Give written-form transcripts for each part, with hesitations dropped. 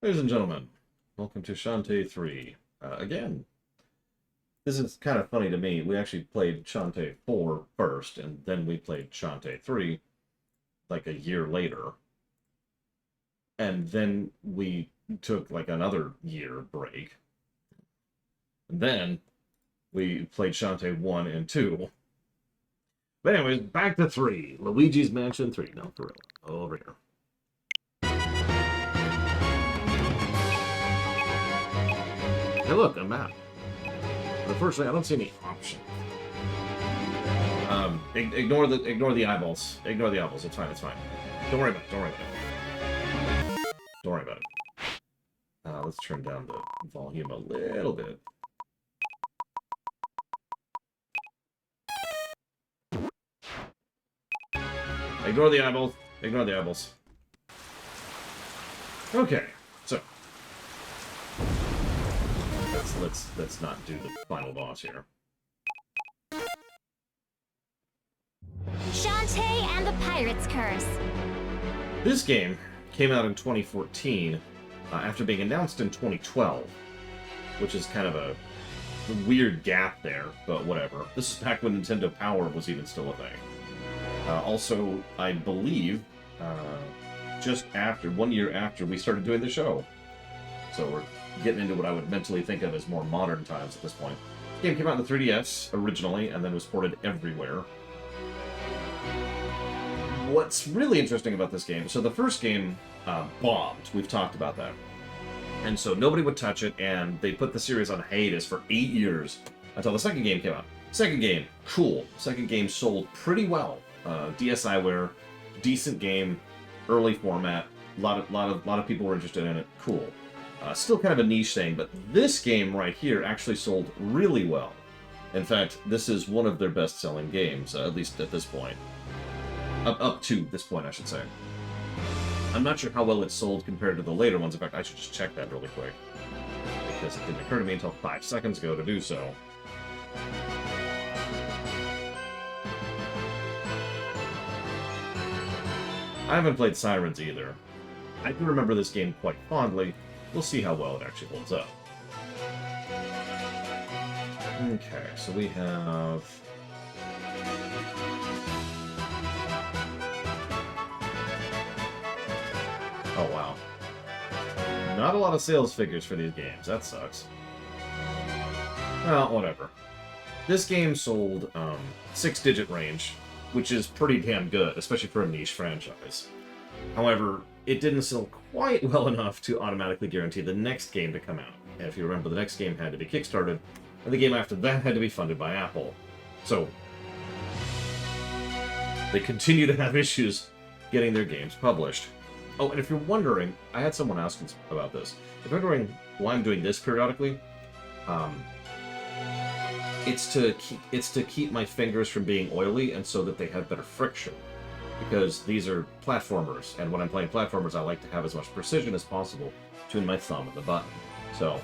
Ladies and gentlemen, welcome to Shantae 3. Again, this is kind of funny to me. We actually played Shantae 4 first, and then we played Shantae 3 like a year later. And then we took like another year break. And then we played Shantae 1 and 2. But anyways, back to 3. Luigi's Mansion 3. No, for real. Over here. Hey look, a map. But unfortunately, I don't see any option. Ignore the eyeballs. Ignore the eyeballs. It's fine. It's fine. Don't worry about it. Don't worry about it. Don't worry about it. Let's turn down the volume a little bit. Ignore the eyeballs. Ignore the eyeballs. Okay, so let's not do the final boss here. Shantae and the Pirate's Curse. This game came out in 2014 after being announced in 2012, which is kind of a weird gap there, but whatever. This is back when Nintendo Power was even still a thing. Also, I believe, just after, 1 year after we started doing the show. So we're getting into what I would mentally think of as more modern times at this point. The game came out in the 3DS originally, and then was ported everywhere. What's really interesting about this game, so the first game bombed. We've talked about that. And so nobody would touch it, and they put the series on hiatus for 8 years until the second game came out. Second game, cool. Second game sold pretty well. DSiWare, decent game, early format. A lot of people were interested in it. Cool. Still kind of a niche thing, but this game right here actually sold really well. In fact, this is one of their best-selling games, at least at this point. Up to this point, I should say. I'm not sure how well it sold compared to the later ones. In fact, I should just check that really quick, because it didn't occur to me until 5 seconds ago to do so. I haven't played Sirens either. I do remember this game quite fondly. We'll see how well it actually holds up. Okay, so we have... Oh, wow. Not a lot of sales figures for these games. That sucks. Well, whatever. This game sold 6-digit range, which is pretty damn good, especially for a niche franchise. However, it didn't sell quite well enough to automatically guarantee the next game to come out. And if you remember, the next game had to be kickstarted, and the game after that had to be funded by Apple. So, they continue to have issues getting their games published. Oh, and if you're wondering, I had someone ask about this. If you're wondering why I'm doing this periodically, it's to keep my fingers from being oily and so that they have better friction. Because these are platformers, and when I'm playing platformers, I like to have as much precision as possible between my thumb and the button. So,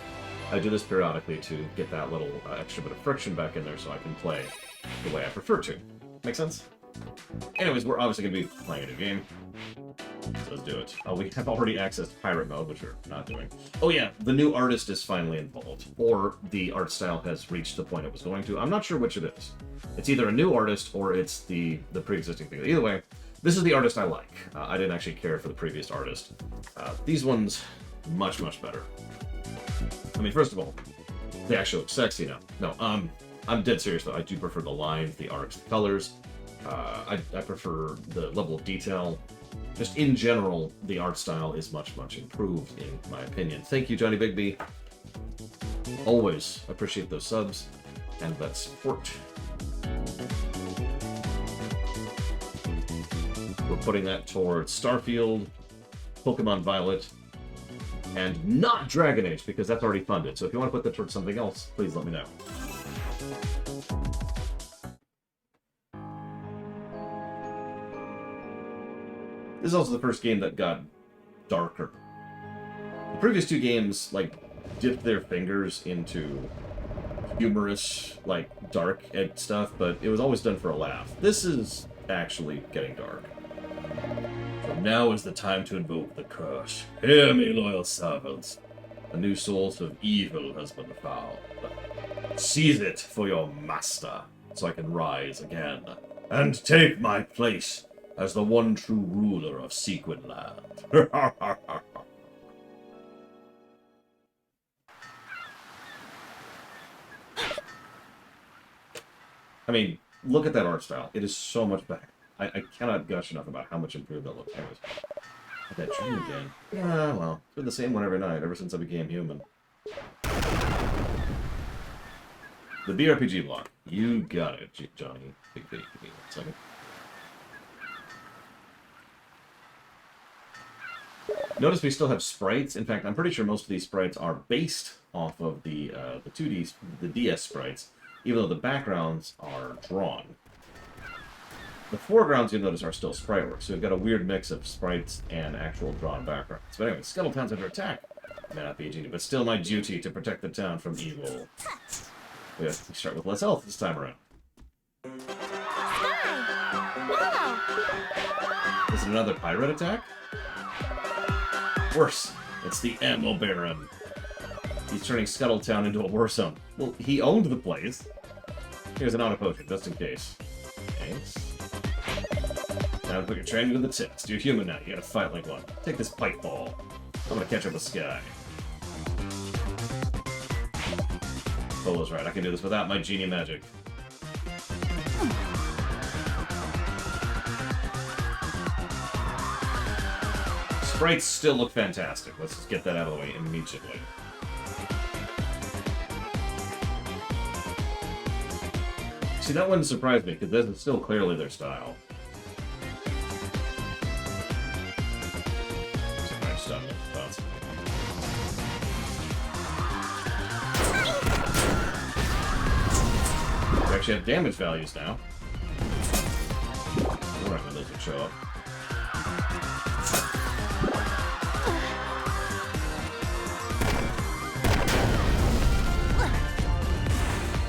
I do this periodically to get that little extra bit of friction back in there so I can play the way I prefer to. Make sense? Anyways, we're obviously going to be playing a new game. So let's do it. Oh, we have already accessed pirate mode, which we're not doing. Oh yeah, the new artist is finally involved. Or the art style has reached the point it was going to. I'm not sure which it is. It's either a new artist or it's the pre-existing thing. Either way, this is the artist I like. I didn't actually care for the previous artist. These ones, much, much better. I mean, first of all, they actually look sexy now. No, I'm dead serious though. I do prefer the lines, the art, the colors. I prefer the level of detail. Just in general, the art style is much, much improved, in my opinion. Thank you, Johnny Bigby. Always appreciate those subs and that support. We're putting that towards Starfield, Pokemon Violet, and not Dragon Age, because that's already funded. So if you want to put that towards something else, please let me know. This is also the first game that got darker. The previous two games, like, dipped their fingers into humorous, like, dark stuff, but it was always done for a laugh. This is actually getting dark. So Now is the time to invoke the curse. Hear me, loyal servants. A new source of evil has been found. Seize it for your master, so I can rise again, and take my place as the one true ruler of Sequin Land. I mean, look at that art style. It is so much better. I cannot gush enough about how much improved that looks. Anyways, that dream again. Yeah, well, it's been the same one every night ever since I became human. The BRPG block. You got it, Johnny. Big baby. Give me 1 second. Notice we still have sprites. In fact, I'm pretty sure most of these sprites are based off of the 2D, the DS sprites, even though the backgrounds are drawn. The foregrounds, you'll notice, are still sprite work, so we've got a weird mix of sprites and actual drawn backgrounds. But anyway, Scuttletown's under attack. May not be a genie, but still my duty to protect the town from evil. We start with less health this time around. Is it another pirate attack? Worse. It's the Ammo Baron. He's turning Scuttletown into a war zone. Well, he owned the place. Here's an auto potion, just in case. Thanks. Now to put your training to the test. You're human now. You gotta fight like one. Take this pipe ball. I'm gonna catch up with Sky. Polo's right. I can do this without my genie magic. Sprites still look fantastic. Let's just get that out of the way immediately. See, that wouldn't surprise me, because this is still clearly their style. Nice stuff. We actually have damage values now. We're not when those would show up.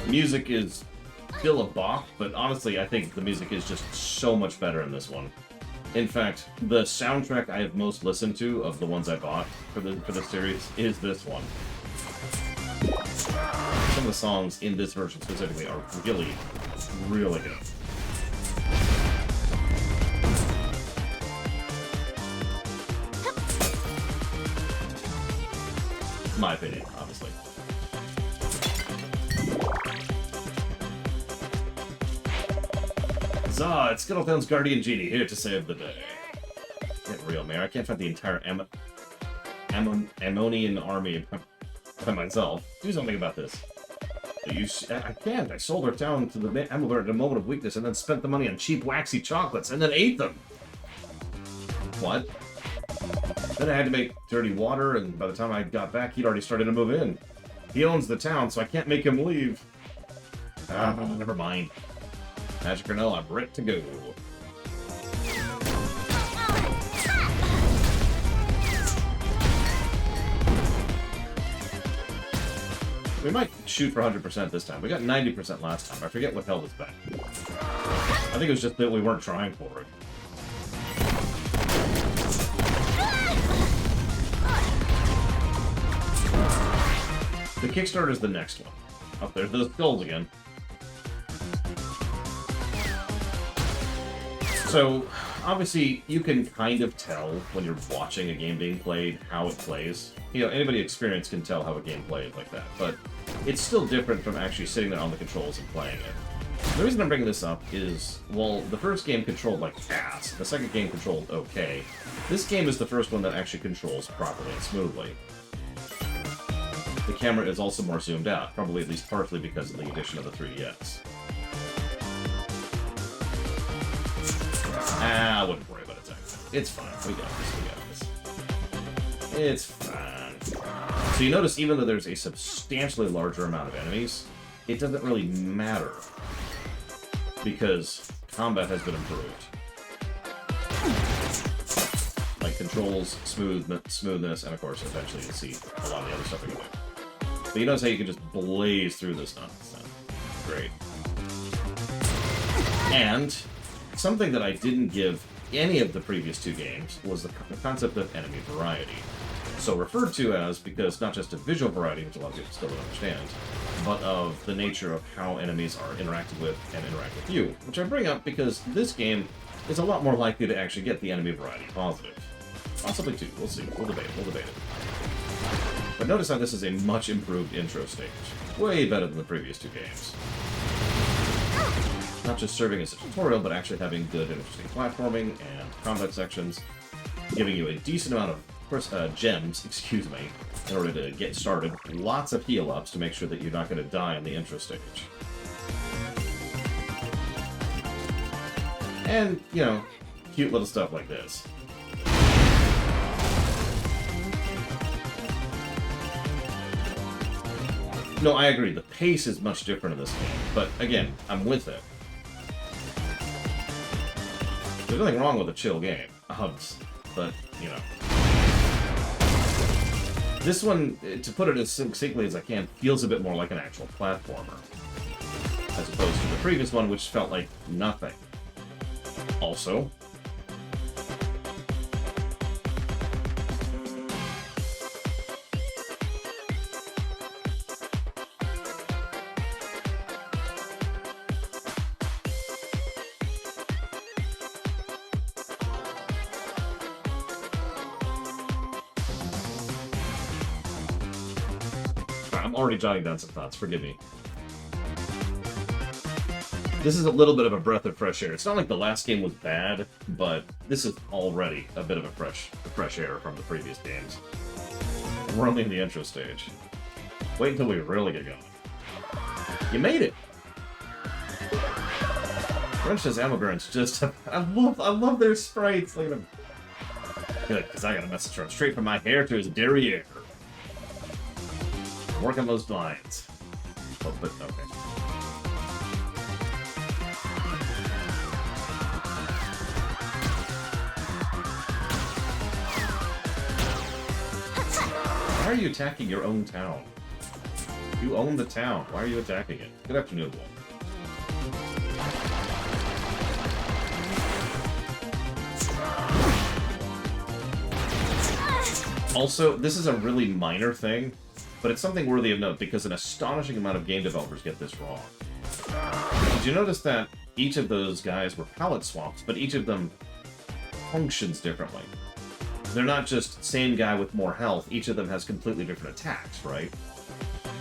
Music is still a bop, but honestly, I think the music is just so much better in this one. In fact, the soundtrack I have most listened to of the ones I bought for the series is this one. Some of the songs in this version specifically are really, really good. My opinion, obviously. Zah, it's Scuttletown's Guardian Genie, here to save the day. Get real, man. I can't fight the entire Ammonian army by myself. Do something about this. I can't. I sold our town to the Amulet at a moment of weakness and then spent the money on cheap, waxy chocolates and then ate them. What? Then I had to make dirty water, and by the time I got back, he'd already started to move in. He owns the town, so I can't make him leave. Ah, never mind. Magic or no, I'm ready to go. We might shoot for 100% this time. We got 90% last time. I forget what held us back. I think it was just that we weren't trying for it. The Kickstarter is the next one. Up there's those skulls again. So, obviously, you can kind of tell when you're watching a game being played how it plays. You know, anybody experienced can tell how a game plays like that, but it's still different from actually sitting there on the controls and playing it. The reason I'm bringing this up is, well, the first game controlled like ass, the second game controlled okay. This game is the first one that actually controls properly and smoothly. The camera is also more zoomed out, probably at least partially because of the addition of the 3DS. I wouldn't worry about it. It's fine. We got this. It's fine. So you notice even though there's a substantially larger amount of enemies, it doesn't really matter. Because combat has been improved. Like controls, smoothness, and of course eventually you'll see a lot of the other stuff we can do. But you notice how you can just blaze through this nonsense. Great. And something that I didn't give any of the previous two games was the concept of enemy variety. So referred to as, because not just of visual variety, which a lot of people still don't understand, but of the nature of how enemies are interacted with and interact with you, which I bring up because this game is a lot more likely to actually get the enemy variety positive. Possibly two. We'll see. We'll debate it. But notice how this is a much improved intro stage. Way better than the previous two games. Not just serving as a tutorial, but actually having good, interesting platforming and combat sections, giving you a decent amount of gems, excuse me, in order to get started. Lots of heal-ups to make sure that you're not going to die in the intro stage. And, you know, cute little stuff like this. No, I agree. The pace is much different in this game. But, again, I'm with it. There's nothing wrong with a chill game. But, you know. This one, to put it as succinctly as I can, feels a bit more like an actual platformer. As opposed to the previous one, which felt like nothing. Also, I'm already jotting down some thoughts, forgive me. This is a little bit of a breath of fresh air. It's not like the last game was bad, but this is already a bit of a fresh air from the previous games. We're only in the intro stage. Wait until we really get going. You made it! French's Ammo Barons just... I love their sprites. Look at them. Good, because I got a message from straight from my hair to his derriere. Work on those lines. Oh, but okay. Why are you attacking your own town? You own the town. Why are you attacking it? Good afternoon, Wolf. Also, this is a really minor thing, but it's something worthy of note because an astonishing amount of game developers get this wrong. Did you notice that each of those guys were palette swaps, but each of them functions differently? They're not just same guy with more health, each of them has completely different attacks, right?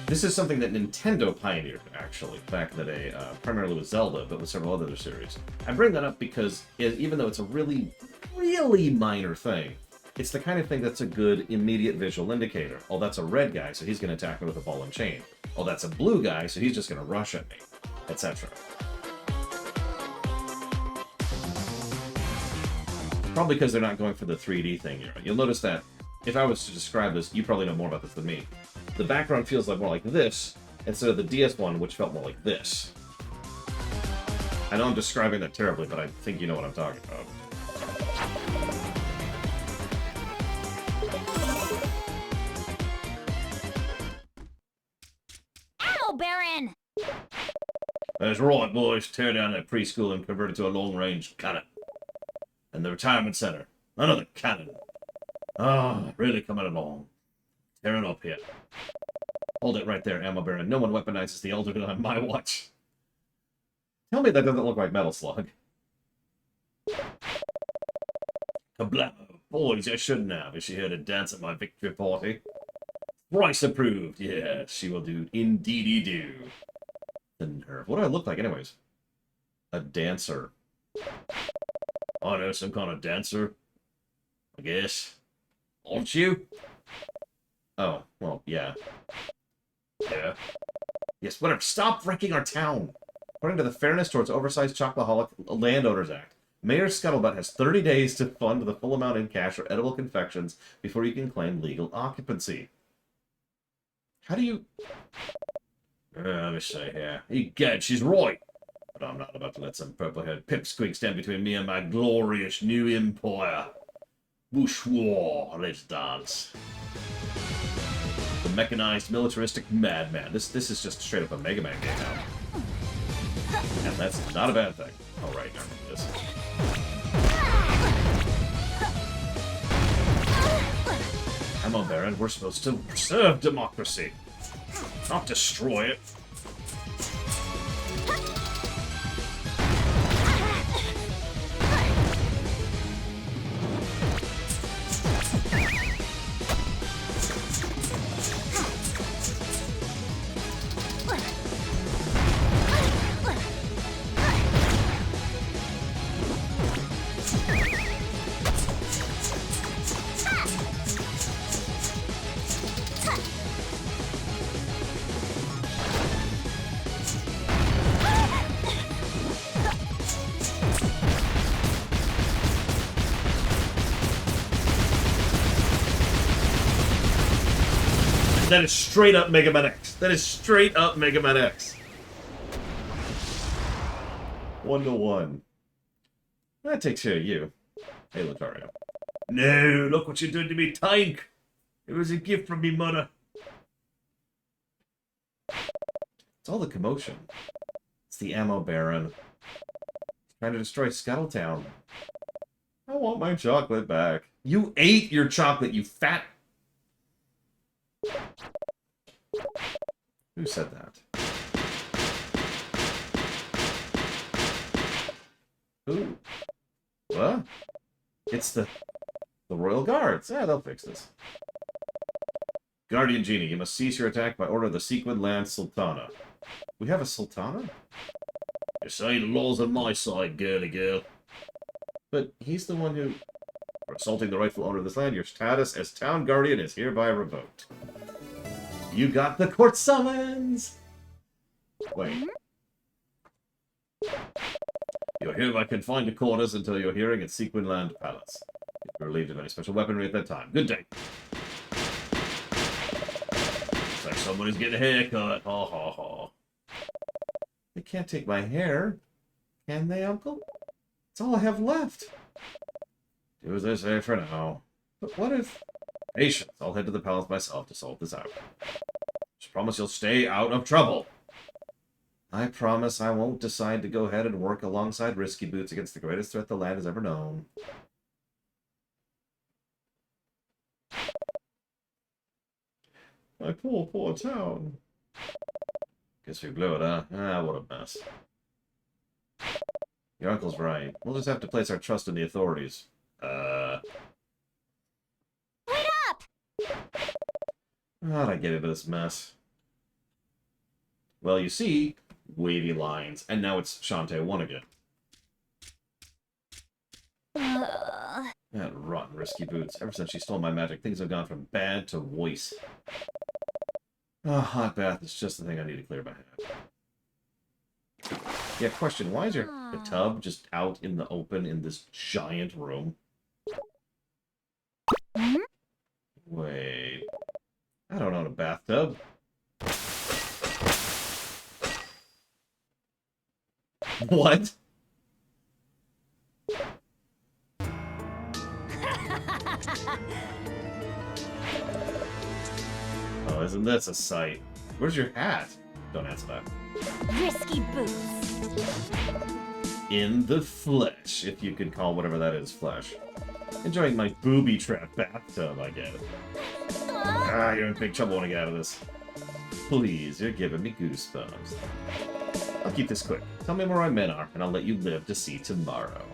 This is something that Nintendo pioneered, actually, back in the day, primarily with Zelda, but with several other series. I bring that up because even though it's a really, really minor thing, it's the kind of thing that's a good immediate visual indicator. Oh, that's a red guy, so he's going to attack me with a ball and chain. Oh, that's a blue guy, so he's just going to rush at me, etc. Probably because they're not going for the 3D thing here. You'll notice that if I was to describe this, you probably know more about this than me. The background feels like more like this, instead of the DS one, which felt more like this. I know I'm describing that terribly, but I think you know what I'm talking about. Ammo Baron! That's right, boys. Tear down that preschool and convert it to a long-range cannon. And the retirement center. Another cannon. Ah, really coming along. Tearing up here. Hold it right there, Ammo Baron. No one weaponizes the Elder on my watch. Tell me that doesn't look like Metal Slug. Kablam. Boys, I shouldn't have. Is she here to dance at my victory party? Thrice approved. Yes, she will do. Indeedy do. The nerve. What do I look like, anyways? A dancer. I know, some kind of dancer. I guess. Aren't you? Oh, well, yeah. Yeah. Yes, whatever. Stop wrecking our town! According to the Fairness Towards Oversized Chocoholic Landowners Act, Mayor Scuttlebutt has 30 days to fund the full amount in cash or edible confections before you can claim legal occupancy. How do you... let me see here. Egad, she's right! But I'm not about to let some purple-haired pipsqueak stand between me and my glorious new empire. Bourgeois, let's dance. The mechanized, militaristic madman. This is just straight up a Mega Man game now. And that's not a bad thing. Alright, now this. Ammo Baron, we're supposed to preserve democracy, not destroy it. That is straight up Mega Man X. That is straight up Mega Man X. 1-to-1. That takes care of you. Hey, Lucario. No, look what you're doing to me, Tank. It was a gift from me mother. It's all the commotion. It's the Ammo Baron. Trying to destroy Scuttletown. I want my chocolate back. You ate your chocolate, you fat... Who said that? Who? What? It's the Royal Guards. Yeah, they'll fix this. Guardian Genie, you must cease your attack by order of the Sequin Land Sultana. We have a Sultana? You say the law's on my side, girly girl. But he's the one who... For assaulting the rightful owner of this land, your status as Town Guardian is hereby revoked. You got the court summons! Wait. You're hereby confined to quarters until your hearing at Sequin Land Palace. You're relieved of any special weaponry at that time. Good day. Looks like someone is getting a haircut. Ha ha ha. They can't take my hair. Can they, Uncle? It's all I have left. Do as I say for now. But what if... Patience. I'll head to the palace myself to sort this out. Just promise you'll stay out of trouble. I promise I won't decide to go ahead and work alongside Risky Boots against the greatest threat the land has ever known. My poor, poor town. Guess we blew it, huh? Ah, what a mess. Your uncle's right. We'll just have to place our trust in the authorities. Wait up! How'd I get into this mess? Well, you see, wavy lines, and now it's Shantae 1 again. That rotten Risky Boots. Ever since she stole my magic, things have gone from bad to worse. A hot bath is just the thing I need to clear my head. Yeah, question, why is your tub just out in the open in this giant room? Wait... I don't own a bathtub. What? Oh, isn't this a sight? Where's your hat? Don't answer that. Risky Boots. In the flesh, if you could call whatever that is flesh. Enjoying my booby-trap bathtub, I get it. Ah, you're in big trouble when I get out of this. Please, you're giving me goosebumps. I'll keep this quick. Tell me where my men are, and I'll let you live to see tomorrow.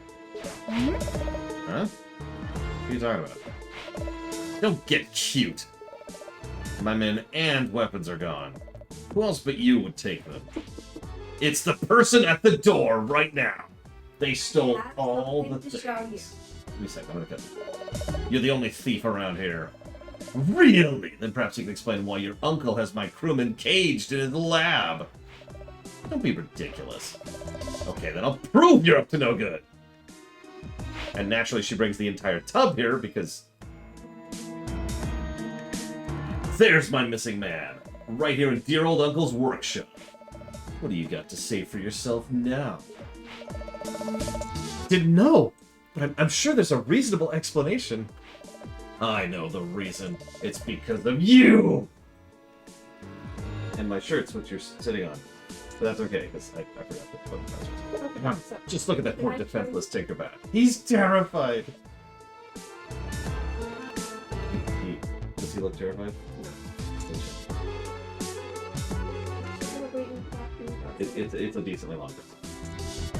Huh? What are you talking about? Don't get cute. My men and weapons are gone. Who else but you would take them? It's the person at the door right now. They stole all the things. Give me a second, I'm gonna cut. You're the only thief around here. Really? Then perhaps you can explain why your uncle has my crewmen caged in his lab. Don't be ridiculous. Okay, then I'll prove you're up to no good. And naturally she brings the entire tub here because... There's my missing man. Right here in dear old uncle's workshop. What do you got to say for yourself now? Didn't know, but I'm sure there's a reasonable explanation. I know the reason. It's because of you! And my shirt's what you're sitting on. But that's okay, because I forgot to put the passwords. Just look at that poor defenseless Tinkerbat. He's terrified! This Does he look terrified? It's a decently long distance.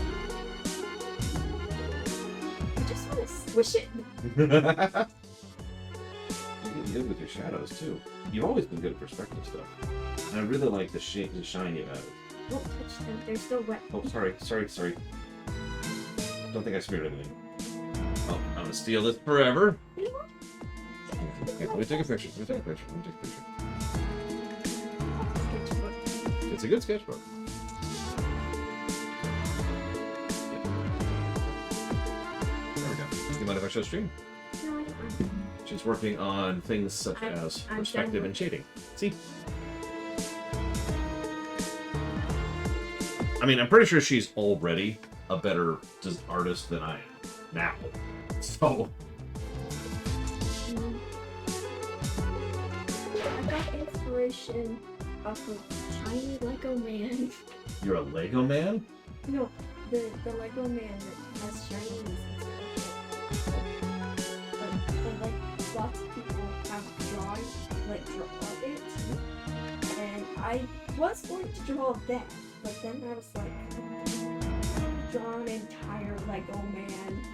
I just want to squish it. You get good with your shadows too. You've always been good at perspective stuff. And I really like the shine you have. Don't touch them. They're still wet. Oh, sorry. Don't think I smeared anything. Oh, I'm gonna steal this forever. Okay, let me take a picture. It's a good sketchbook. There we go. You mind if I show stream? No, I don't. She's working on things such as I'm perspective done and shading. See? I mean, I'm pretty sure she's already a better artist than I am now. So. I got inspiration off of Shiny Lego Man. You're a Lego man? No, the Lego Man that has shinies and stuff. And like lots of people have draw it. And I was going to draw that, but then I was like, draw an entire Lego Man.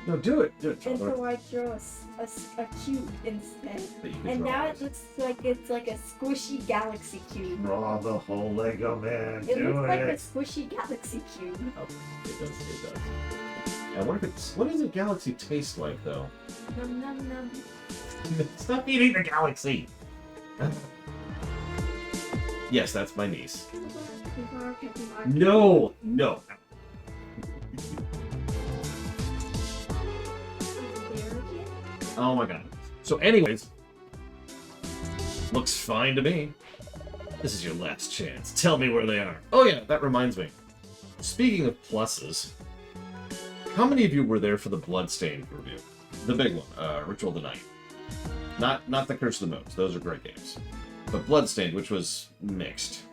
No, do it. Do it. And so I drew a cube instead. And now it looks like it's like a squishy galaxy cube. Draw the whole Lego man. It looks like a squishy galaxy cube. Oh, it does. I wonder if what does a galaxy taste like, though? Num num num. Stop eating the galaxy! Yes, that's my niece. No! Oh my god. So anyways, looks fine to me. This is your last chance. Tell me where they are. Oh yeah, that reminds me. Speaking of pluses, how many of you were there for the Bloodstained review? The big one, Ritual of the Night. Not the Curse of the Moons. Those are great games. But Bloodstained, which was mixed.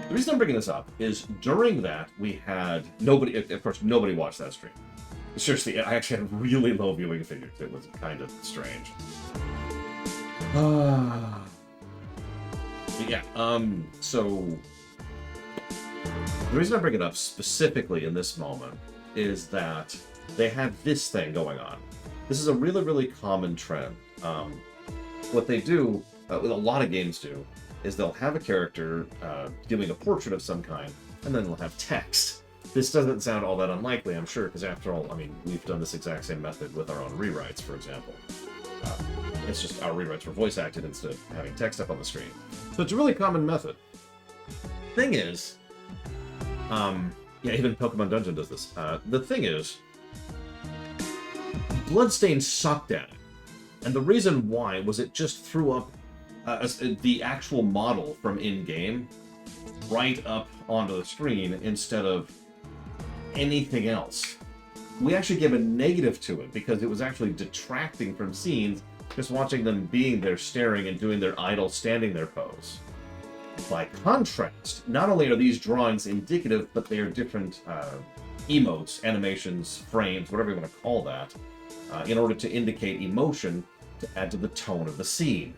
The reason I'm bringing this up is during that we had nobody. Of course, nobody watched that stream. Seriously, I actually had really low viewing figures. It was kind of strange. Yeah. So the reason I bring it up specifically in this moment is that they had this thing going on. This is a really, really common trend. What they do, what a lot of games do, is they'll have a character doing a portrait of some kind, and then they'll have text. This doesn't sound all that unlikely, I'm sure, because after all, I mean, we've done this exact same method with our own rewrites, for example. It's just our rewrites were voice acted instead of having text up on the screen. So it's a really common method. Thing is, yeah, even Pokemon Dungeon does this. The thing is, Bloodstained sucked at it. And the reason why was it just threw up the actual model from in-game right up onto the screen instead of anything else. We actually gave a negative to it because it was actually detracting from scenes, just watching them being there staring and doing their idle standing there pose. By contrast, not only are these drawings indicative, but they are different emotes, animations, frames, whatever you want to call that, in order to indicate emotion to add to the tone of the scene.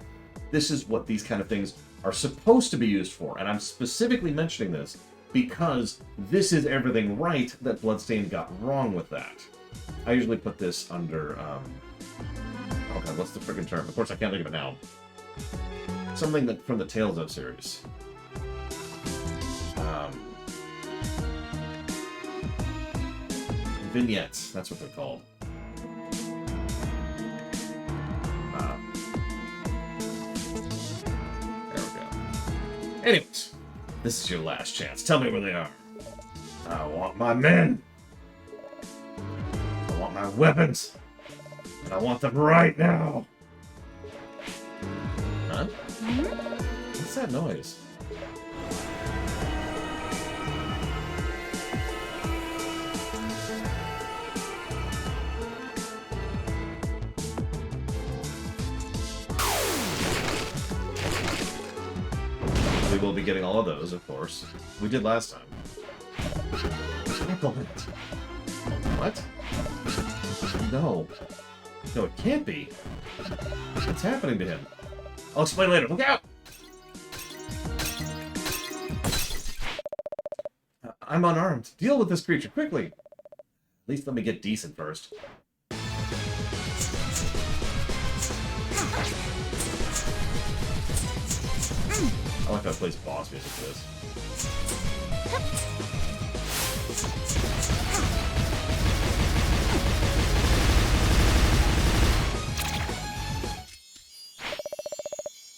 This is what these kind of things are supposed to be used for, and I'm specifically mentioning this because this is everything right that Bloodstained got wrong with that. I usually put this under, oh god, what's the friggin' term? Of course I can't think of it now. Something that from the Tales of series. Vignettes, that's what they're called. There we go. Anyways, this is your last chance. Tell me where they are. I want my men. I want my weapons. And I want them right now. Huh? What's that noise? We will be getting all of those, of course. We did last time. What? No. No, it can't be. What's happening to him? I'll explain later. Look out! I'm unarmed. Deal with this creature quickly. At least let me get decent first. I like how it plays boss music for this.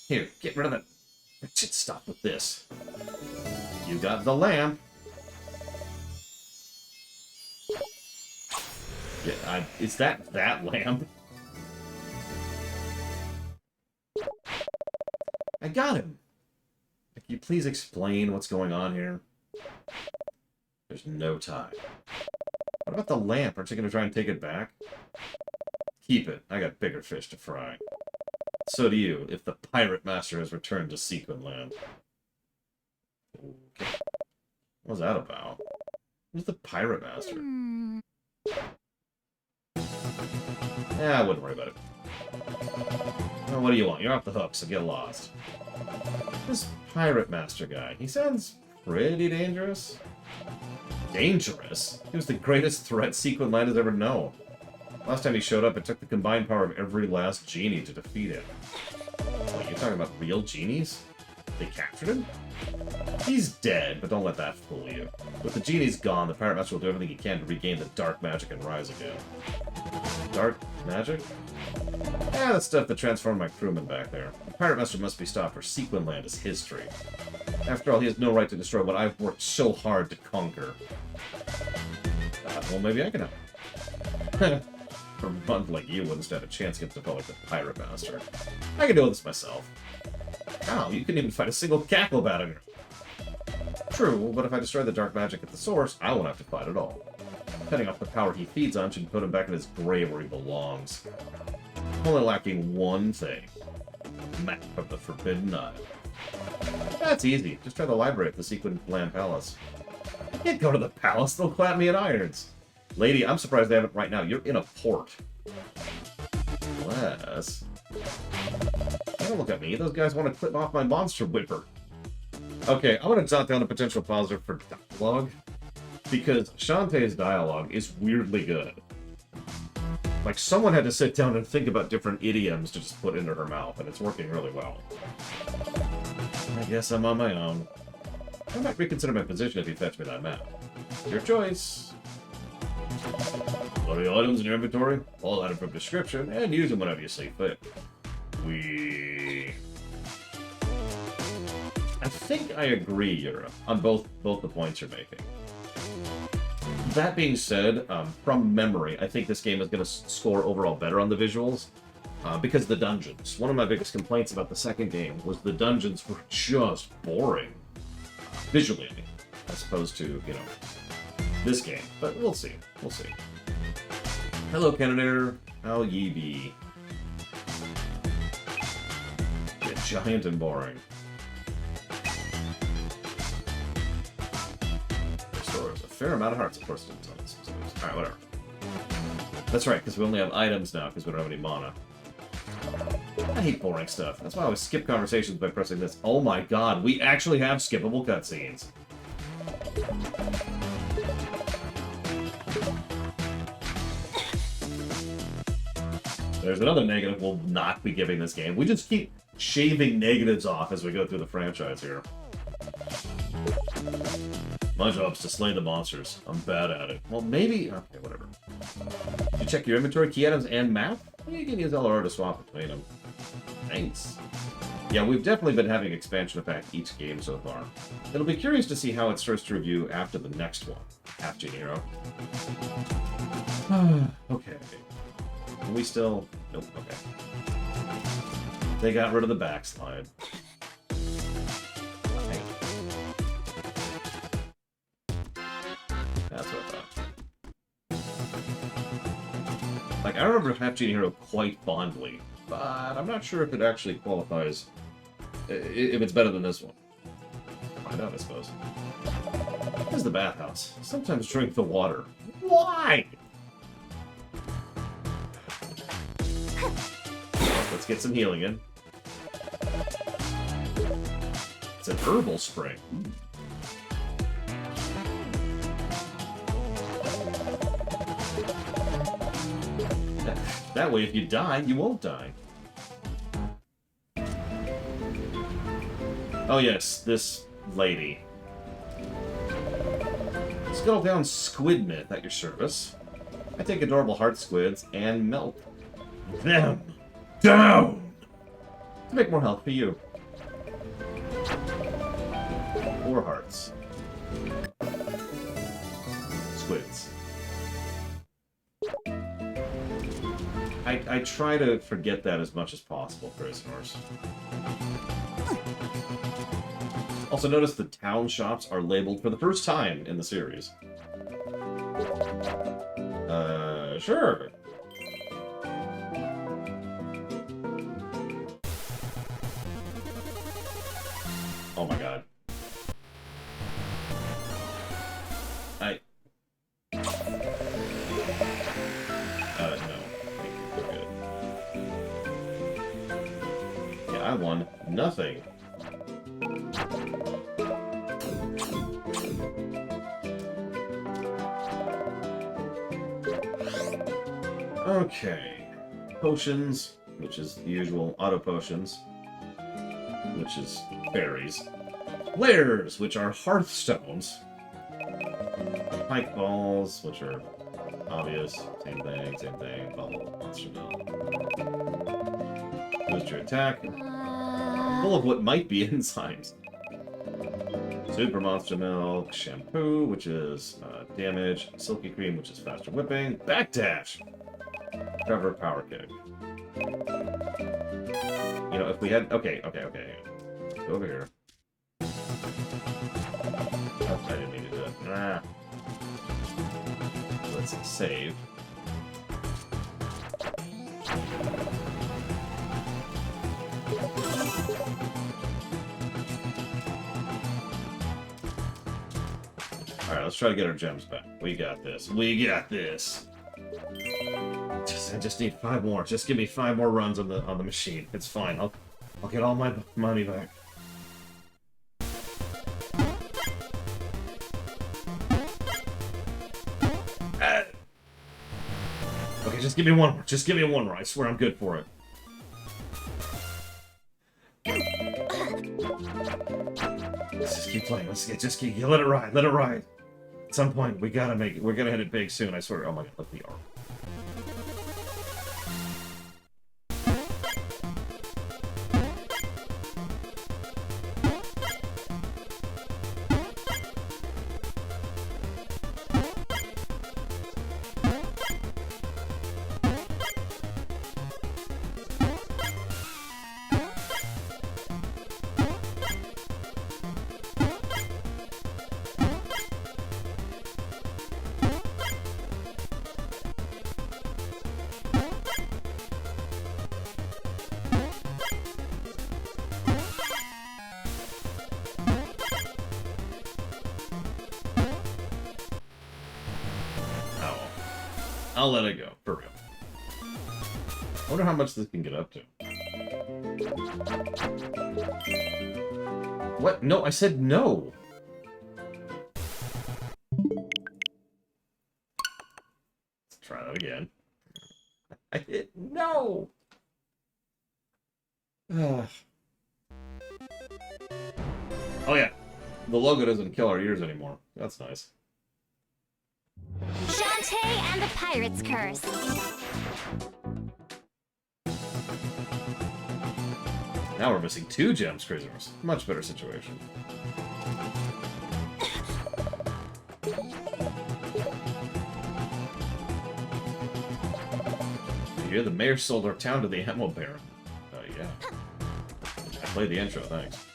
Here, get rid of that. I should stop with this. You got the lamp. Yeah, is that lamp? I got him. Can you please explain what's going on here? There's no time. What about the lamp? Aren't you going to try and take it back? Keep it. I got bigger fish to fry. So do you, if the Pirate Master has returned to Sequin Land. Okay. What was that about? Who's the Pirate Master? I wouldn't worry about it. Well, what do you want? You're off the hook, so get lost. This Pirate Master guy, he sounds pretty dangerous. Dangerous? He was the greatest threat Sequin Land has ever known. Last time he showed up, it took the combined power of every last genie to defeat him. Wait, you're talking about real genies? They captured him? He's dead, but don't let that fool you. With the genies gone, the Pirate Master will do everything he can to regain the dark magic and rise again. Dark magic? Yeah, that's stuff that transformed my crewmen back there. The Pirate Master must be stopped, for Sequin Land is history. After all, he has no right to destroy what I've worked so hard to conquer. Well, maybe I can help. For a month like you wouldn't stand a chance against a fellow like the Pirate Master. I can do this myself. Wow, you couldn't even fight a single cackle bat in here. True, but if I destroy the dark magic at the source, I won't have to fight at all. Cutting off the power he feeds on should put him back in his grave where he belongs. I'm only lacking one thing. Map of the Forbidden Isle. That's easy. Just try the library at the Sequin Land Palace. I can't go to the palace, they'll clap me in irons. Lady, I'm surprised they have it right now. You're in a port. Unless... Don't look at me. Those guys want to clip off my monster whipper. Okay, I'm going to jot down a potential positive for dialogue. Because Shantae's dialogue is weirdly good. Like, someone had to sit down and think about different idioms to just put into her mouth, and it's working really well. I guess I'm on my own. I might reconsider my position if you fetch me that map. Your choice. What are the items in your inventory? All item from description, and use them whenever you see fit. I think I agree, Yura, on both the points you're making. That being said, from memory, I think this game is going to score overall better on the visuals, because of the dungeons. One of my biggest complaints about the second game was the dungeons were just boring. Visually, I mean, as opposed to, you know, this game. But we'll see. We'll see. Hello, Cannoneer. How ye be? Get giant and boring. Restores a fair amount of hearts, of course. Alright, whatever. That's right, because we only have items now, because we don't have any mana. I hate boring stuff. That's why I always skip conversations by pressing this. Oh my god, we actually have skippable cutscenes. There's another negative we'll not be giving this game. We just keep shaving negatives off as we go through the franchise here. My job's to slay the monsters. I'm bad at it. Well, maybe... Okay, whatever. Did you check your inventory, key items, and map? Well, you can use LR to swap between them. Thanks. Yeah, we've definitely been having expansion effect each game so far. It'll be curious to see how it starts to review after the next one. Half Genie Hero. Okay. Can we still... Nope, okay. They got rid of the backslide. That's what I thought. Like, I remember Half Genie Hero quite fondly, but I'm not sure if it actually qualifies... if it's better than this one. Find out, I suppose. Here's the bathhouse. Sometimes drink the water. Why? Let's get some healing in. It's an herbal spray. That way, if you die, you won't die. Oh yes, this lady. Scuttle down squid myth at your service. I take adorable heart squids and melt them down to make more health for you. 4 hearts. Squids. I try to forget that as much as possible, prisoners. Also, notice the town shops are labeled for the first time in the series. Sure. Oh my god. No. Thank you. We're good. Yeah, I won nothing. Okay. Potions, which is the usual auto potions, which is berries. Flares, which are hearthstones. Pike balls, which are obvious. Same thing. Bubble, monster milk. Boost your attack. Full of what might be enzymes. Super monster milk. Shampoo, which is damage. Silky cream, which is faster whipping. Backdash. Cover power kick. You know, if we had... Okay. Go over here. Oh, I didn't mean to do that. Nah. Let's save. Alright, let's try to get our gems back. We got this. I just need 5 more. Just give me 5 more runs on the machine. It's fine. I'll get all my money back. Okay, just give me one more. Just give me one more. I swear I'm good for it. Let's just keep playing. Just keep. Let it ride. Let it ride. At some point, we gotta make it. We're gonna hit it big soon. I swear. Oh my god, look at the arm. I'll let it go, for real. I wonder how much this can get up to. What? No, I said no! Let's try that again. I hit no! Oh yeah, the logo doesn't kill our ears anymore. That's nice. Shantae and the Pirate's Curse. Now we're missing 2 gems, Crazers. Much better situation. You hear the mayor sold our town to the ammo baron. Oh yeah. I played the intro, thanks.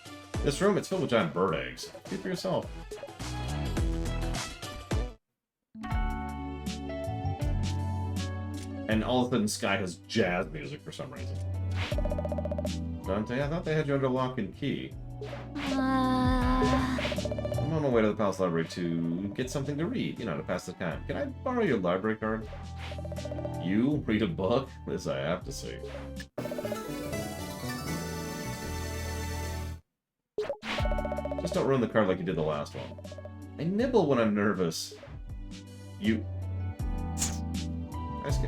This room, it's filled with giant bird eggs. See for yourself. And all of a sudden, Sky has jazz music for some reason. Shantae, I thought they had you under lock and key. I'm on my way to the Palace Library to get something to read, you know, to pass the time. Can I borrow your library card? You read a book? This I have to see. Just don't ruin the card like you did the last one. I nibble when I'm nervous. You...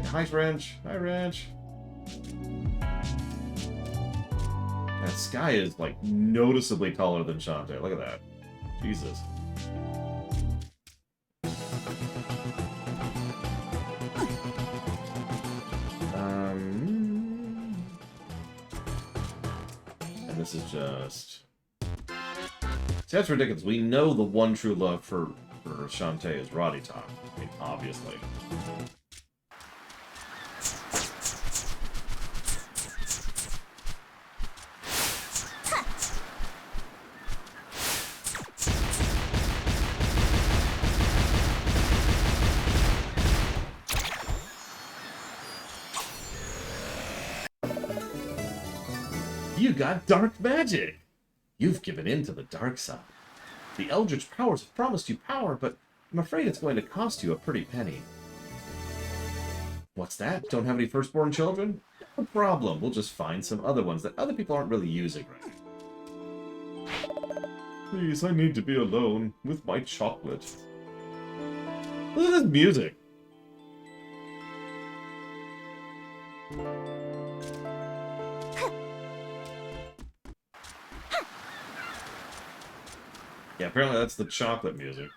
Hi, Wrench. Hi, Wrench. That Sky is, like, noticeably taller than Shantae. Look at that. Jesus. And this is just... See, that's ridiculous. We know the one true love for Shantae is Roddy Talk. I mean, obviously. You got dark magic! You've given in to the dark side. The Eldritch powers have promised you power, but I'm afraid it's going to cost you a pretty penny. What's that? Don't have any firstborn children? No problem. We'll just find some other ones that other people aren't really using right now. Please, I need to be alone with my chocolate. Look at this music. Yeah, apparently that's the chocolate music.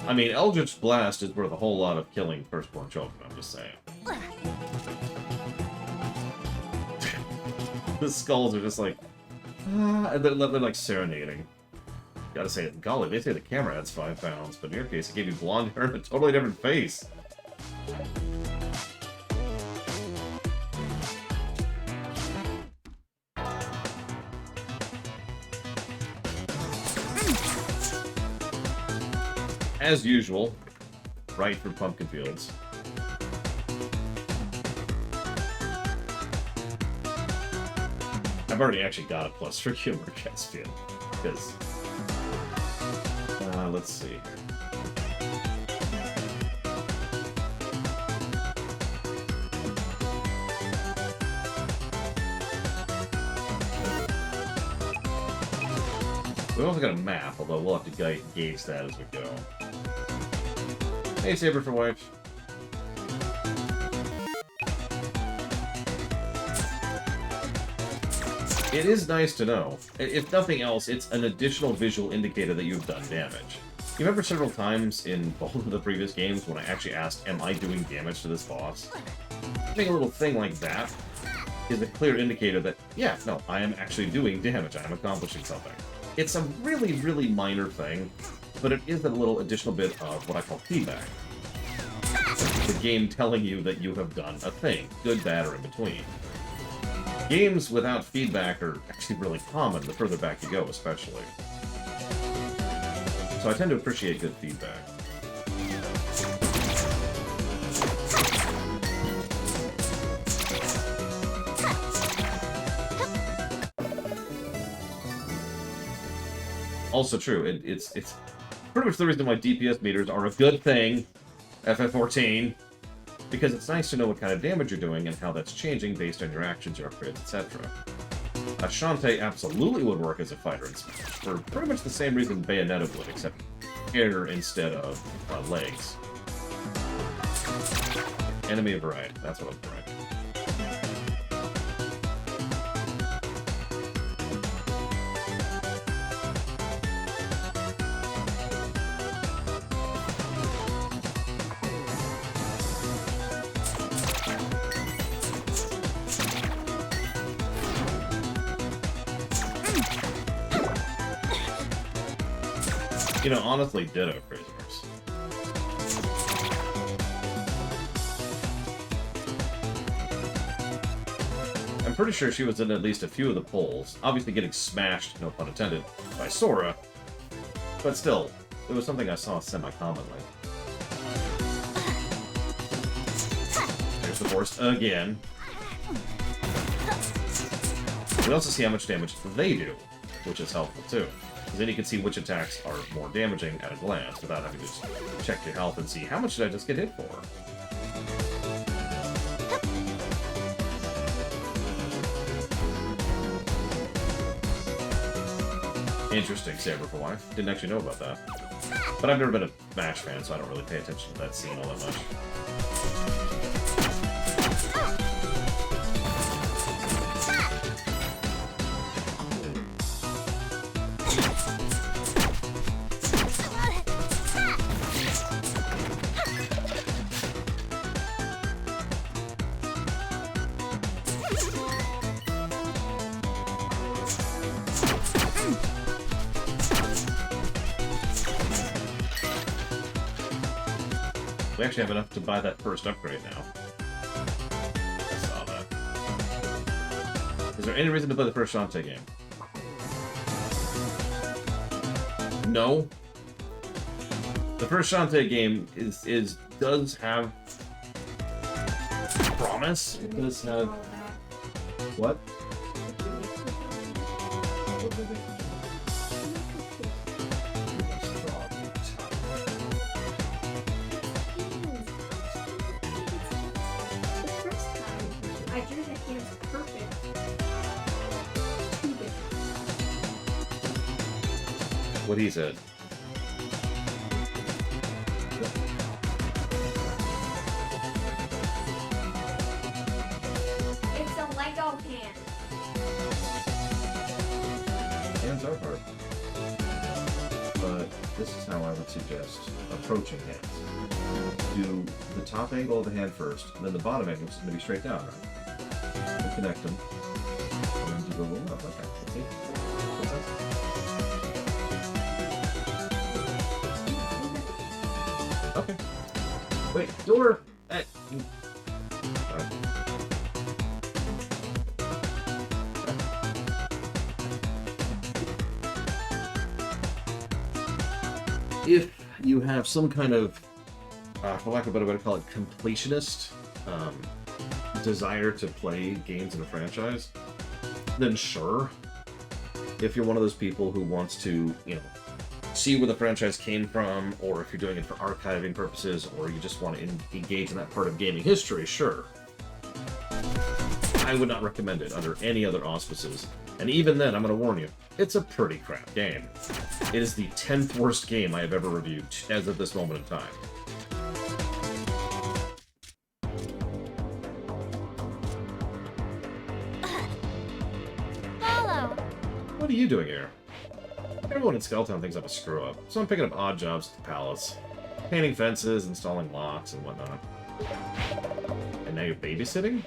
I mean, Eldritch Blast is worth a whole lot of killing firstborn children, I'm just saying. The skulls are just like... and they're like serenading. Gotta say, golly, they say the camera adds 5 pounds, but in your case, it gave you blonde hair and a totally different face. As usual, right through pumpkin fields. I've already actually got a plus for humor, Caspian, because... let's see. We've also got a map, although we'll have to gauge that as we go. Hey, Saber for Wife. It is nice to know. If nothing else, it's an additional visual indicator that you've done damage. You remember several times in both of the previous games when I actually asked, am I doing damage to this boss? Having a little thing like that is a clear indicator that, yeah, no, I am actually doing damage. I am accomplishing something. It's a really, really minor thing, but it is a little additional bit of what I call feedback. The game telling you that you have done a thing, good, bad, or in between. Games without feedback are actually really common, the further back you go, especially. So I tend to appreciate good feedback. Also true, it's pretty much the reason why DPS meters are a good thing, FF14, because it's nice to know what kind of damage you're doing and how that's changing based on your actions, your upgrades, etc. Shantae absolutely would work as a fighter in Smash, for pretty much the same reason Bayonetta would, except hair instead of legs. Enemy of variety, that's what I'm trying. You know, honestly, ditto, Crazy Horse. I'm pretty sure she was in at least a few of the polls, obviously getting smashed, no pun intended, by Sora, but still, it was something I saw semi-commonly. There's the horse again. We also see how much damage they do, which is helpful too. Because then you can see which attacks are more damaging at a glance without having to just check your health and see how much did I just get hit for. Interesting, Saber for Wife. Didn't actually know about that. But I've never been a MASH fan, so I don't really pay attention to that scene all that much. We actually have enough to buy that first upgrade now. I saw that. Is there any reason to play the first Shantae game? No. The first Shantae game does have promise. It does have what? I drew the hands perfect. What he said. It's a Lego hand. Hands are hard. But this is how I would suggest approaching hands. Do the top angle of the hand first, and then the bottom angle is going to be straight down, right? And connect them. And then do the roll up. Okay, let's see. What's that? Okay. Wait, door! Hey. Sorry. If you have some kind of, for lack of a better way to call it, completionist desire to play games in a franchise, then sure. If you're one of those people who wants to, you know, see where the franchise came from, or if you're doing it for archiving purposes, or you just want to engage in that part of gaming history, sure. I would not recommend it under any other auspices. And even then, I'm going to warn you, it's a pretty crap game. It is the 10th worst game I have ever reviewed as of this moment in time. Follow. What are you doing here? Everyone in Skulltown thinks I'm a screw-up, so I'm picking up odd jobs at the palace. Painting fences, installing locks, and whatnot. And now you're babysitting?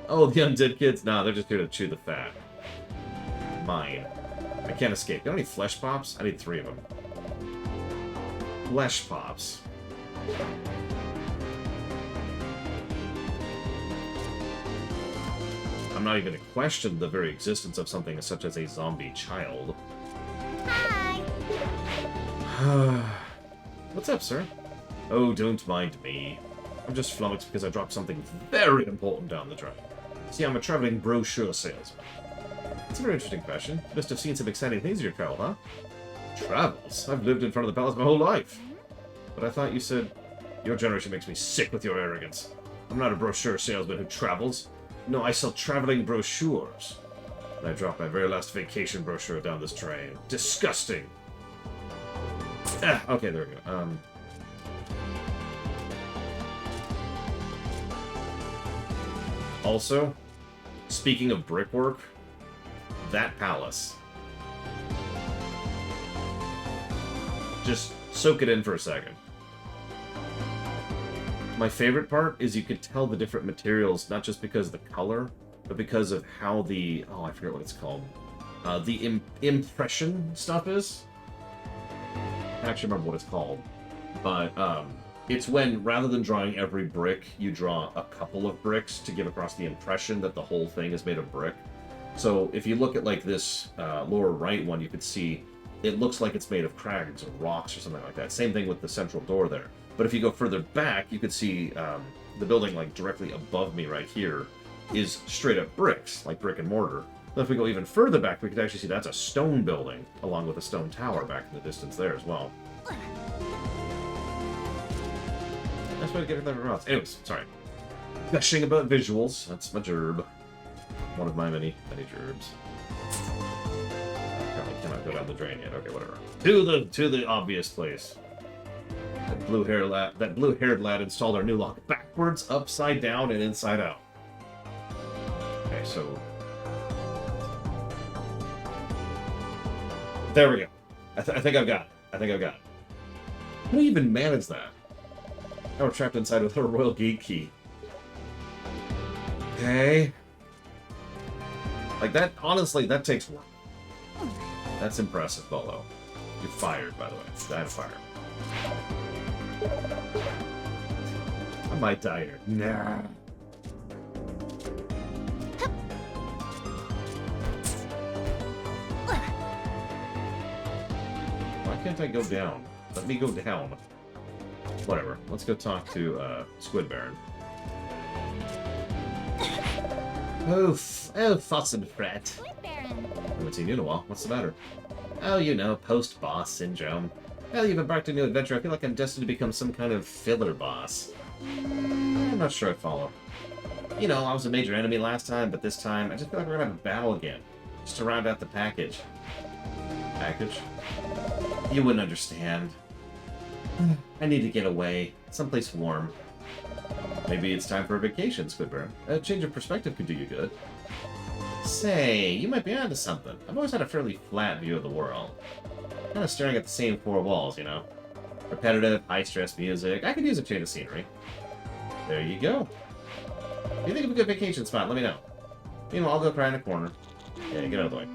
Oh, the undead kids? Nah, they're just here to chew the fat. Mine. I can't escape. You don't need flesh pops? I need 3 of them. Flesh pops. I'm not even going to question the very existence of something such as a zombie child. Hi. What's up, sir? Oh, don't mind me. I'm just flummoxed because I dropped something very important down the drain. See, I'm a traveling brochure salesman. It's a very interesting fashion. You must have seen some exciting things in your travel, huh? Travels? I've lived in front of the palace my whole life. But I thought you said... Your generation makes me sick with your arrogance. I'm not a brochure salesman who travels. No, I sell traveling brochures. And I dropped my very last vacation brochure down this drain. Disgusting! Ah, okay, there we go. Also, speaking of brickwork, that palace. Just soak it in for a second. My favorite part is you could tell the different materials, not just because of the color, but because of how the... Oh, I forget what it's called. The impression stuff is. I actually remember what it's called. But, it's when, rather than drawing every brick, you draw a couple of bricks to give across the impression that the whole thing is made of brick. So, if you look at, like, this lower right one, you could see it looks like it's made of crags or rocks or something like that. Same thing with the central door there. But if you go further back, you could see the building, like, directly above me right here is straight up bricks, like brick and mortar. Then if we go even further back, we could actually see that's a stone building, along with a stone tower back in the distance there as well. Nice way to get it everywhere else. Anyways, sorry. Gushing about visuals. That's my gerb. One of my many, many gerbs. I probably cannot not go down the drain yet. Okay, whatever. To the obvious place. That blue-haired lad installed our new lock backwards, upside down, and inside out. Okay, so there we go. I think I've got it. I think I've got it. How do you even manage that? Now we're trapped inside with a royal gate key. Okay. Like that, honestly, that takes work. That's impressive, Bolo. You're fired, by the way. I'm fired. I might die here. Nah. Why can't I go down? Let me go down. Whatever. Let's go talk to Squid Baron. Oh, fuss and fret. Squid Baron. Haven't seen you in a while. What's the matter? Oh, you know, post-boss syndrome. Well, you've embarked on a new adventure. I feel like I'm destined to become some kind of filler boss. I'm not sure I follow. You know, I was a major enemy last time, but this time, I just feel like we're gonna have a battle again. Just to round out the package. Package? You wouldn't understand. I need to get away. Someplace warm. Maybe it's time for a vacation, Squidburn. A change of perspective could do you good. Say, you might be onto something. I've always had a fairly flat view of the world. Kind of staring at the same four walls, you know? Repetitive, high-stress music. I could use a change of scenery. There you go. If you think of a good vacation spot, let me know. Meanwhile, I'll go cry in a corner. Yeah, get out of the way.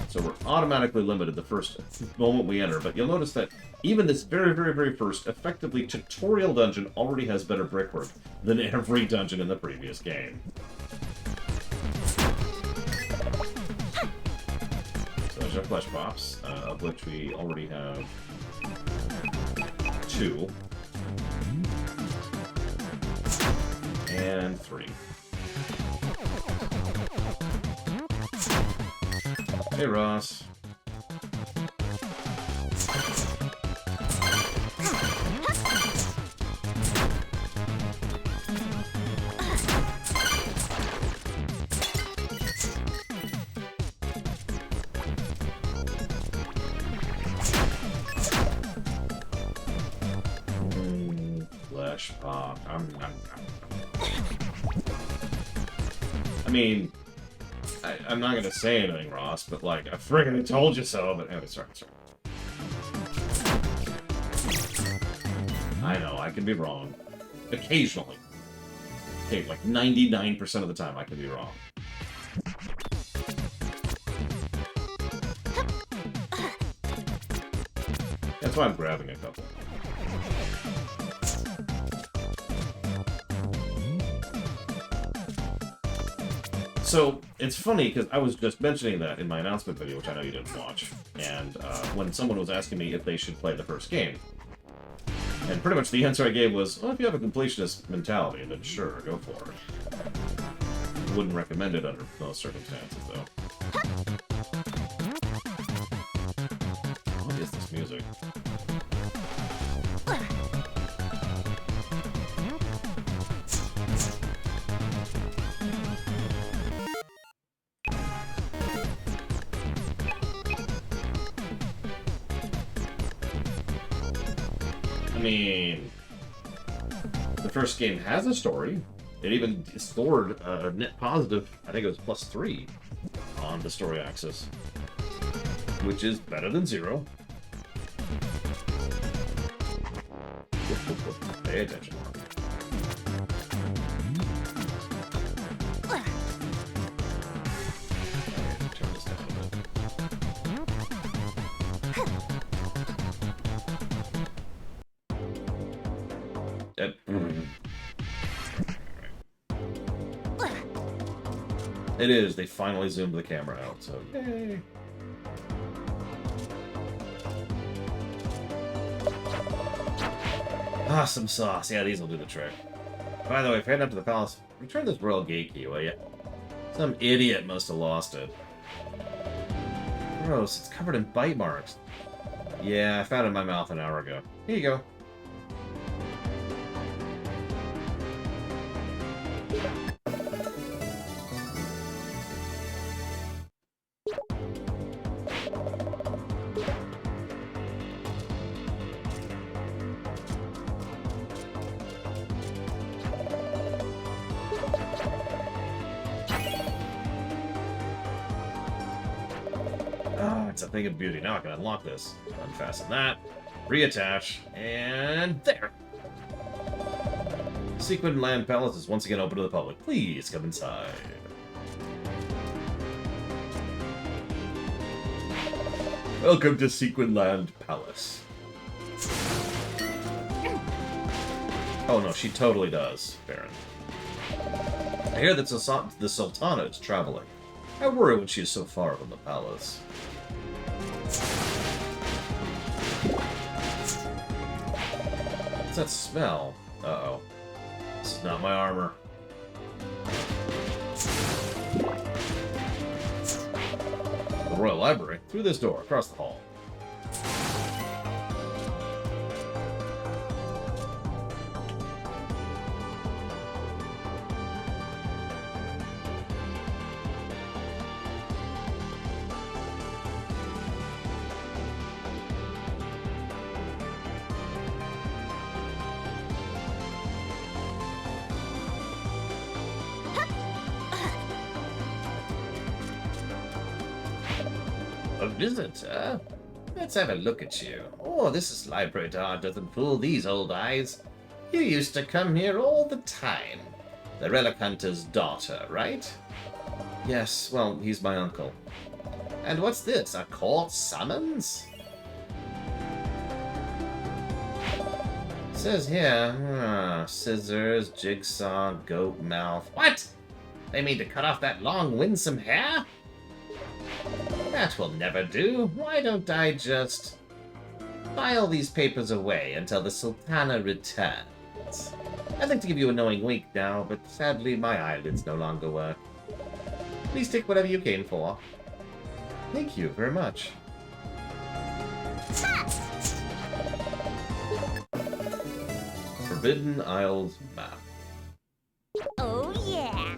So we're automatically limited the first moment we enter, but you'll notice that even this very, very, very first, effectively tutorial dungeon already has better brickwork than every dungeon in the previous game. So there's our flesh pops, of which we already have 2. And 3. Hey, Ross. Flesh pop. I mean, I'm not gonna say anything, Ross, but like, I friggin' told you so, but anyway, sorry. I know, I can be wrong. Occasionally. Okay, like 99% of the time I can be wrong. That's why I'm grabbing a couple. So, it's funny, because I was just mentioning that in my announcement video, which I know you didn't watch, and when someone was asking me if they should play the first game, and pretty much the answer I gave was, well, if you have a completionist mentality, then sure, go for it. Wouldn't recommend it under most circumstances, though. What is this music? I mean, the first game has a story. It even scored a net positive, I think it was +3 on the story axis, which is better than 0. Pay attention. Turn this down a bit. It is. They finally zoomed the camera out, so yay. Awesome sauce. Yeah, these will do the trick. By the way, if you're heading up to the palace, return this royal gate key, will you? Some idiot must have lost it. Gross. It's covered in bite marks. Yeah, I found it in my mouth an hour ago. Here you go. Ah, it's a thing of beauty. Now I can unlock this. Unfasten that. Reattach. And there! Sequin Land Palace is once again open to the public. Please come inside. Welcome to Sequin Land Palace. Oh no, she totally does, Baron. I hear that the Sultana is traveling. I worry when she is so far from the palace. What's that smell? Uh-oh. This is not my armor. The Royal Library. Through this door, across the hall. A visitor? Let's have a look at you. Oh, this is library art doesn't fool these old eyes. You used to come here all the time. The relic hunter's daughter, right? Yes, well, he's my uncle. And what's this, a court summons? It says here, scissors, jigsaw, goat mouth. What? They mean to cut off that long, winsome hair? That will never do. Why don't I just file these papers away until the Sultana returns? I'd like to give you a knowing wink now, but sadly my eyelids no longer work. Please take whatever you came for. Thank you very much. Forbidden Isles map. Oh, yeah.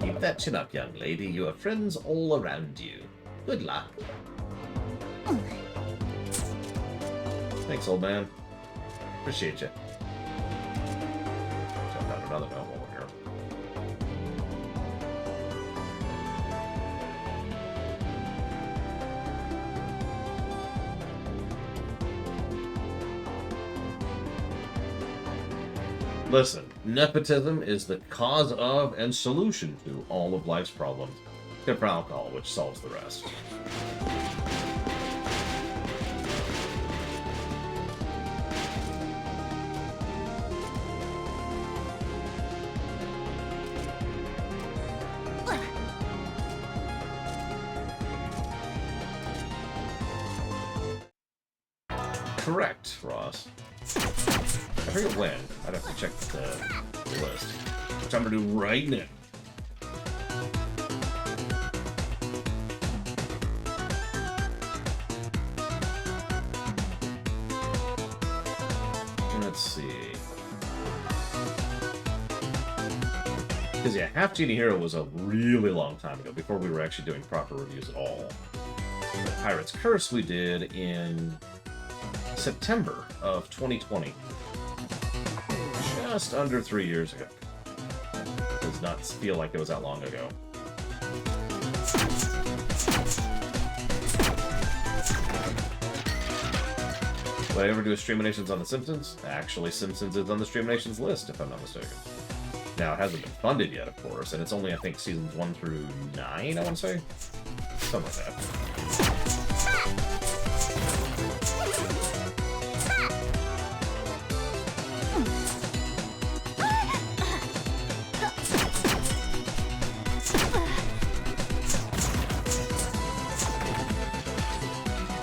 Keep that chin up, young lady. You have friends all around you. Good luck. Thanks, old man. Appreciate you. Jump out another note while we're here. Listen, nepotism is the cause of and solution to all of life's problems. Except for alcohol, which solves the rest. Correct, Ross. I forget when. I'd have to check the list. Which I'm gonna do right now. Let's see. Because yeah, Half Genie Hero was a really long time ago, before we were actually doing proper reviews at all. The Pirate's Curse we did in September of 2020. Just under 3 years ago. Does not feel like it was that long ago. Would I ever do a Streaminations on The Simpsons? Actually, Simpsons is on the Streaminations list, if I'm not mistaken. Now, it hasn't been funded yet, of course, and it's only, I think, seasons 1 through 9, I want to say? Something like that.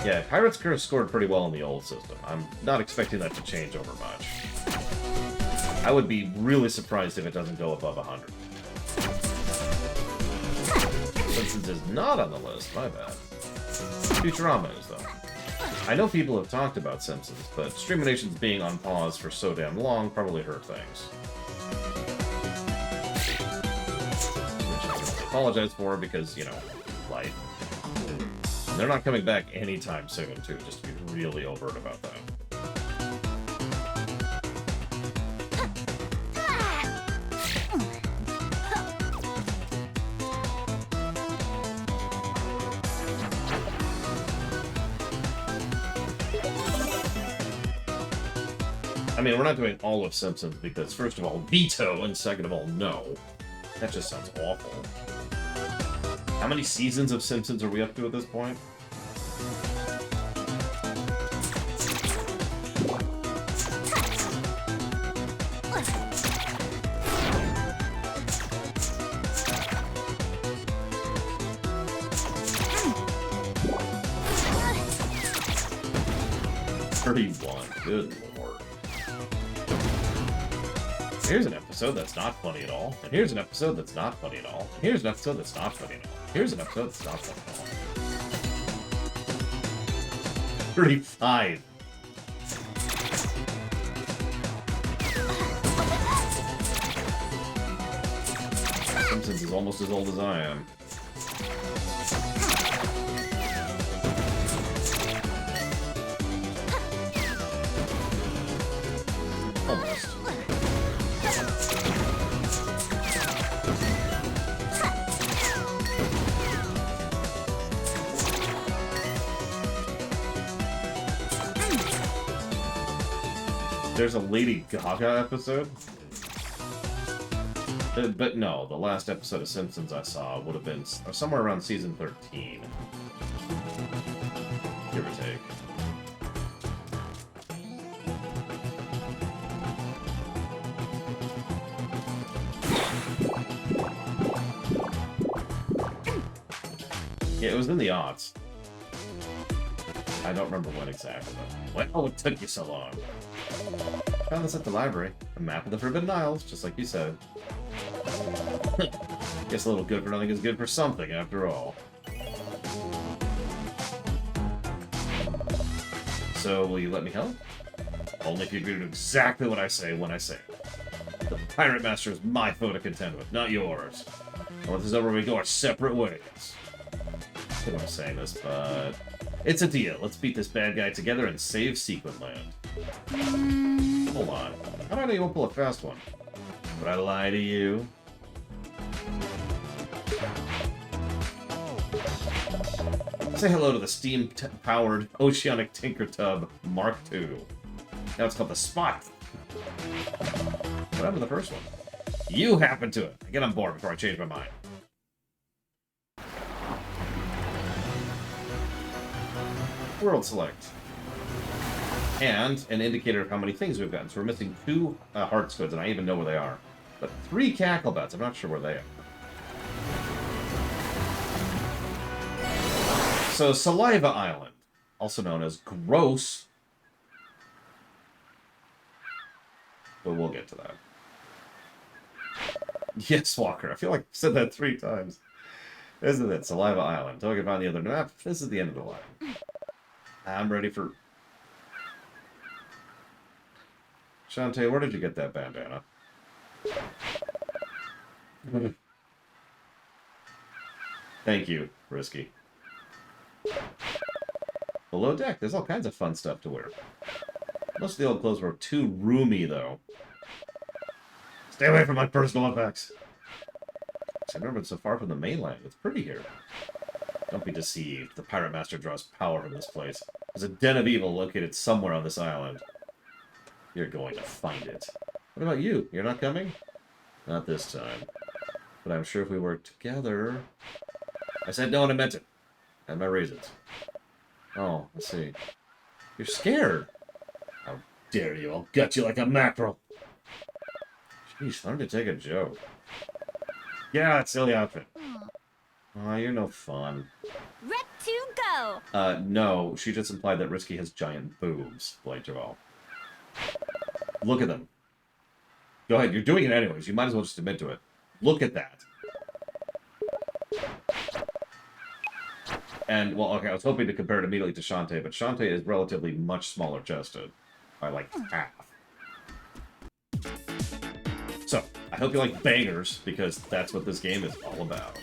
Yeah, Pirate's Curse scored pretty well in the old system. I'm not expecting that to change over much. I would be really surprised if it doesn't go above 100. Simpsons is not on the list, my bad. Futurama is, though. I know people have talked about Simpsons, but Streaminations being on pause for so damn long probably hurt things. Which I can apologize for because, you know, life. They're not coming back anytime soon, too, just to be really overt about that. I mean, we're not doing all of Simpsons because, first of all, veto, and second of all, no. That just sounds awful. How many seasons of Simpsons are we up to at this point? Good lord. Here's an episode that's not funny at all. And here's an episode that's not funny at all. And here's an episode that's not funny at all. Here's an episode that's not funny at all. 35. Simpsons is almost as old as I am. Almost. There's a Lady Gaga episode? But no, the last episode of Simpsons I saw would have been somewhere around season 13. Give or take. Yeah, it was in the aughts. I don't remember when exactly, though. Oh, it took you so long. Found this at the library. A map of the Forbidden Isles, just like you said. Guess a little good for nothing is good for something, after all. So, will you let me help? Only if you agree to do exactly what I say when I say it. The Pirate Master is my foe to contend with, not yours. Once this is over, we go our separate ways. I don't know I'm saying this, but... It's a deal. Let's beat this bad guy together and save Sequin Land. Hold on. How do I know you won't pull a fast one? Would I lie to you? Say hello to the steam-powered Oceanic Tinker Tub Mark II. Now it's called the Spot. What happened to the first one? You happened to it. Get on board before I change my mind. World select. And an indicator of how many things we've gotten. So we're missing 2 Hearts Goods, and I even know where they are. But 3 Cackle Bats, I'm not sure where they are. So, Saliva Island, also known as Gross. But we'll get to that. Yes, Walker, I feel like I've said that 3 times. Isn't it? Saliva Island. Until I can find the other map, this is the end of the line. I'm ready for... Shantae, where did you get that bandana? Thank you, Risky. Below deck, there's all kinds of fun stuff to wear. Most of the old clothes were too roomy, though. Stay away from my personal effects. I've never been so far from the mainland. It's pretty here. Don't be deceived. The Pirate Master draws power from this place. There's a den of evil located somewhere on this island. You're going to find it. What about you? You're not coming? Not this time. But I'm sure if we work together... I said no and I meant it. I had my reasons. Oh, let's see. You're scared. How dare you? I'll gut you like a mackerel. Jeez, learn to take a joke. Yeah, that silly outfit. Aw, you're no fun. Rep to go! No, she just implied that Risky has giant boobs, Blade Javal. Look at them. Go ahead, you're doing it anyways. You might as well just admit to it. Look at that. And, well, okay, I was hoping to compare it immediately to Shantae, but Shantae is relatively much smaller chested. By, like, half. So, I hope you like bangers, because that's what this game is all about.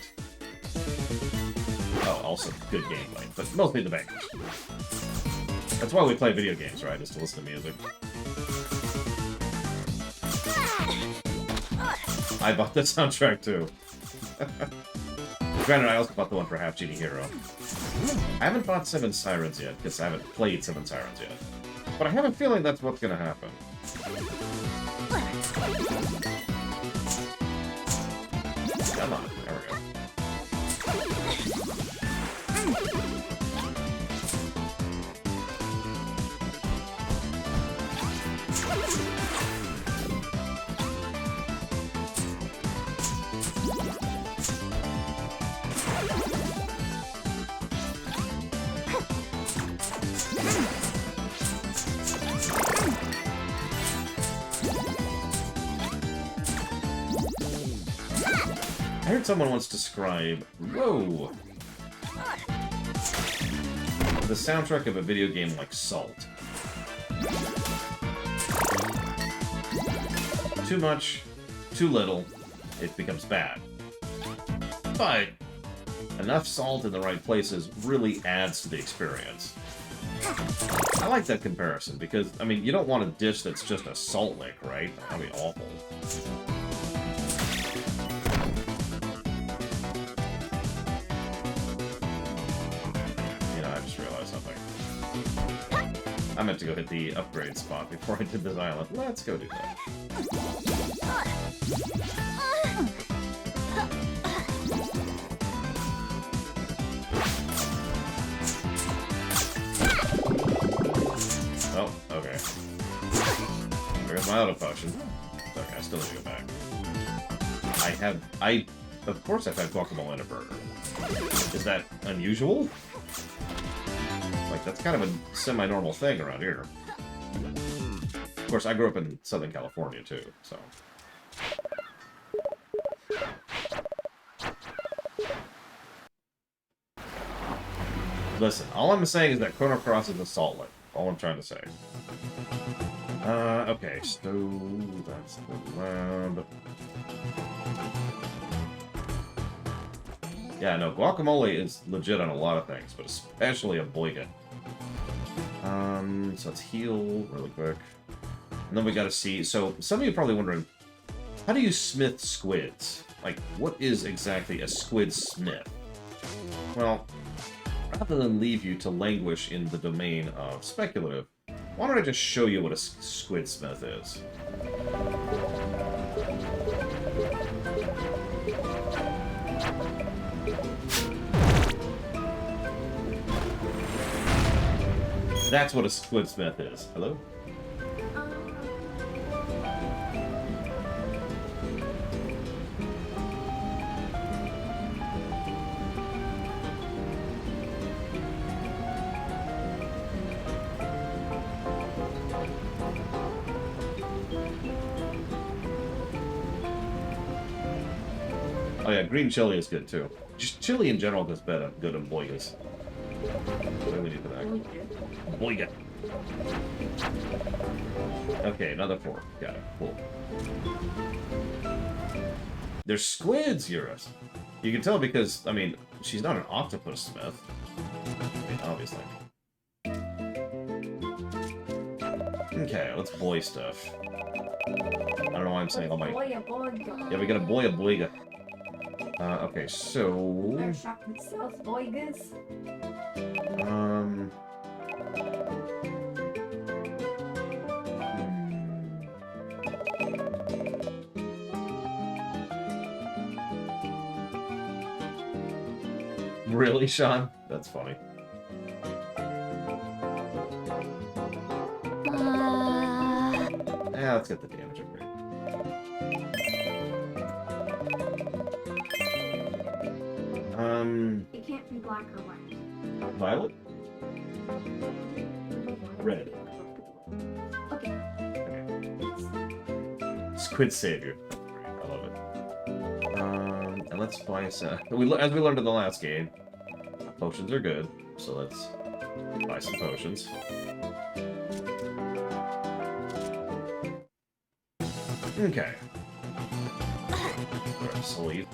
Oh, also good gameplay, but mostly the bangers. That's why we play video games, right? Is to listen to music. I bought the soundtrack, too. Granted, I also bought the one for Half Genie Hero. I haven't bought Seven Sirens yet, because I haven't played Seven Sirens yet. But I have a feeling that's what's going to happen. Come on, there we go. I heard someone once describe, whoa, the soundtrack of a video game like Salt. Too much, too little, it becomes bad. But enough salt in the right places really adds to the experience. I like that comparison because, I mean, you don't want a dish that's just a salt lick, right? That'd be awful. I meant to go hit the upgrade spot before I did this island. Let's go do that. Oh, okay. There's my auto potion. Okay, I still need to go back. Of course I've had guacamole in a burger. Is that unusual? Like, that's kind of a semi-normal thing around here. Of course, I grew up in Southern California, too, so... Listen, all I'm saying is that Chrono Cross is a salt lick. All I'm trying to say. Okay, so... that's the lab... Yeah, no, guacamole is legit on a lot of things, but especially a boiga. So let's heal really quick. And then we gotta see... So, some of you are probably wondering, how do you smith squids? Like, what is exactly a squid smith? Well, rather than leave you to languish in the domain of speculative, why don't I just show you what a squid smith is? That's what a squid smith is. Hello? Oh yeah, green chili is good too. Just chili in general is better, good in boigas. What do we do for that? Boiga. Okay, another 4. Got it. Cool. They're squids, Eurus. You can tell because, I mean, she's not an octopus smith. I mean, obviously. Okay, let's boy stuff. I don't know why I'm saying all my... Yeah, we got a boiga. Okay, so... Really, Sean? That's funny. Yeah, let's get the damage upgrade. It can't be black or white. Violet? Red. Okay. Squid Savior. I love it. And let's buy some... As we learned in the last game, potions are good, so let's buy some potions. Okay. Sleep.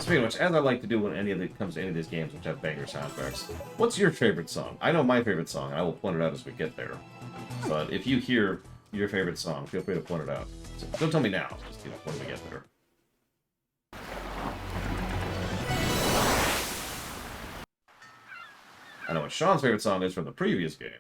Speaking of which, as I like to do when comes to any of these games which have banger soundtracks, what's your favorite song? I know my favorite song, and I will point it out as we get there. But if you hear your favorite song, feel free to point it out. So don't tell me now, just, when we get there. I know what Sean's favorite song is from the previous game.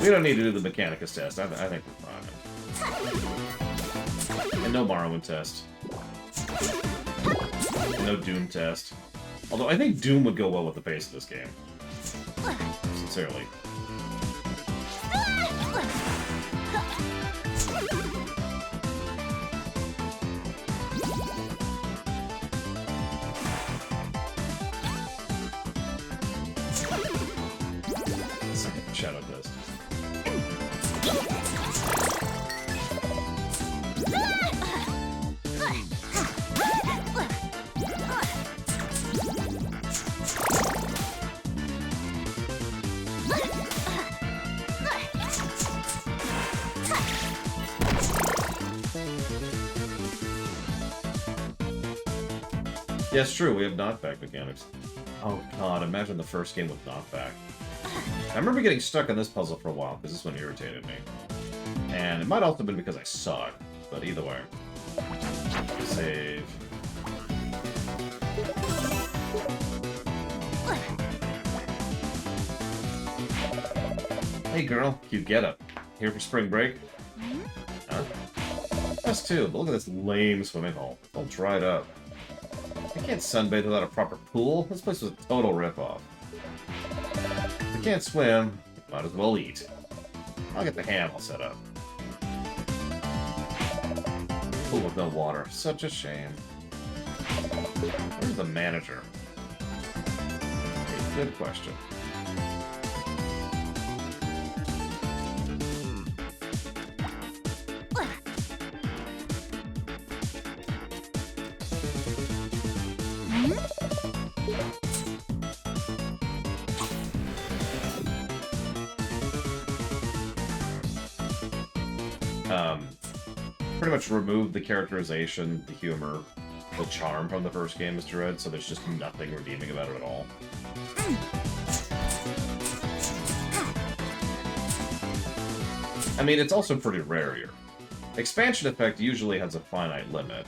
We don't need to do the Mechanicus test. I think we're fine. And no Morrowind test. And no Doom test. Although I think Doom would go well with the pace of this game. Sincerely. Shadow test. Yeah, it's true, we have knockback mechanics. Oh god, imagine the first game with knockback. I remember getting stuck on this puzzle for a while, because this one irritated me. And it might also have been because I suck, but either way. Save. Hey girl, cute getup. Here for spring break? Huh? Us too, but look at this lame swimming hole. It's all dried up. I can't sunbathe without a proper pool. This place was a total ripoff. If I can't swim, might as well eat. I'll get the ham all set up. Pool with no water. Such a shame. Where's the manager? Okay, good question. Pretty much removed the characterization, the humor, the charm from the first game, Mr. Red, so there's just nothing redeeming about it at all. I mean, it's also pretty rare here. Expansion effect usually has a finite limit.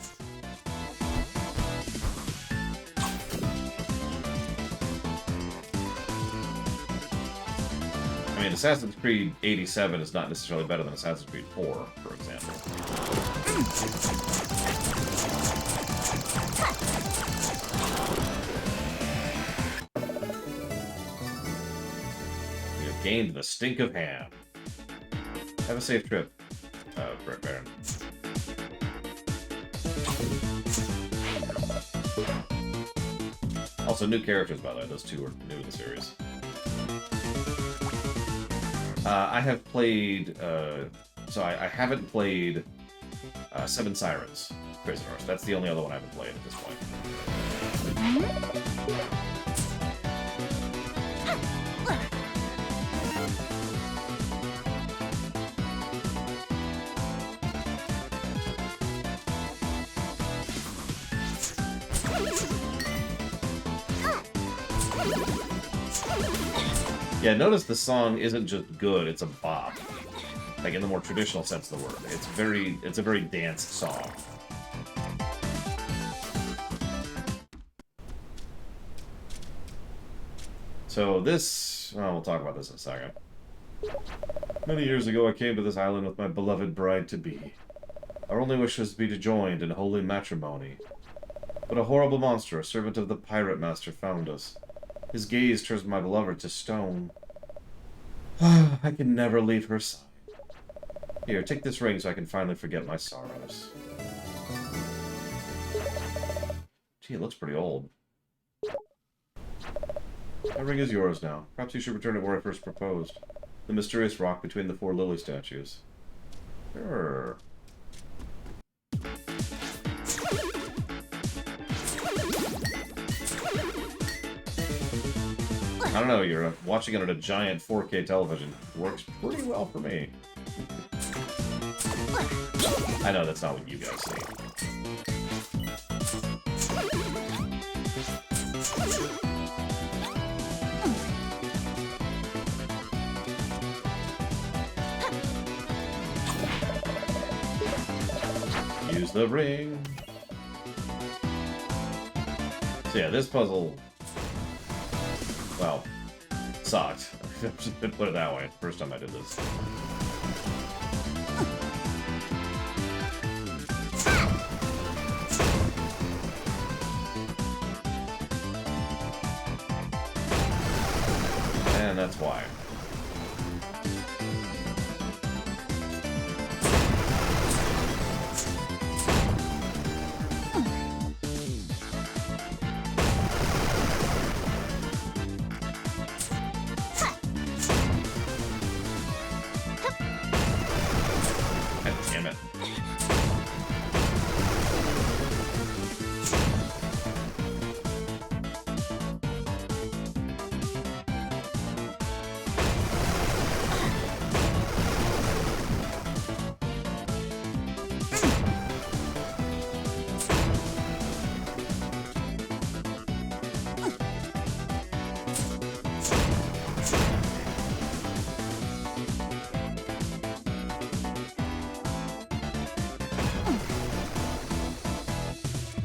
I mean, Assassin's Creed 87 is not necessarily better than Assassin's Creed 4, for example. We have gained the stink of ham. Have a safe trip, Brett Baron. Also, new characters, by the way. Those two are new in the series. I have played, so I haven't played Seven Sirens Prisoners. That's the only other one I haven't played at this point. Yeah, notice the song isn't just good, it's a bop. Like, in the more traditional sense of the word. It's a very dance song. So this... well, we'll talk about this in a second. Many years ago I came to this island with my beloved bride-to-be. Our only wish was to be joined in holy matrimony. But a horrible monster, a servant of the pirate master, found us. His gaze turns my beloved to stone. I can never leave her side. Here, take this ring so I can finally forget my sorrows. Gee, it looks pretty old. That ring is yours now. Perhaps you should return it where I first proposed. The mysterious rock between the 4 lily statues. Sure. I don't know, you're watching it on a giant 4K television. Works pretty well for me. I know that's not what you guys see. Use the ring. So yeah, this puzzle... well, sucked. Just put it that way. First time I did this. And that's why.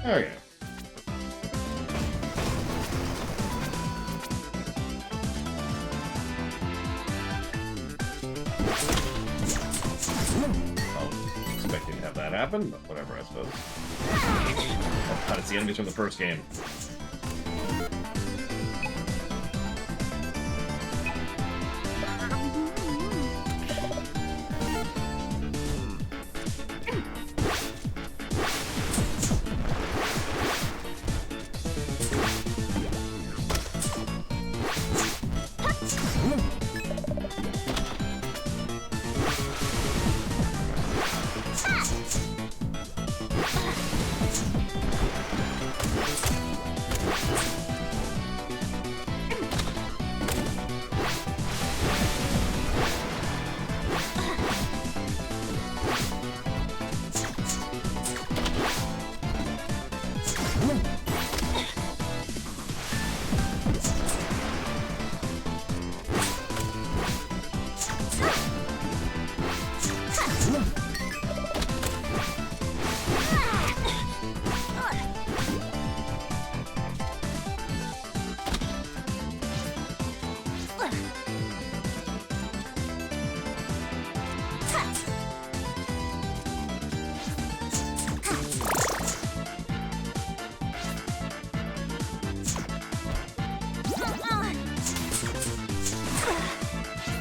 Okay. Oh, expecting to have that happen, but whatever, I suppose. Oh god, it's the enemies from the first game.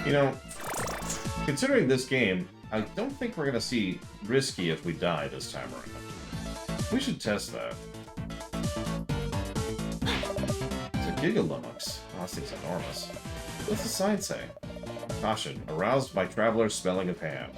You know, considering this game, I don't think we're gonna see Risky if we die this time around. We should test that. It's a Gigalumux. Oh, this thing's enormous. What's the sign say? Caution, aroused by traveler's spelling of hand.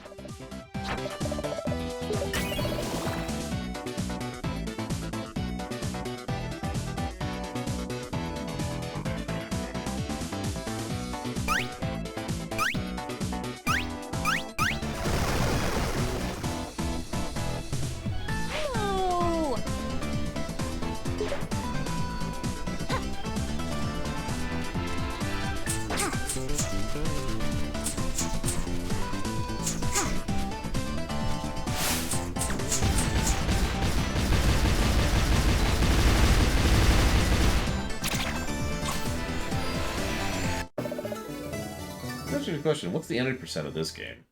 Question, what's the entry percent of this game?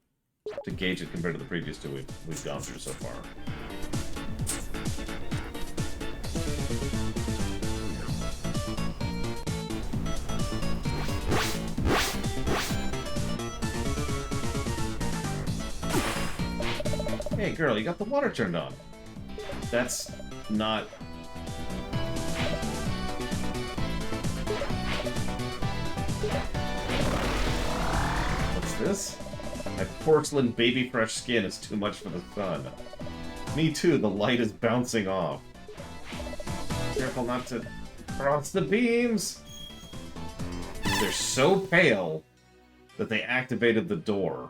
To gauge it compared to the previous two we've gone through so far. Hey girl, you got the water turned on. That's not... This? My porcelain baby fresh skin is too much for the sun. Me too, the light is bouncing off. Careful not to cross the beams! They're so pale that they activated the door.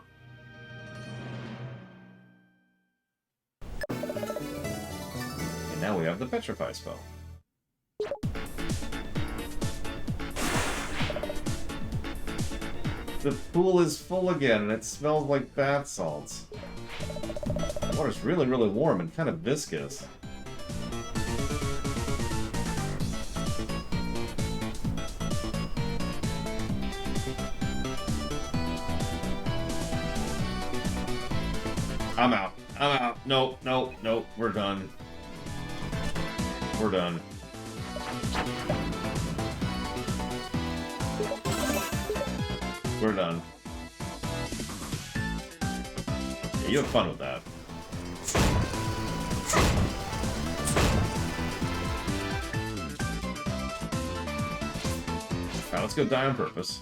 And now we have the petrify spell. The pool is full again, and it smells like bath salts. The water's really, really warm and kind of viscous. I'm out. I'm out. Nope, nope, nope. We're done. We're done. We're done. Yeah, you have fun with that. Alright, let's go die on purpose.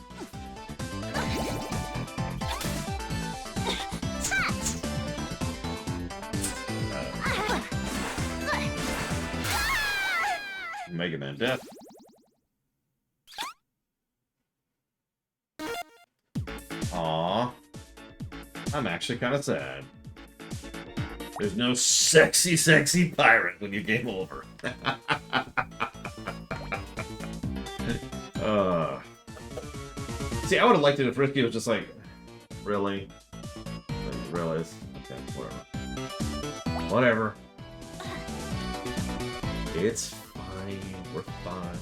Mega Man death. Aww. I'm actually kind of sad. There's no sexy, sexy pirate when you game over. See, I would have liked it if Risky was just like, really? I didn't realize. Okay, whatever. Whatever. It's fine. We're fine.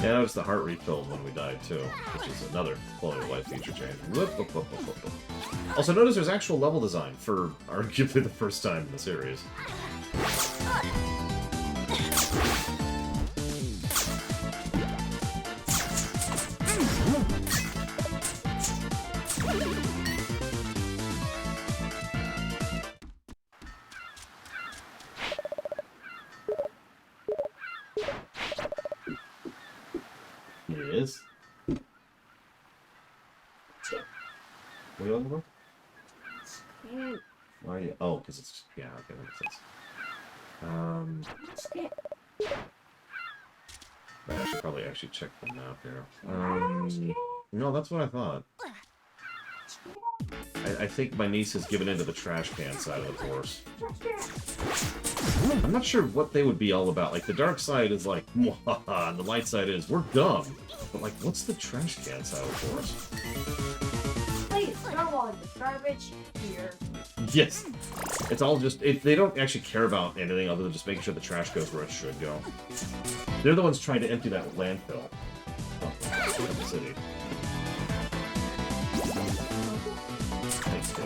Yeah, that was the heart refilled when we died too, which is another quality of life feature change. Whoop, whoop, whoop, whoop, whoop. Also, notice there's actual level design for arguably the first time in the series. It is. What are you looking for? Why are you... Oh, because it's... Yeah, okay, that makes sense. I should probably actually check the map here. No, that's what I thought. I think my niece has given into the trash can side of the force. I'm not sure what they would be all about. Like, the dark side is like, mwahaha, and the light side is, we're dumb. But, like, what's the trash can side of the force? Please, throw all the garbage here. Yes. It's all just... they don't actually care about anything other than just making sure the trash goes where it should go. They're the ones trying to empty that landfill. Oh, in the city. Thanks, kid.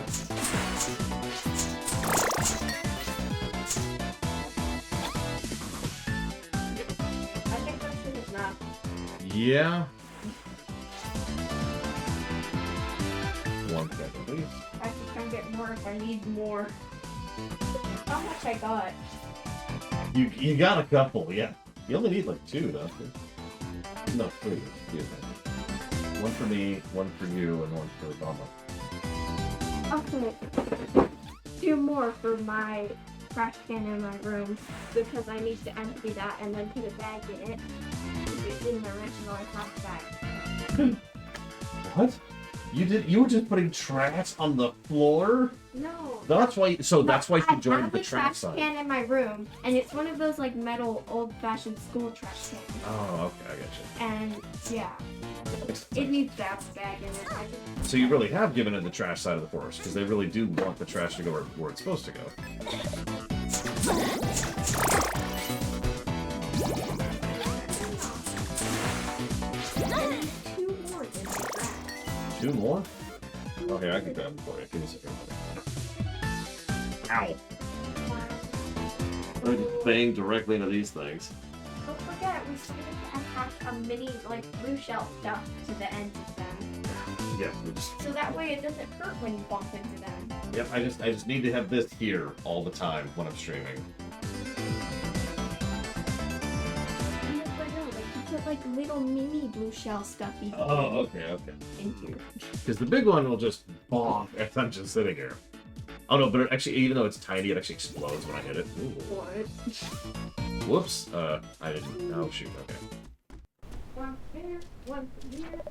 I think that's for his map. Yeah. One second, please. I can come get more if I need more. How much I got? You got a couple, yeah. You only need like 2, don't you? No, 3. Excuse me. One for me, one for you, and one for Obama. Okay. 2 more for my trash can in my room because I need to empty that and then put a bag in it. It didn't originally have a bag. What? You were just putting trash on the floor? No. That's why. So that's why you joined the I trash have a side. trash can in my room, and it's one of those like metal, old-fashioned school trash cans. Oh, okay, I got And yeah, it needs to have a bag in it. I just... So you really have given it the trash side of the force, because they really do want the trash to go where it's supposed to go. Two more? Oh, here, I can grab them for you. Give me a second. Ow! I just bang directly into these things. Don't forget, we still have a mini, like, blue shell stuff to the end of them. Yeah, we just... So that way it doesn't hurt when you bump into them. Yep, I just need to have this here all the time when I'm streaming. Put like little mini blue shell stuffy. Oh, okay. In here. Because the big one will just bonk as I'm just sitting here. Oh no, but it actually, even though it's tiny, it actually explodes when I hit it. Ooh. What? Whoops. I didn't. Oh shoot. Okay. One there, one here.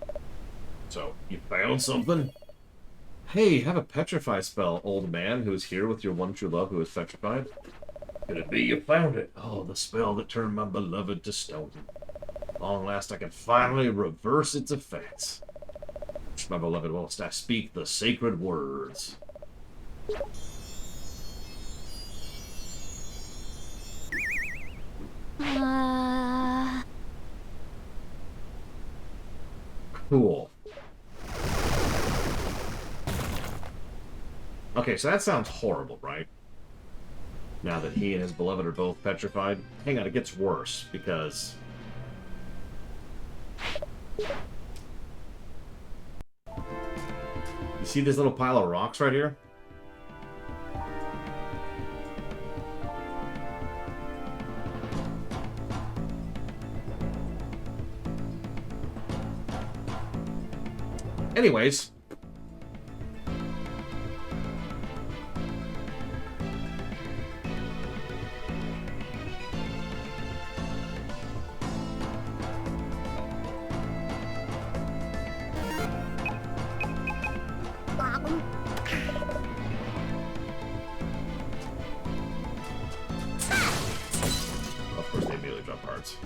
So you found something? Hey, have a petrify spell, old man who is here with your one true love who is petrified. Could it be you found it? Oh, the spell that turned my beloved to stone. long last I can finally reverse its effects. My beloved, whilst I speak the sacred words. Cool. Okay, so that sounds horrible, right? Now that he and his beloved are both petrified. Hang on, it gets worse, because... You see this little pile of rocks right here? Anyways. Of course they immediately drop hearts.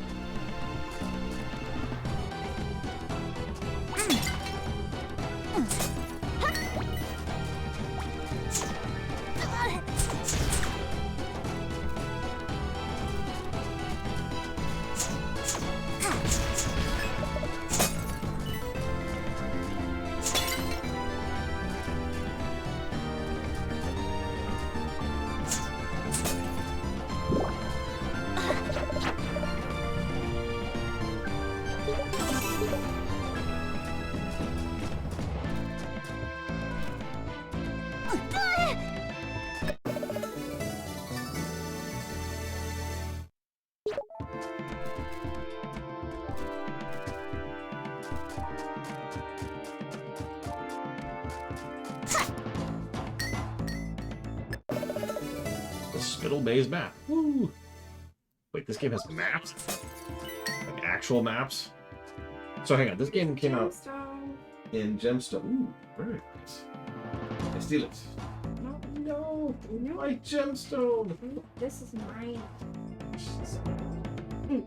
Spittle Maze map. Woo! Wait, this game has maps? Like actual maps? So hang on, this game came out in Gemstone. Ooh, very nice. I steal it. No, my Gemstone! This is mine.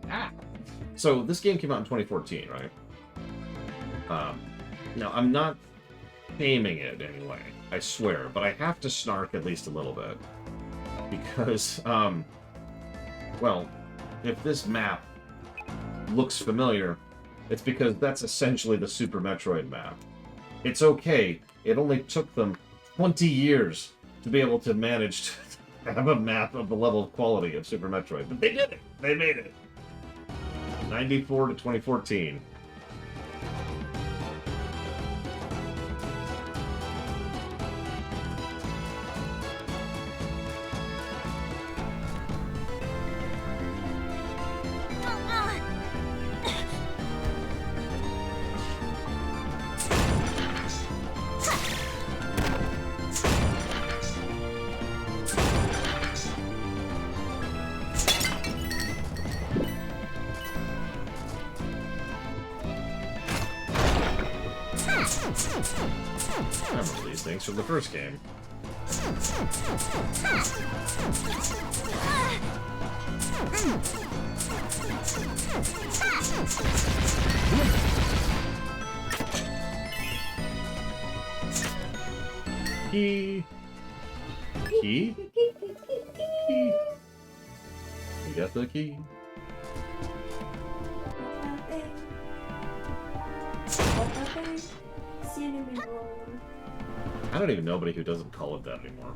Ah! So this game came out in 2014, right? Now, I'm not naming it anyway, I swear, but I have to snark at least a little bit. Because, well, if this map looks familiar, it's because that's essentially the Super Metroid map. It's okay, it only took them 20 years to be able to manage to have a map of the level of quality of Super Metroid. But they did it! They made it! 94 to 2014. I remember these things from the first game. Key. Key? Key. You got the key? Cinnamon roll. I don't even know anybody who doesn't call it that anymore.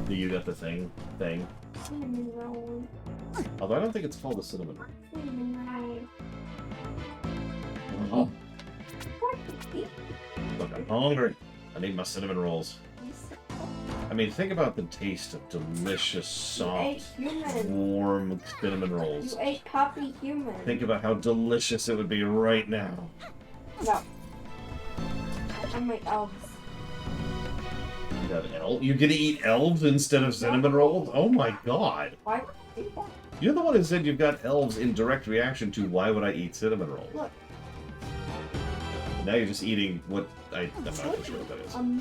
Do you got the thing? Cinnamon roll. Although I don't think it's called a cinnamon roll. Cinnamon roll. Oh. Look, I'm hungry. I need my cinnamon rolls. I mean, think about the taste of delicious, soft, warm cinnamon rolls. You ate puppy human. Think about how delicious it would be right now. No. I'm like elves. You got elves? You're gonna eat elves instead of cinnamon rolls? Oh my god. Why would you do that? You're the one who said you've got elves in direct reaction to why would I eat cinnamon rolls? Look. Now you're just eating what I'm not sure what that is. I'm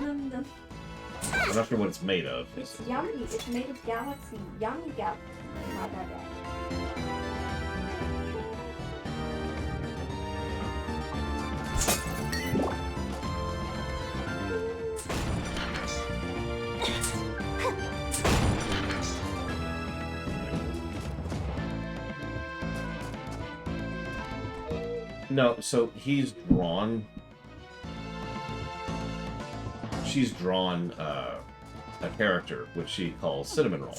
not sure what it's made of. It's yummy. It's made of galaxy. Yummy galaxy. Not that bad. No, so he's drawn... She's drawn a character, which she calls Cinnamon Roll.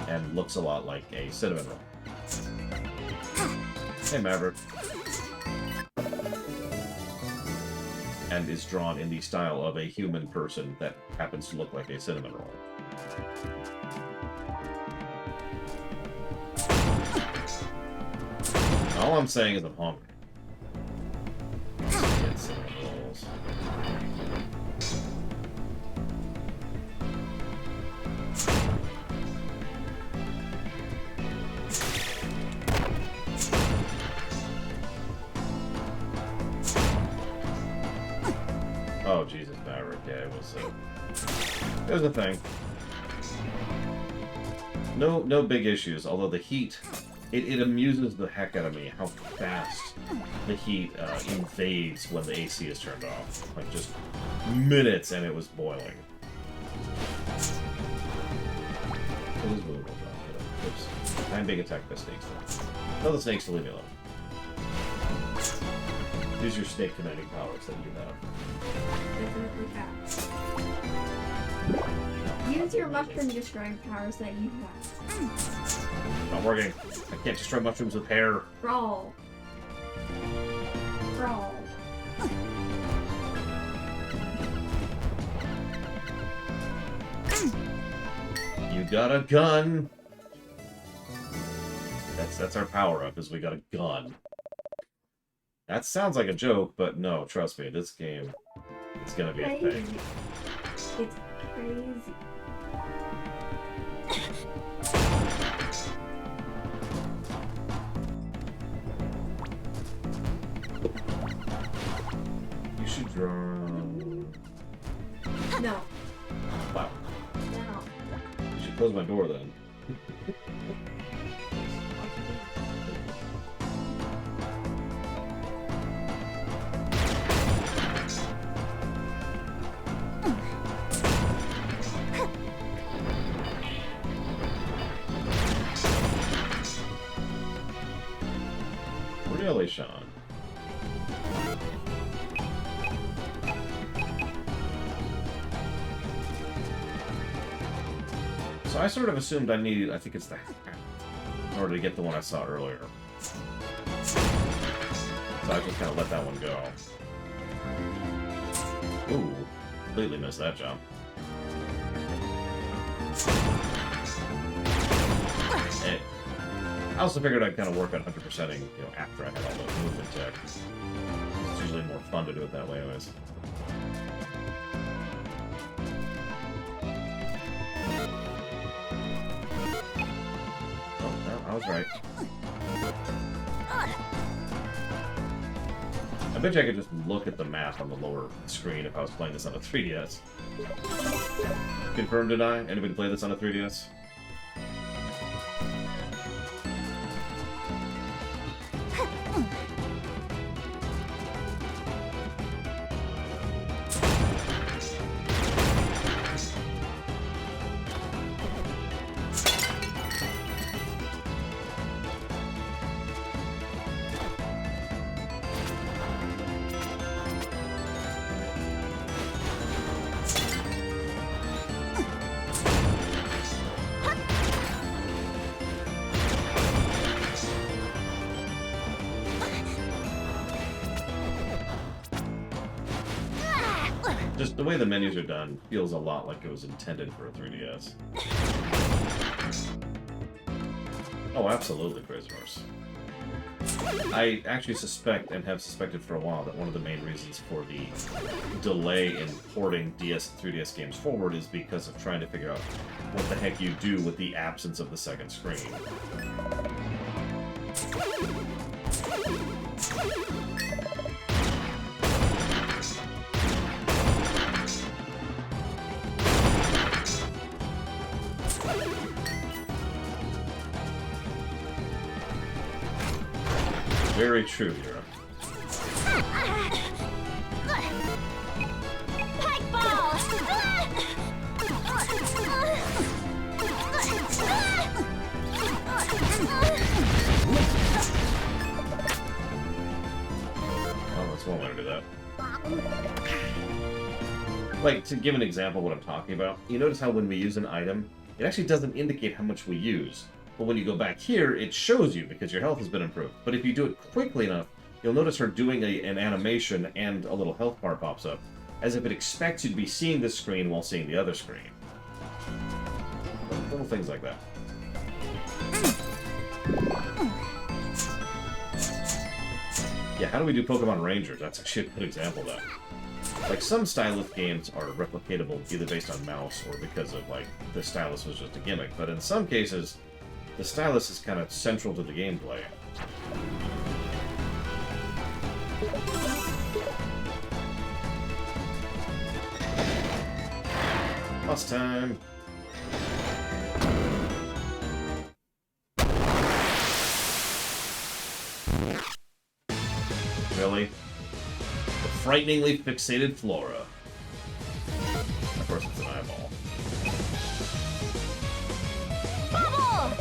And looks a lot like a cinnamon roll. Hey, Maverick. And is drawn in the style of a human person that happens to look like a cinnamon roll. All I'm saying is I'm hungry. Get cinnamon rolls. Oh, Jesus, Maverick. Yeah, it was a thing. No big issues, although the heat, it amuses the heck out of me how fast the heat invades when the AC is turned off. Like, just minutes and it was boiling. Oops. I'm being attacked by snakes now. Tell the snakes to leave me alone. Use your snake commanding powers that you have. Definitely have. Use your mushroom destroying powers that you have. Not working. I can't destroy mushrooms with hair. Brawl. Brawl. You got a gun. That's our power up. Is we got a gun. That sounds like a joke, but no, trust me, this game, it's gonna be a thing. It's crazy. You should draw... No. Wow. No. You should close my door then. Really, Sean? So I sort of assumed I needed, I think it's the hat, in order to get the one I saw earlier. So I just kind of let that one go. Ooh, completely missed that jump. Hey. I also figured I'd kind of work on 100%ing, after I had all those movement tech. It's usually more fun to do it that way, anyways. Oh, no, I was right. I bet you I could just look at the map on the lower screen if I was playing this on a 3DS. Confirm, deny? Anybody play this on a 3DS? Just the way the menus are done feels a lot like it was intended for a 3DS. Oh, absolutely, Crazy Horse. I actually suspect, and have suspected for a while, that one of the main reasons for the delay in porting DS and 3DS games forward is because of trying to figure out what the heck you do with the absence of the second screen. Very true, Yura. Pike ball! Like, to give an example of what I'm talking about, you notice how when we use an item, it actually doesn't indicate how much we use. But when you go back here, it shows you because your health has been improved. But if you do it quickly enough, you'll notice her doing an animation and a little health bar pops up, as if it expects you to be seeing this screen while seeing the other screen. Little things like that. Yeah, how do we do Pokemon Rangers? That's actually a good example of that. Like, some stylus games are replicatable either based on mouse or because of, like, the stylus was just a gimmick. But in some cases, the stylus is kind of central to the gameplay. Boss time! Really? The frighteningly fixated Flora. Of course, it's an eyeball. Bubble!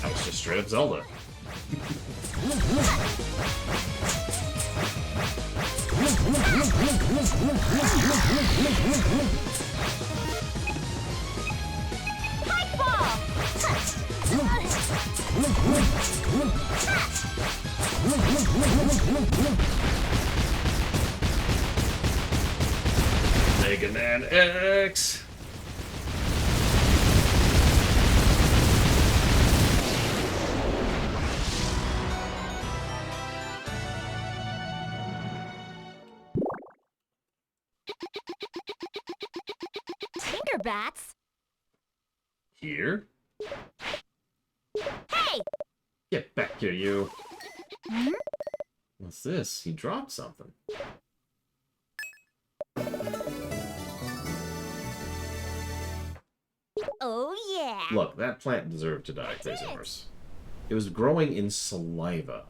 That was just straight up Zelda. Pike ball! Mega Man X! Tinkerbats? Here? Hey! Get back here, you! Hmm? What's this? He dropped something. Oh yeah! Look, that plant deserved to die, Crazy. It was growing in saliva.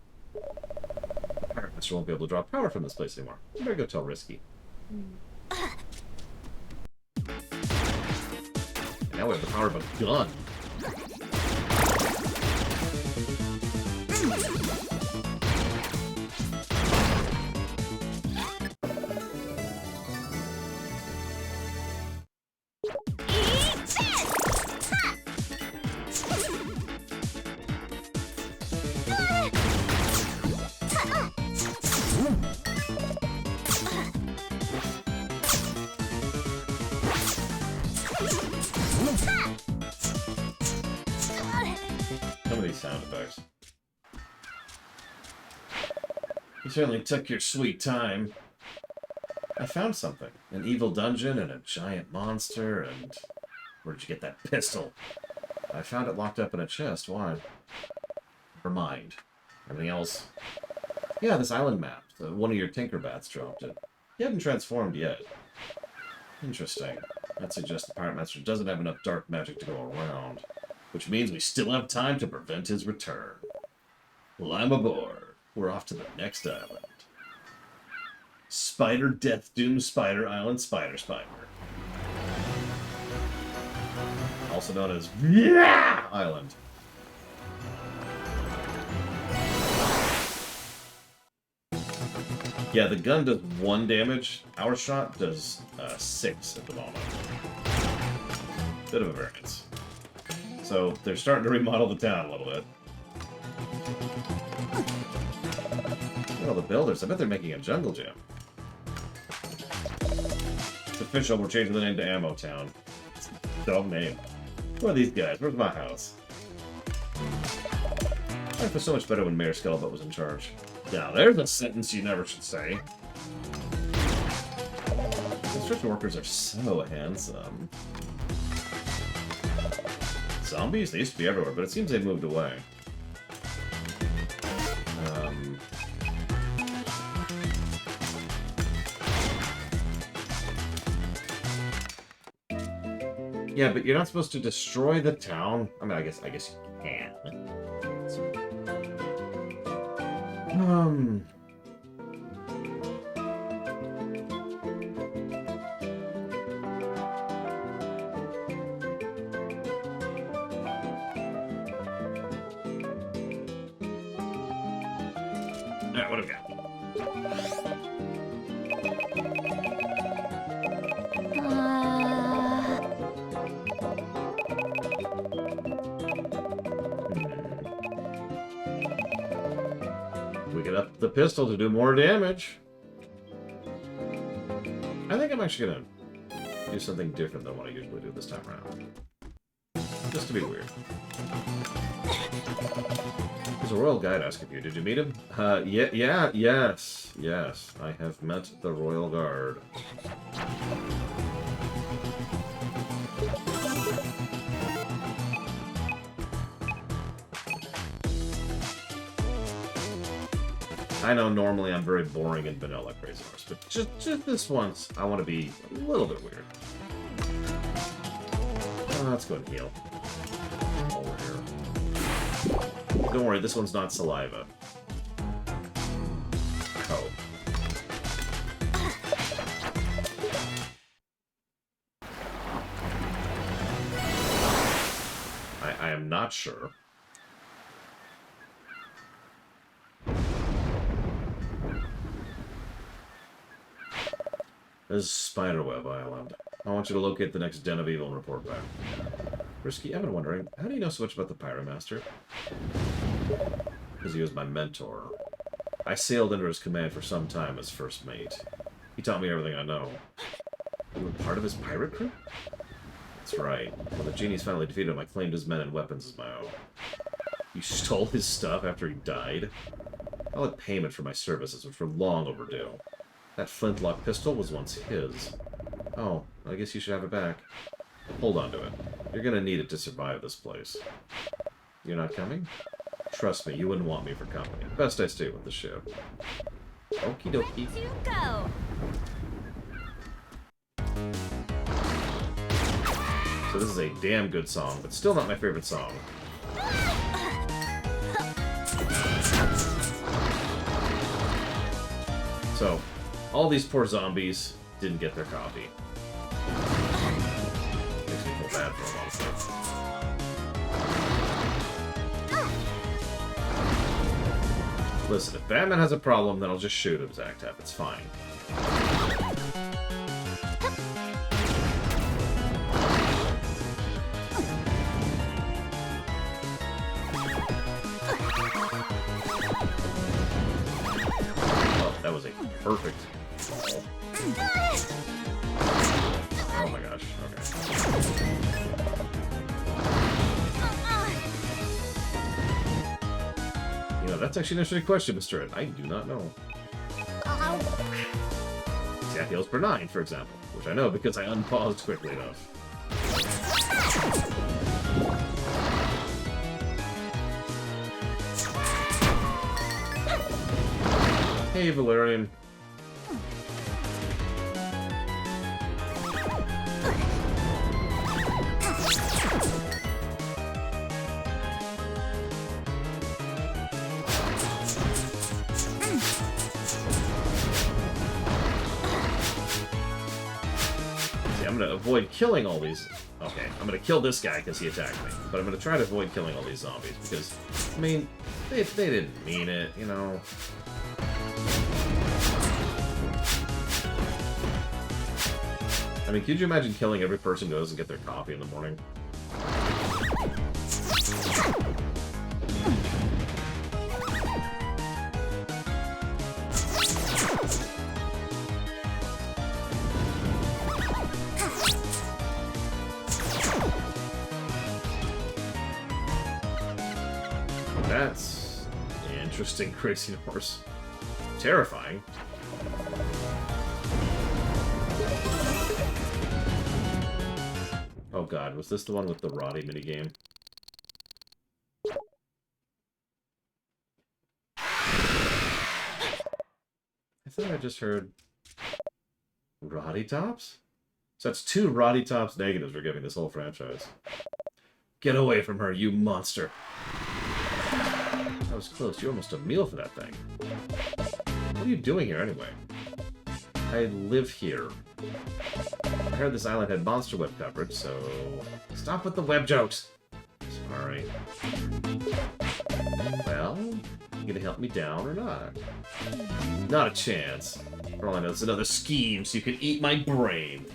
Pirate Master won't be able to draw power from this place anymore. You better go tell Risky. And now we have the power of a gun. Eat this! Ha! Some of these sound effects. You certainly took your sweet time. I found something. An evil dungeon and a giant monster and... Where'd you get that pistol? I found it locked up in a chest. Why? Never mind. Everything else... Yeah, this island map. One of your Tinkerbats dropped it. You haven't transformed yet. Interesting. That suggests the Pirate Master doesn't have enough dark magic to go around. Which means we still have time to prevent his return. Well, I'm aboard. We're off to the next island. Spider Death Doom Spider Island Spider. Also known as Yeah Island. Yeah, the gun does 1 damage. Our shot does 6 at the moment. Bit of a variance. So they're starting to remodel the town a little bit. Look at all the builders. I bet they're making a jungle gym. It's official. We're changing the name to Ammo Town. It's a dumb name. Who are these guys? Where's my house? Life was so much better when Mayor Scuttlebutt was in charge. Now, there's a sentence you never should say. Construction workers are so handsome. Zombies? They used to be everywhere, but it seems they've moved away. Yeah, but you're not supposed to destroy the town. I mean, I guess you can. Alright, what have we got? We can up the pistol to do more damage. I think I'm actually gonna do something different than what I usually do this time around. Just to be weird. There's a royal guide asking you. Did you meet him? Yes. I have met the royal guard. I know normally I'm very boring and vanilla Crazy Horse, but just this once, I want to be a little bit weird. Let's go and heal. Over here. Don't worry, this one's not saliva. Oh. I am not sure. This is Spiderweb Island. I want you to locate the next Den of Evil and report back. Risky, I've been wondering, how do you know so much about the Pyromaster? Because he was my mentor. I sailed under his command for some time as first mate. He taught me everything I know. You were part of his pirate crew? That's right. When the genies finally defeated him, I claimed his men and weapons as my own. You stole his stuff after he died? I had payment for my services, which were long overdue. That flintlock pistol was once his. Oh, I guess you should have it back. Hold on to it. You're gonna need it to survive this place. You're not coming? Trust me, you wouldn't want me for company. Best I stay with the ship. Okie dokie. To go. So this is a damn good song, but still not my favorite song. So, all these poor zombies didn't get their copy. Makes me feel bad for them, honestly. Listen, if Batman has a problem, then I'll just shoot him, Zactap. It's fine. Oh, that was a perfect fall. Oh my gosh, okay. You know, that's actually an interesting question, Mr. Ed. I do not know. Zathiel's per 9, for example, which I know because I unpaused quickly enough. Hey, Valerian. I'm gonna avoid killing all these. Okay, I'm gonna kill this guy because he attacked me. But I'm gonna try to avoid killing all these zombies because, I mean, they didn't mean it, you know. I mean, could you imagine killing every person who doesn't get their coffee in the morning? That's interesting, Crazy Horse. Terrifying. Oh god, was this the one with the Roddy minigame? I thought I just heard Roddy Tops? So that's 2 Roddy Tops negatives we're giving this whole franchise. Get away from her, you monster. That was close. You're almost a meal for that thing. What are you doing here anyway? I live here. I heard this island had monster web coverage, so... Stop with the web jokes! Sorry. Well, you gonna help me down or not? Not a chance. For all I know, it's another scheme so you can eat my brain.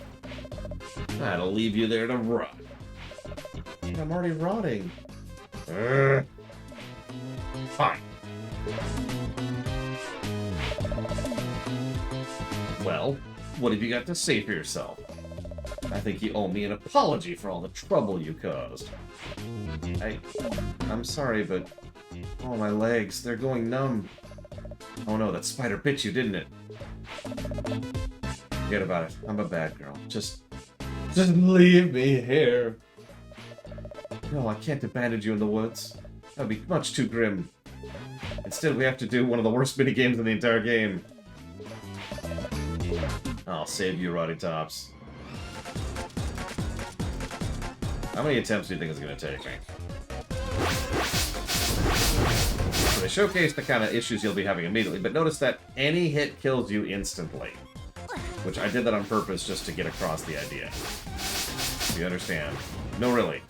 That'll leave you there to rot. I'm already rotting. Fine. Well, what have you got to say for yourself? I think you owe me an apology for all the trouble you caused. I'm sorry, but... Oh, my legs, they're going numb. Oh no, that spider bit you, didn't it? Forget about it. I'm a bad girl. Just leave me here. No, I can't abandon you in the woods. That would be much too grim. Instead, we have to do one of the worst mini-games in the entire game. I'll save you, Roddy Tops. How many attempts do you think it's going to take me? So they showcase the kind of issues you'll be having immediately, but notice that any hit kills you instantly. Which I did that on purpose just to get across the idea. You understand? No, really.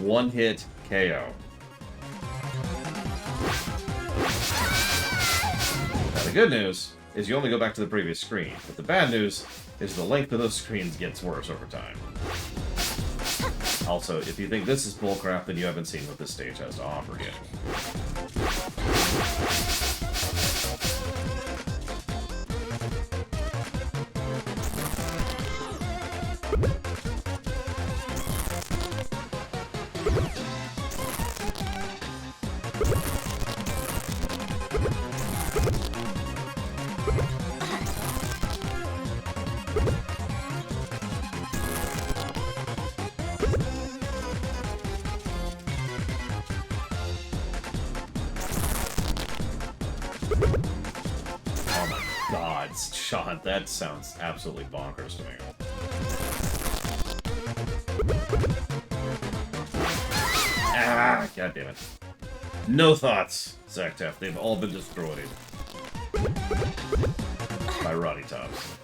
One hit KO. Now the good news is you only go back to the previous screen, but the bad news is the length of those screens gets worse over time. Also, if you think this is bullcrap, then you haven't seen what this stage has to offer yet. Oh my god, Sean, that sounds absolutely bonkers to me. Ah, god damn it. No thoughts, Zactef. They've all been destroyed. By Roddy Tops.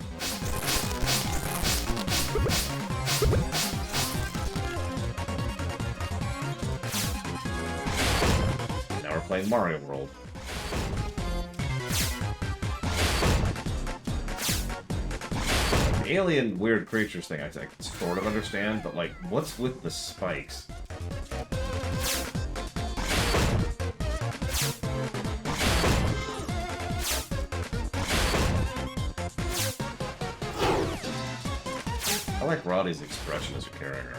Now we're playing Mario World. The alien weird creatures thing I sort of understand, but like, what's with the spikes? I like Roddy's expression as a character.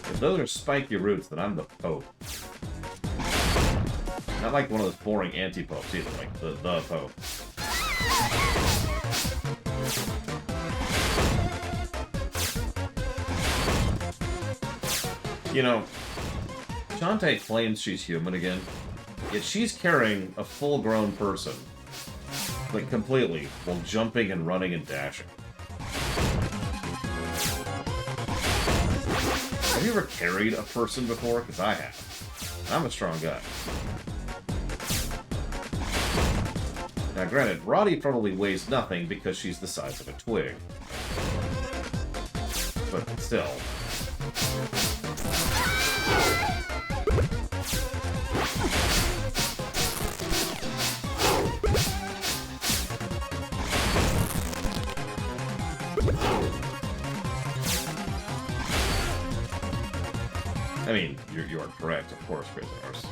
If those are spiky roots, then I'm the Pope. Not like one of those boring anti-popes either, like the Pope. You know, Shantae claims she's human again, yet she's carrying a full-grown person, like completely, while jumping and running and dashing. Have you ever carried a person before? Because I have. I'm a strong guy. Now granted, Roddy probably weighs nothing because she's the size of a twig. But still. I mean, you are correct, of course, Crazy Horse.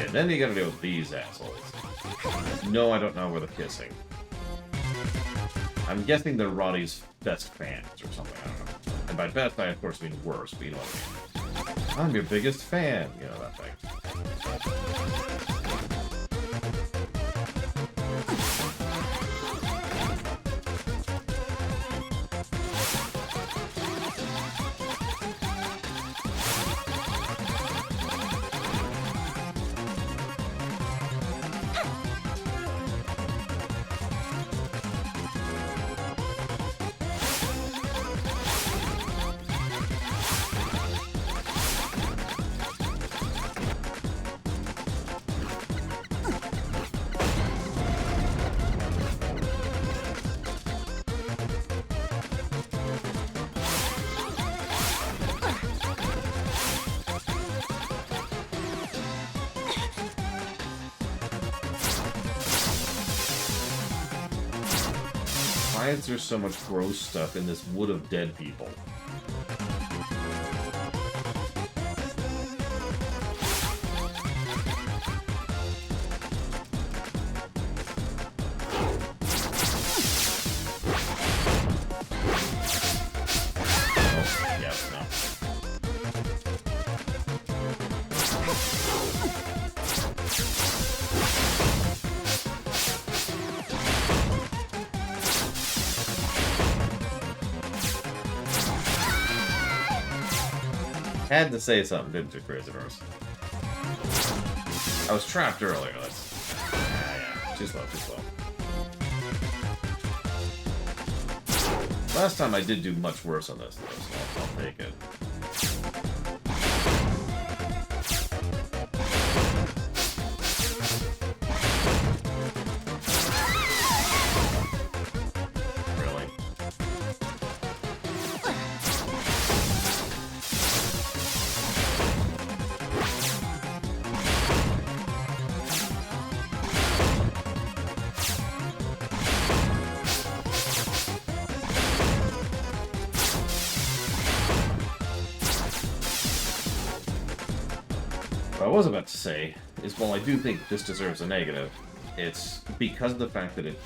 And then you gotta deal with these assholes. No, I don't know where they're kissing. I'm guessing they're Roddy's best fans or something, I don't know. And by best, I of course mean worst, but you know what I mean. I'm your biggest fan, you know, that thing. Why is there so much gross stuff in this wood of dead people? Oh, yes, no. Had to say something, didn't you, Crazy Nurse? I was trapped earlier. That's... yeah. Too slow, too slow. Last time I did do much worse on this, though, so I'll take it. Really? What I was about to say is, while I do think this deserves a negative, it's because of the fact that it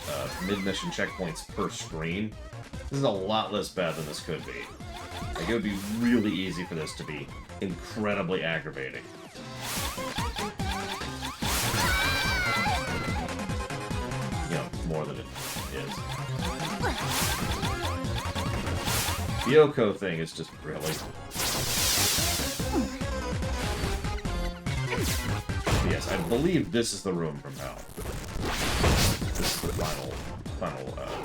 mid-mission checkpoints per screen. This is a lot less bad than this could be. Like, it would be really easy for this to be incredibly aggravating. You know, more than it is. The Yoko thing is just really... Yes, I believe this is the room from hell. This is the final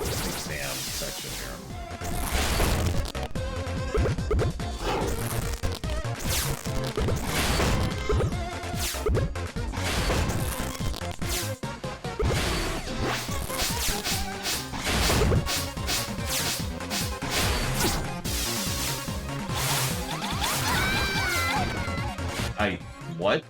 exam section here. What?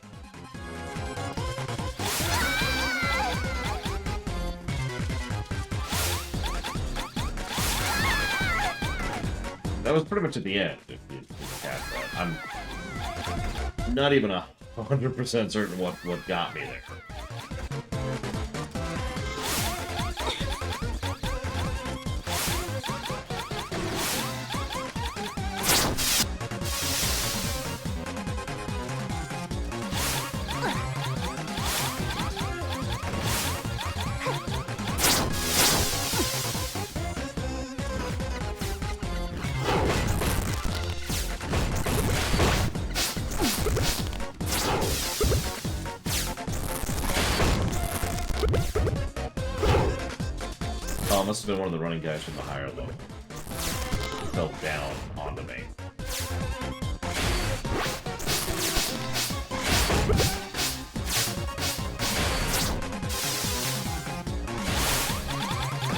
That was pretty much at the end, if you catch that. I'm not even 100% certain what got me there. Oh, it must have been one of the running guys from the higher level. Fell down onto me.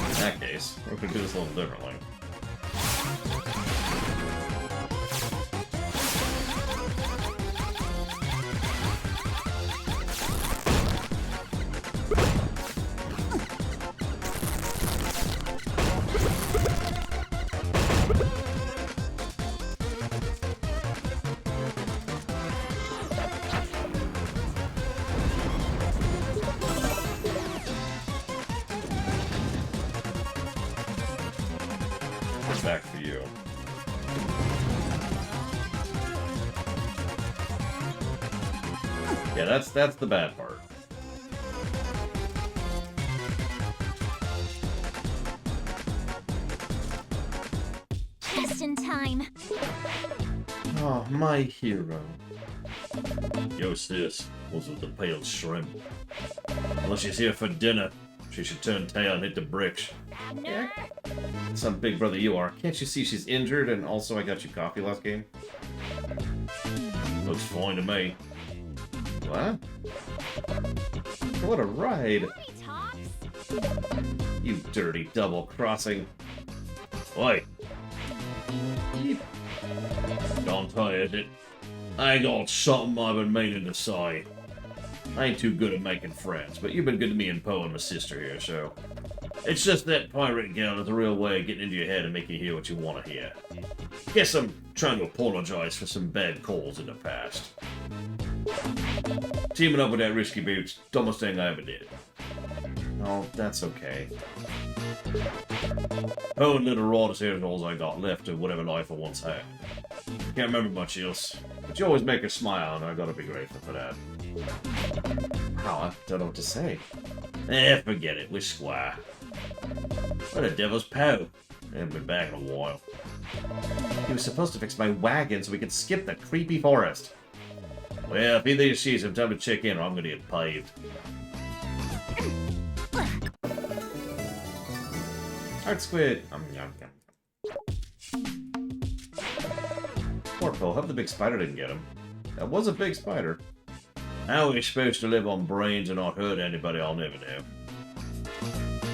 In that case, we're going to do this a little differently. Back for you. Yeah, that's the bad part. Just in time. Oh, my hero. Yo, sis, what's with the pale shrimp? Unless she's here for dinner, she should turn tail and hit the bricks. Yeah. Some big brother you are. Can't you see she's injured and also I got you coffee last game? Looks fine to me. What? What a ride! You dirty double-crossing. Oi! Shantae, is it? I got something I've been meaning to say. I ain't too good at making friends, but you've been good to me and Poe and my sister here, so... It's just that pirate gal is a real way of getting into your head and making you hear what you want to hear. Guess I'm trying to apologize for some bad calls in the past. Teaming up with that risky boots, dumbest thing I ever did. Oh, that's okay. Poe and little Rod is all I got left of whatever life I once had. Can't remember much else, but you always make her smile, and I gotta be grateful for that. How? I don't know what to say. Forget it. We're square. What the devil's Poe? I haven't been back in a while. He was supposed to fix my wagon so we could skip the creepy forest. Well, if either you see some time to check in or I'm gonna get paved. Alright, Squid. Poor Poe. Hope the big spider didn't get him. That was a big spider. How are we supposed to live on brains and not hurt anybody? I'll never know.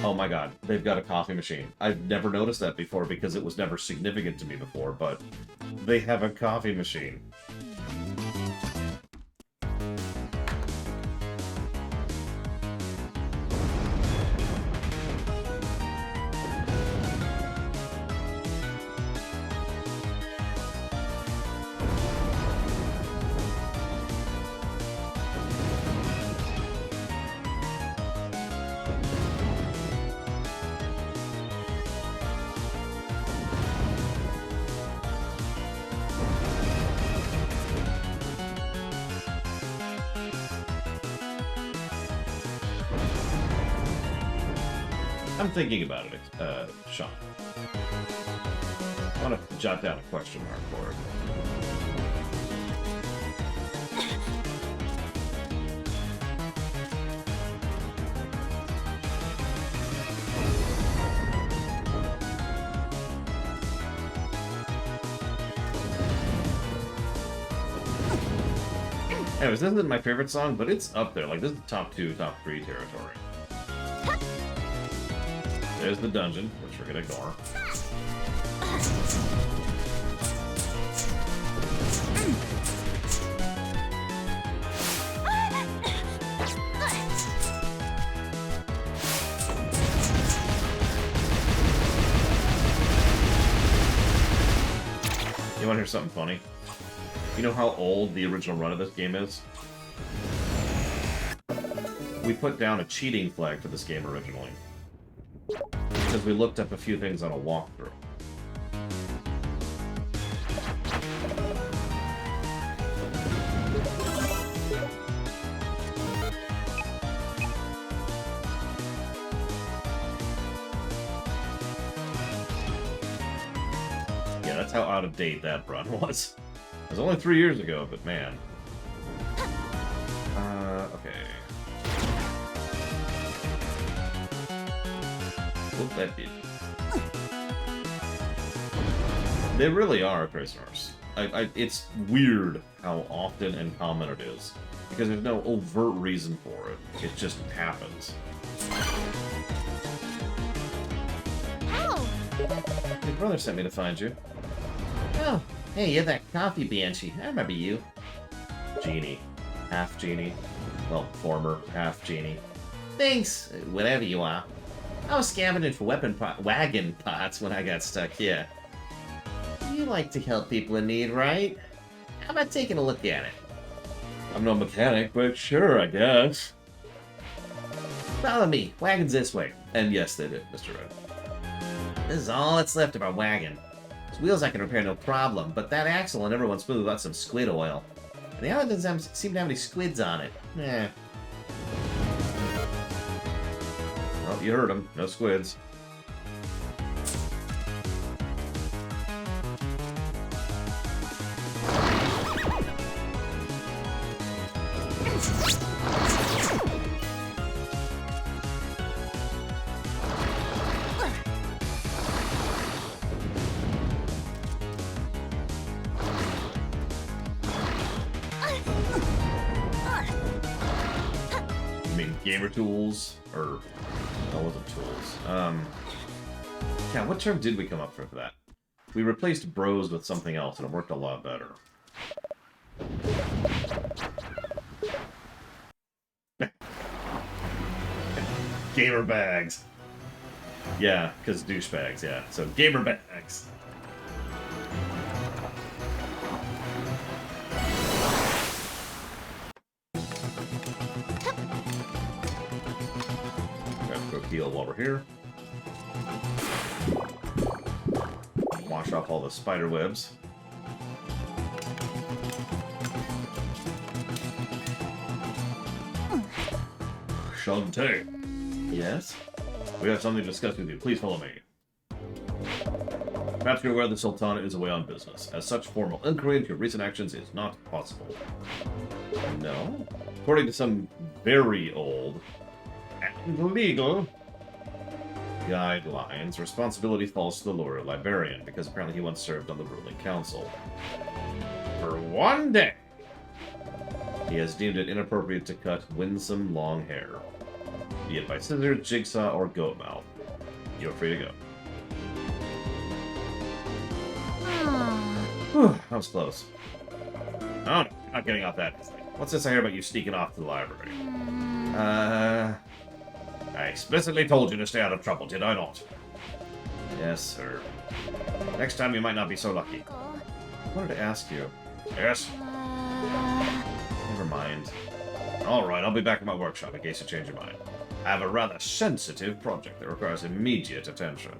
Oh my god, they've got a coffee machine. I've never noticed that before because it was never significant to me before, but they have a coffee machine. I'm thinking about it, Sean. I want to jot down a question mark for it. Anyways, this isn't my favorite song, but it's up there. Like, this is the top 2, top 3 territory. There's the dungeon, which we're gonna ignore. You wanna hear something funny? You know how old the original run of this game is? We put down a cheating flag for this game originally. Because we looked up a few things on a walkthrough. Yeah, that's how out of date that run was. It was only 3 years ago, but man. Okay. What that did. They really are prisoners. It's weird how often and common it is. Because there's no overt reason for it. It just happens. Oh. Your brother sent me to find you. Oh, hey, you're that coffee banshee. I remember you. Genie. Half genie. Well, former half genie. Thanks, whatever you are. I was scavenging for wagon parts when I got stuck here. You like to help people in need, right? How about taking a look at it? I'm no mechanic, but sure, I guess. Follow me. Wagon's this way. And yes, they did, Mr. Red. This is all that's left of our wagon. Those wheels I can repair no problem, but that axle and everyone's smooth without some squid oil. And the island doesn't seem to have any squids on it. Eh. Well, you heard him. No squids. Gamer tools, or that wasn't tools. Yeah, what term did we come up for that? We replaced bros with something else, and it worked a lot better. Gamer bags. Yeah, because douchebags. Yeah, so gamer bags. Heal while we're here. Wash off all the spider webs. Shantae. Yes? We have something to discuss with you. Please follow me. Perhaps you're aware the Sultana is away on business. As such, formal inquiry into your recent actions is not possible. No? According to some very old and legal guidelines, responsibility falls to the loyal librarian, because apparently he once served on the ruling council. For one day, he has deemed it inappropriate to cut winsome long hair, be it by scissors, jigsaw, or goat mouth. You're free to go. Whew, that was close. Oh no, you're not getting off that easily. What's this I hear about you sneaking off to the library? I explicitly told you to stay out of trouble, did I not? Yes, sir. Next time you might not be so lucky. I wanted to ask you. Yes? Never mind. Alright, I'll be back at my workshop in case you change your mind. I have a rather sensitive project that requires immediate attention.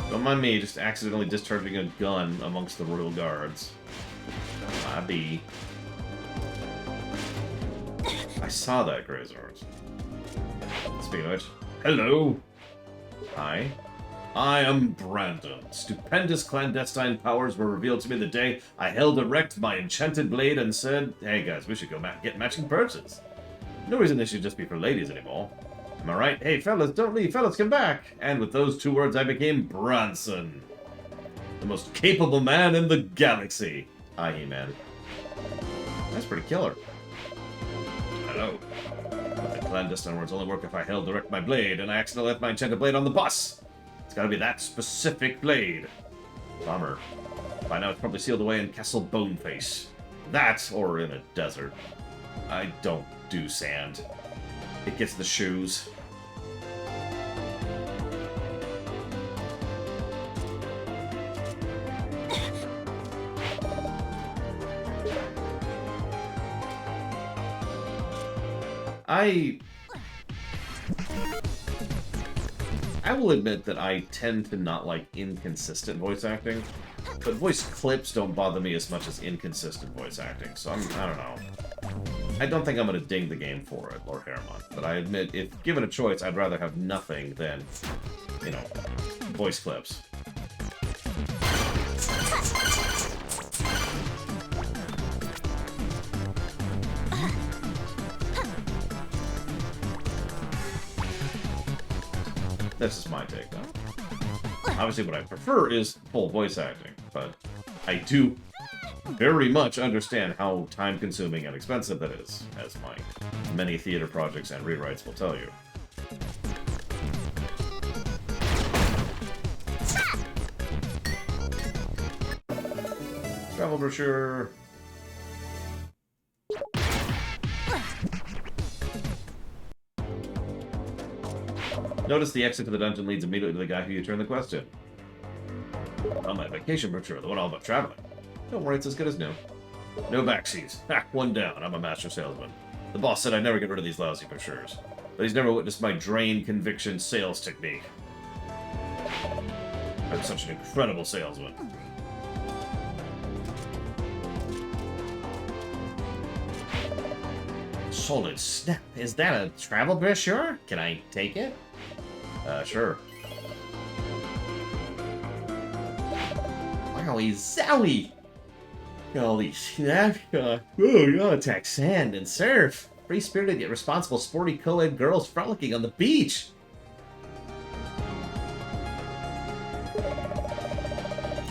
Don't mind me, just accidentally discharging a gun amongst the royal guards. Might be. I saw that, Grazers. Speaking of which, hello! Hi. I am Brandon. Stupendous clandestine powers were revealed to me the day I held erect my enchanted blade and said, hey guys, we should go get matching purses. No reason this should just be for ladies anymore. Am I right? Hey, fellas, don't leave. Fellas, come back. And with those two words, I became Bronson. The most capable man in the galaxy. Aye, He-Man. That's pretty killer. Hello. But the clandestine words only work if I held erect my blade, and I accidentally left my enchanted blade on the bus. It's gotta be that specific blade. Bummer. By now it's probably sealed away in Castle Boneface. That, or in a desert. I don't do sand. It gets the shoes. I will admit that I tend to not like inconsistent voice acting, but voice clips don't bother me as much as inconsistent voice acting, so I don't know. I don't think I'm going to ding the game for it, Lord Harriman, but I admit, if given a choice, I'd rather have nothing than, you know, voice clips. This is my take, though. Obviously, what I prefer is full voice acting, but I do very much understand how time-consuming and expensive that is, as my many theater projects and rewrites will tell you. Travel brochure. Notice the exit to the dungeon leads immediately to the guy who you turn the quest in. On my vacation brochure, the one all about traveling. Don't worry, it's as good as new. No backseats. Ha! One down. I'm a master salesman. The boss said I'd never get rid of these lousy brochures. But he's never witnessed my drain conviction sales technique. I'm such an incredible salesman. Solid snap. Is that a travel brochure? Can I take it? Sure. Wowie zowie! Holy snap! Oh, you attack sand and surf. Free-spirited yet responsible sporty co-ed girls frolicking on the beach.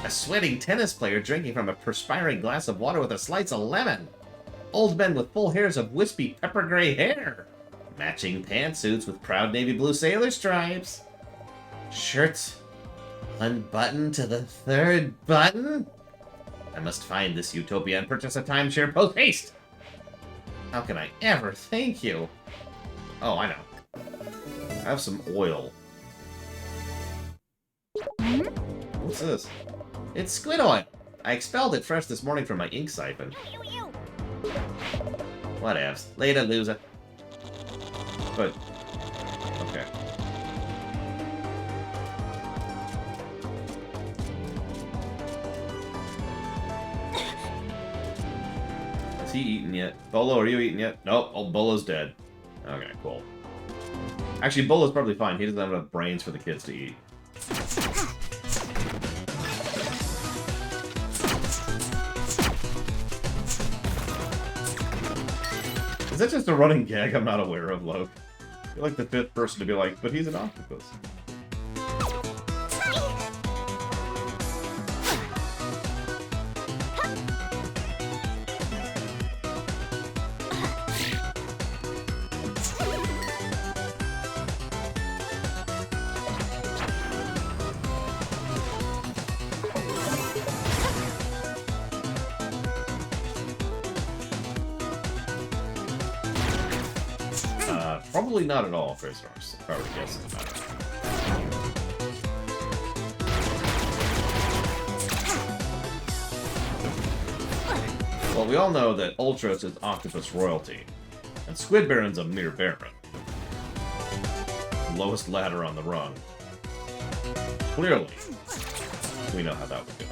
A sweating tennis player drinking from a perspiring glass of water with a slice of lemon. Old men with full hairs of wispy pepper gray hair. Matching pantsuits with proud navy blue sailor stripes. Shirts unbuttoned to the third button? I must find this utopia and purchase a timeshare post-haste! How can I ever thank you? Oh, I know. I have some oil. What's this? It's squid oil! I expelled it fresh this morning from my ink siphon. Whatevs. Later, loser. But... okay. Is he eaten yet? Bolo, are you eaten yet? Nope. Oh, Bolo's dead. Okay, cool. Actually, Bolo's probably fine. He doesn't have enough brains for the kids to eat. Is that just a running gag I'm not aware of, Loke? You're like the fifth person to be like, but he's an octopus. Probably not at all, prisoners, if I were to guess in the matter. Well, we all know that Ultros is octopus royalty, and Squid Baron's a mere baron. Lowest ladder on the rung. Clearly, we know how that would go.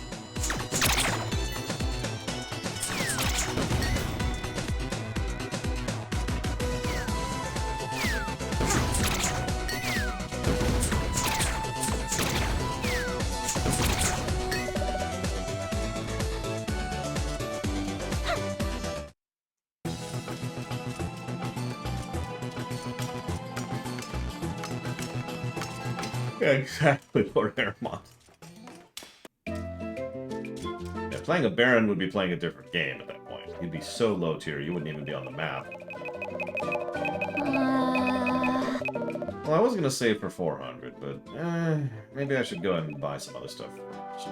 Yeah, exactly, Lord Aramont. Yeah, playing a Baron would be playing a different game at that point. You'd be so low tier, you wouldn't even be on the map. Well, I was gonna save for 400, but maybe I should go ahead and buy some other stuff first.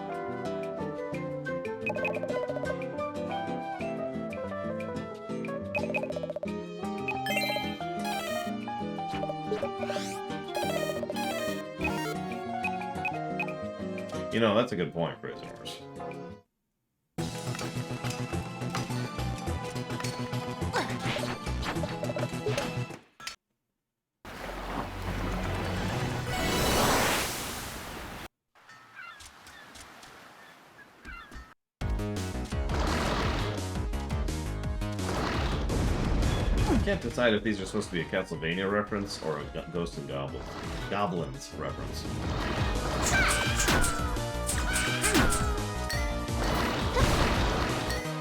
You know, that's a good point, prisoners. I can't decide if these are supposed to be a Castlevania reference or a Ghosts and Goblins reference.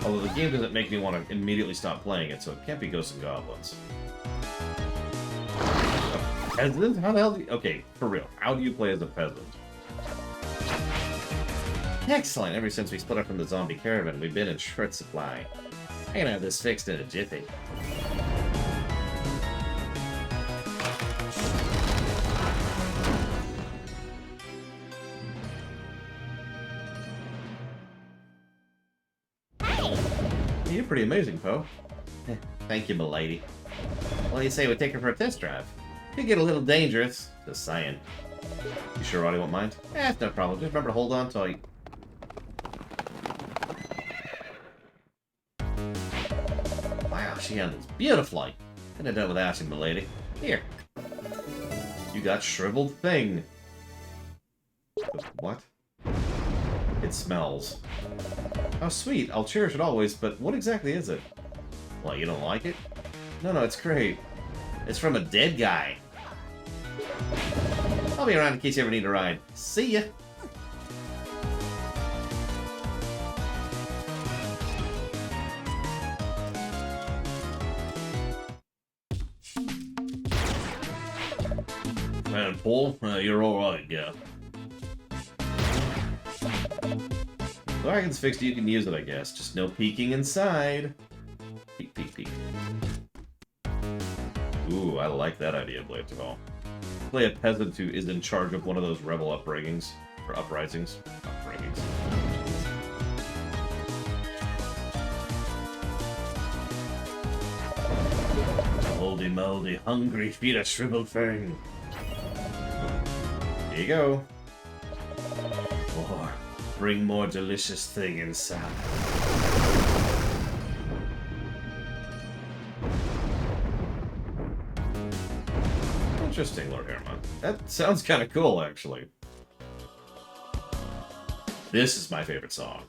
Although the game doesn't make me want to immediately stop playing it, so it can't be Ghosts and Goblins. A peasant? How the hell do you... Okay, for real. How do you play as a peasant? Excellent. Ever since we split up from the zombie caravan, we've been in short supply. I can have this fixed in a jiffy. You're pretty amazing, Poe. Thank you, m'lady. What do you say we take her for a test drive? Could get a little dangerous. Just saying. You sure Roddy won't mind? It's no problem. Just remember to hold on tight. Wow, she handles beautifully. Couldn't have done with asking, milady. Here. You got shriveled thing. What? It smells. Oh, sweet. I'll cherish it always, but what exactly is it? What, you don't like it? No, it's great. It's from a dead guy. I'll be around in case you ever need a ride. See ya! Man, Paul, you're alright, yeah. The wagon's fixed, you can use it, I guess. Just no peeking inside. Peek, peek, peek. Ooh, I like that idea, Blade of All. Play a peasant who is in charge of one of those rebel upbringings. Or uprisings. Upbringings. Moldy, moldy, hungry, feed a shriveled thing. Here you go. Or bring more delicious thing inside. Interesting, Lord Hermon. That sounds kind of cool, actually. This is my favorite song.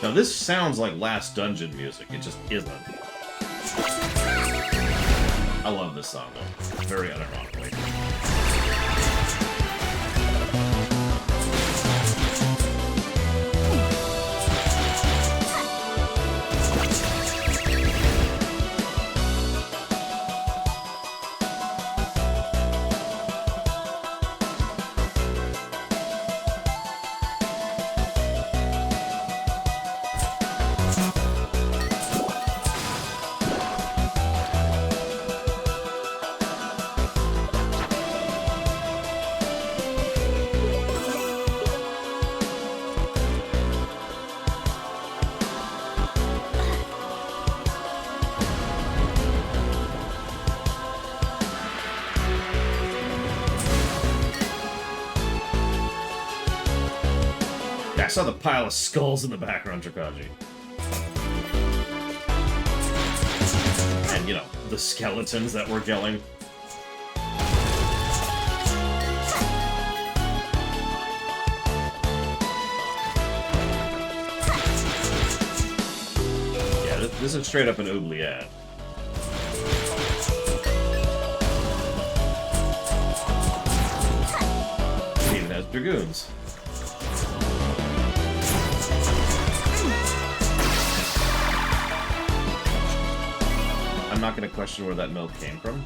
Now this sounds like Last Dungeon music, it just isn't. I love this song though, very unironically. I saw the pile of skulls in the background, Trakaji. And, you know, the skeletons that we're killing. Yeah, this is straight up an oubliette. It even has dragoons. I'm not going to question where that milk came from.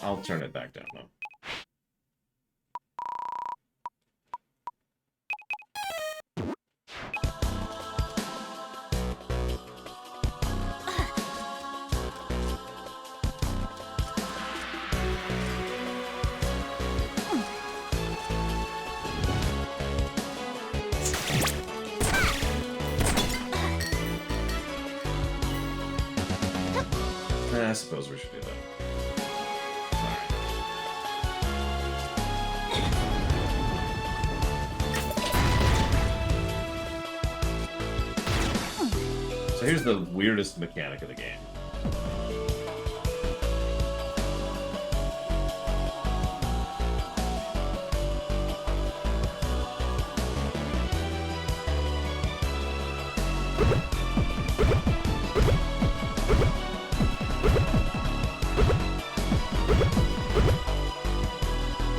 I'll turn it back down now. suppose we should do that. Alright. So here's the weirdest mechanic of the game.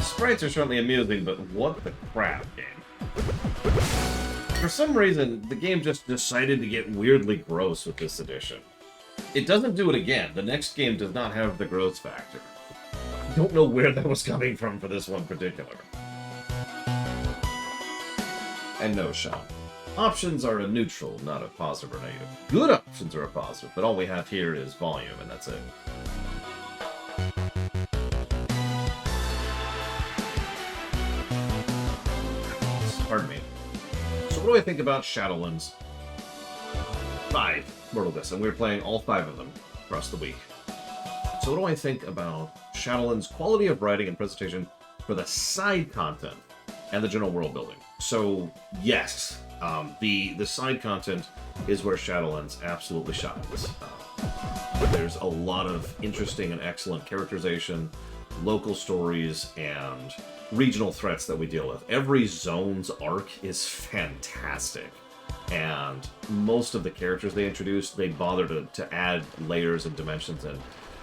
Sprites are certainly amusing, but what the crap, game? For some reason, the game just decided to get weirdly gross with this edition. It doesn't do it again. The next game does not have the gross factor. I don't know where that was coming from for this one particular. And no, Sean. Options are a neutral, not a positive or negative. Good options are a positive, but all we have here is volume, and that's it. Pardon me. So what do I think about Shadowlands 5 Mortal This? And we were playing all 5 of them across the week. So what do I think about Shadowlands' quality of writing and presentation for the side content and the general world building? So yes, the side content is where Shadowlands absolutely shines. There's a lot of interesting and excellent characterization, local stories, and regional threats that we deal with. Every zone's arc is fantastic, and most of the characters they introduce, they bother to add layers and dimensions in.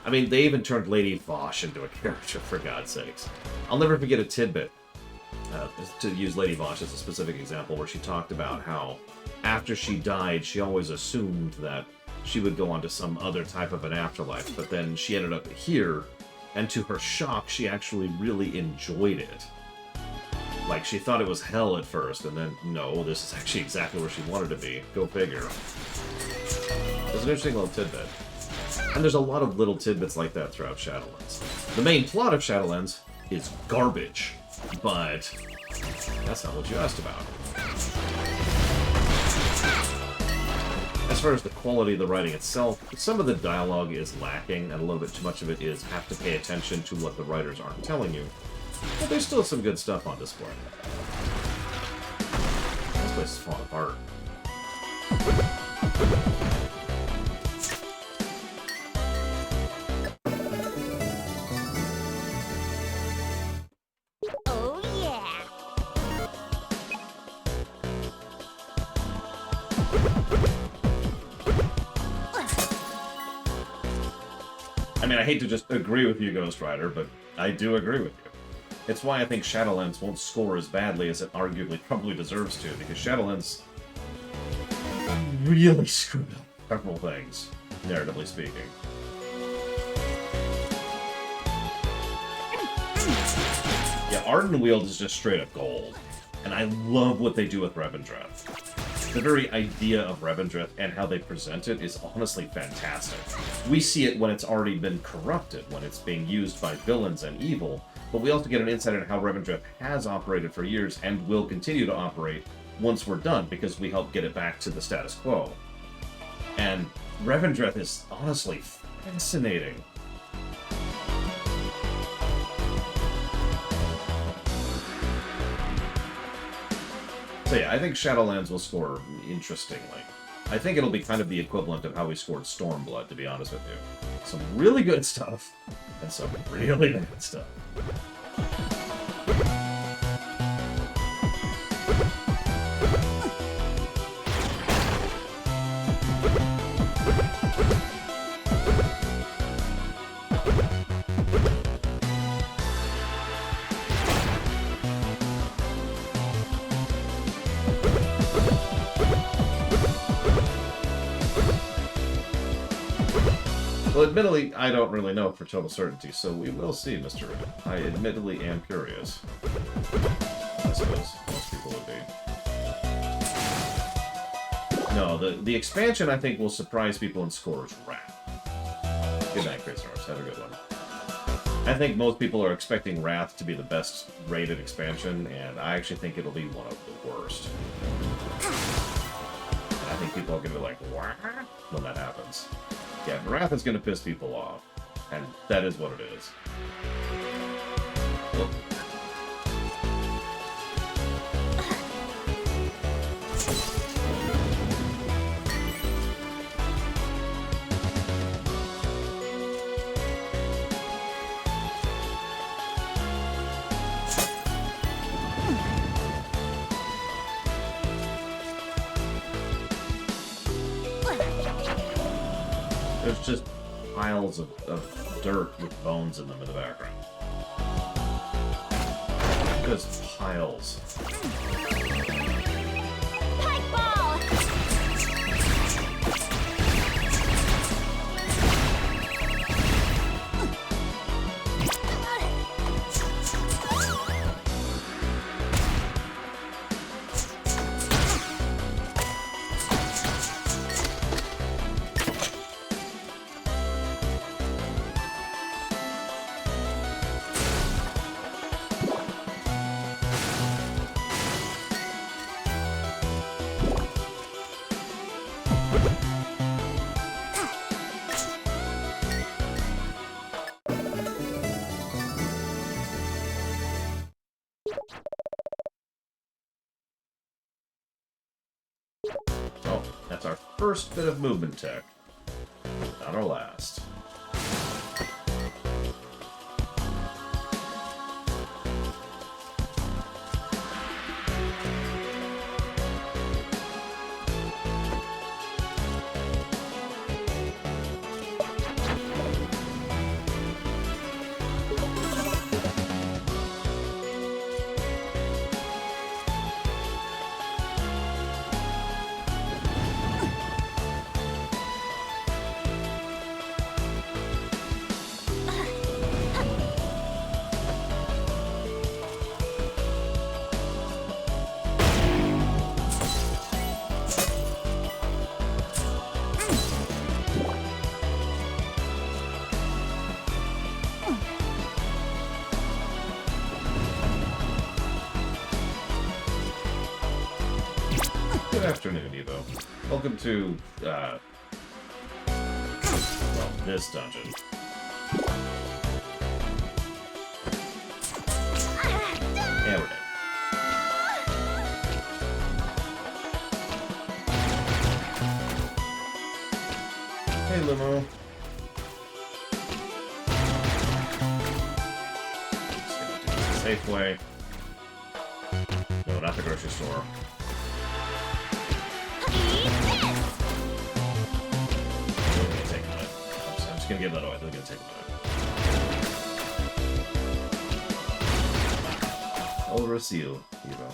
I mean, they even turned Lady Vosh into a character, for God's sakes. I'll never forget a tidbit, to use Lady Vosh as a specific example, where she talked about how after she died, she always assumed that she would go on to some other type of an afterlife, but then she ended up here, and to her shock, she actually really enjoyed it. Like, she thought it was hell at first, and then, no, this is actually exactly where she wanted to be. Go figure. It's an interesting little tidbit. And there's a lot of little tidbits like that throughout Shadowlands. The main plot of Shadowlands is garbage, but that's not what you asked about. As far as the quality of the writing itself, some of the dialogue is lacking, and a little bit too much of it is have to pay attention to what the writers aren't telling you. But there's still some good stuff on display. This place is falling apart. Oh yeah. I mean, I hate to just agree with you, Ghost Rider, but I do agree with you. It's why I think Shadowlands won't score as badly as it arguably probably deserves to, because Shadowlands really screwed up several things, narratively speaking. Yeah, Ardenweald is just straight up gold, and I love what they do with Revendreth. The very idea of Revendreth and how they present it is honestly fantastic. We see it when it's already been corrupted, when it's being used by villains and evil, but we also get an insight into how Revendreth has operated for years and will continue to operate once we're done, because we help get it back to the status quo. And Revendreth is honestly fascinating. So yeah, I think Shadowlands will score interestingly. I think it'll be kind of the equivalent of how we scored Stormblood, to be honest with you. Some really good stuff, and some really bad stuff. Well, admittedly, I don't really know for total certainty, so we will see, Mr. Ribbon. I admittedly am curious. I suppose most people would be. No, the expansion, I think, will surprise people in Scorer's Wrath. Good night, Crazy-Norse. Have a good one. I think most people are expecting Wrath to be the best rated expansion, and I actually think it'll be one of the worst. And I think people are going to be like, what? When that happens. Yeah, Wrath is going to piss people off, and that is what it is. Look. There's just piles of dirt with bones in them in the background. Just piles. Pipe ball! Oh, that's our first bit of movement tech. Not our last. Good afternoon, Evo. Welcome to, well, this dungeon. Yeah, we're dead. Hey, Limo. Just gonna do it the safe way. No, not the grocery store. I'm just gonna give that away. They're gonna take a minute. Over a seal, Evo.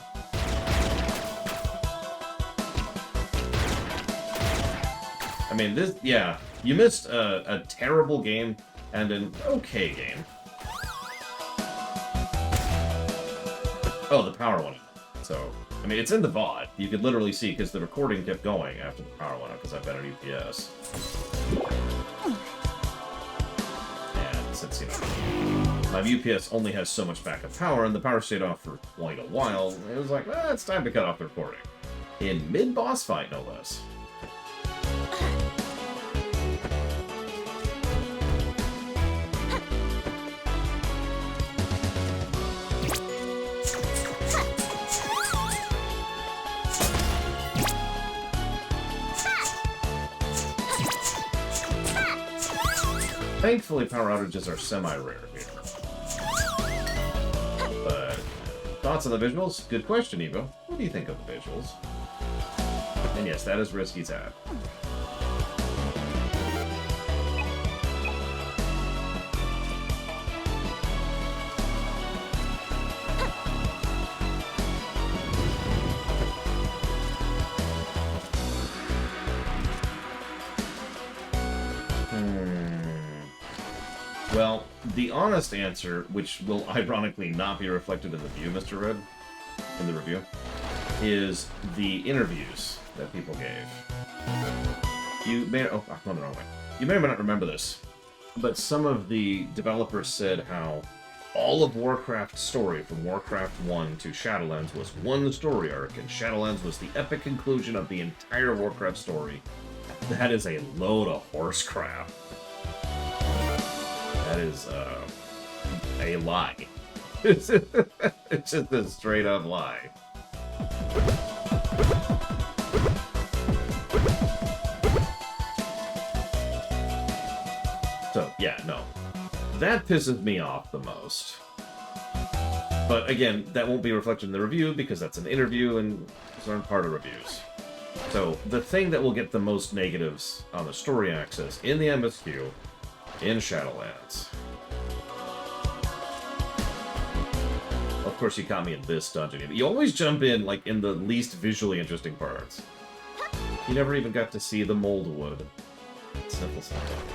I mean, this, yeah, you missed a terrible game and an okay game. Oh, the power went out. So, I mean, it's in the VOD. You could literally see, because the recording kept going after the power went out, because I've been at UPS. And since, you know, my UPS only has so much backup power, and the power stayed off for quite a while, it was like, well, it's time to cut off the recording. In mid-boss fight, no less. Thankfully, power outages are semi-rare here. But, thoughts on the visuals? Good question, Evo. What do you think of the visuals? And yes, that is Risky Tab. Well, the honest answer, which will ironically not be reflected in the view, Mr. Red, in the review, is the interviews that people gave. You may... Oh, I'm going the wrong way. You may or may not remember this, but some of the developers said how all of Warcraft's story, from Warcraft 1 to Shadowlands, was one story arc, and Shadowlands was the epic conclusion of the entire Warcraft story, That is a load of horse crap. That is a lie. It's just a straight up lie. So, yeah, no. That pisses me off the most. But again, that won't be reflected in the review because that's an interview and those aren't part of reviews. So, the thing that will get the most negatives on the story axis in the MSQ in Shadowlands. Of course, you caught me in this dungeon. You always jump in, like, in the least visually interesting parts. You never even got to see the moldwood. Simple stuff.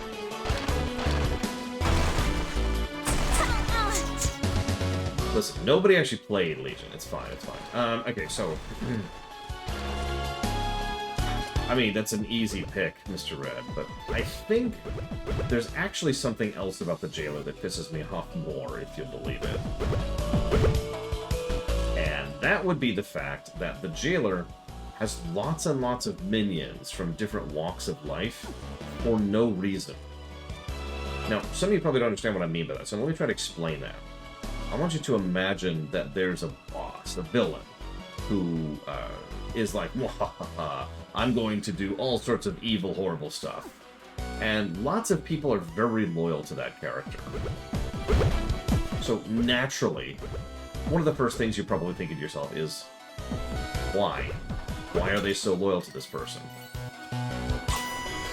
Listen, nobody actually played Legion. It's fine, it's fine. Okay, so... I mean, that's an easy pick, Mr. Red, but I think there's actually something else about the Jailer that pisses me off more, if you'll believe it. And that would be the fact that the Jailer has lots and lots of minions from different walks of life for no reason. Now, some of you probably don't understand what I mean by that, so let me try to explain that. I want you to imagine that there's a boss, a villain, who is like, "Wahaha, I'm going to do all sorts of evil, horrible stuff." And lots of people are very loyal to that character. So naturally, one of the first things you probably think of yourself is, why? Why are they so loyal to this person?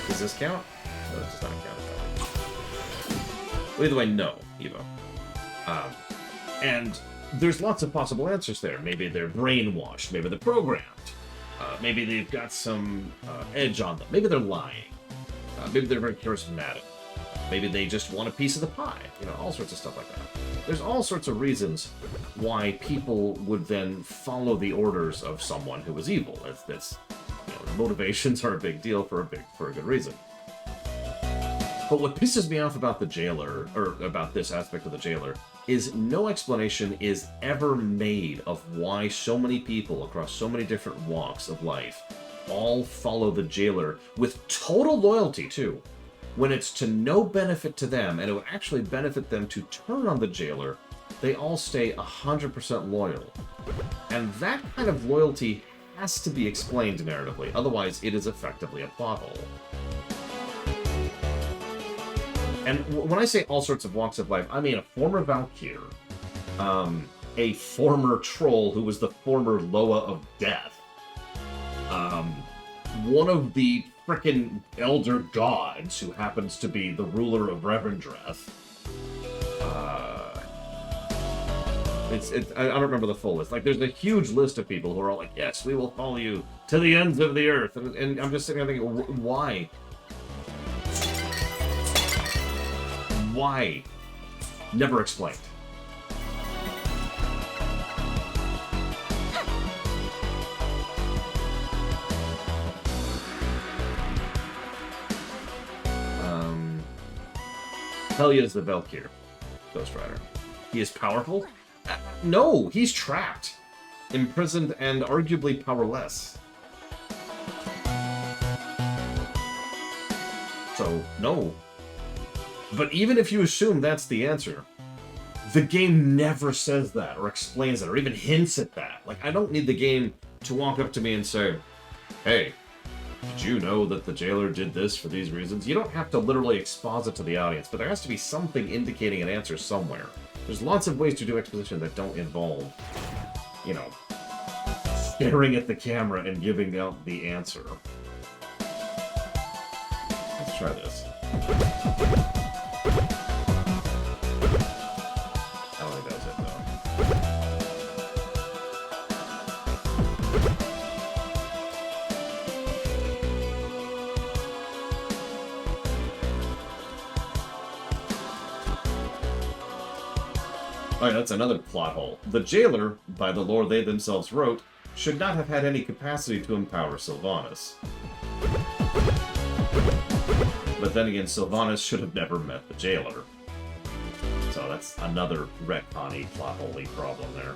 Does this count? No, it does not count. Well, either way, no, Evo. And there's lots of possible answers there. Maybe they're brainwashed. Maybe they're programmed. Maybe they've got some edge on them. Maybe they're lying. Maybe they're very charismatic. Maybe they just want a piece of the pie. You know, all sorts of stuff like that. There's all sorts of reasons why people would then follow the orders of someone who is evil. That's you know, motivations are a big deal for a good reason. But what pisses me off about the Jailer, or about this aspect of the Jailer, is no explanation is ever made of why so many people across so many different walks of life all follow the Jailer with total loyalty, too. When it's to no benefit to them, and it would actually benefit them to turn on the Jailer, they all stay 100% loyal. And that kind of loyalty has to be explained narratively, otherwise it is effectively a plot hole. And when I say all sorts of walks of life, I mean a former Valkyr, a former troll who was the former Loa of Death, one of the frickin' Elder Gods who happens to be the ruler of Revendreth. I don't remember the full list. Like, there's a huge list of people who are all like, yes, we will follow you to the ends of the earth. And I'm just sitting there thinking, why? Why? Never explained. Helya is the Valkyr, Ghost Rider. He is powerful? No, he's trapped, imprisoned, and arguably powerless. So, no. But even if you assume that's the answer, the game never says that, or explains it, or even hints at that. Like, I don't need the game to walk up to me and say, hey, did you know that the Jailer did this for these reasons? You don't have to literally exposit to the audience, but there has to be something indicating an answer somewhere. There's lots of ways to do exposition that don't involve, you know, staring at the camera and giving out the answer. Let's try this. I don't think that was it, though. Alright, that's another plot hole. The Jailer, by the lore they themselves wrote, should not have had any capacity to empower Sylvanas. But then again, Sylvanas should have never met the Jailer. So that's another retcon-y, plot hole-y problem there.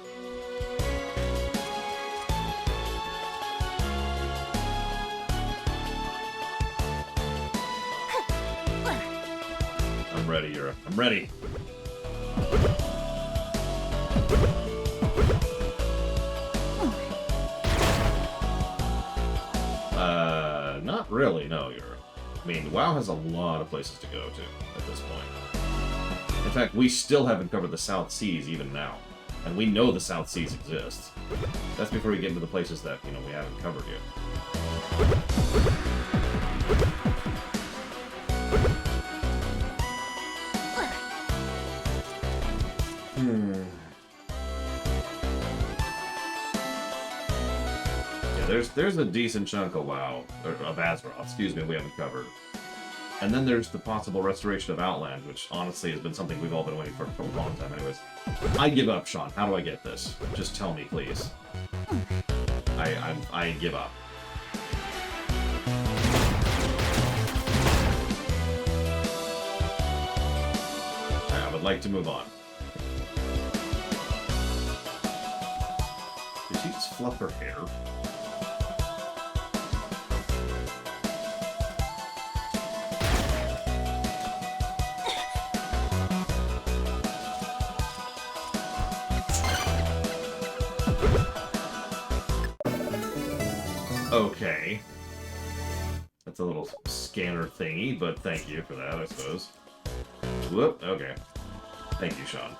ready, Yura. I'm ready. Not really, no, Yura. I mean, WoW has a lot of places to go to at this point. In fact, we still haven't covered the South Seas even now. And we know the South Seas exist. That's before we get into the places that, you know, we haven't covered yet. Yeah, there's a decent chunk of WoW, or of Azeroth, excuse me, we haven't covered. And then there's the possible restoration of Outland, which honestly has been something we've all been waiting for a long time anyways. I give up, Sean. How do I get this? Just tell me, please. I give up. I would like to move on. Did she just fluff her hair? Okay. That's a little scanner thingy, but thank you for that, I suppose. Whoop, okay. Thank you, Sean.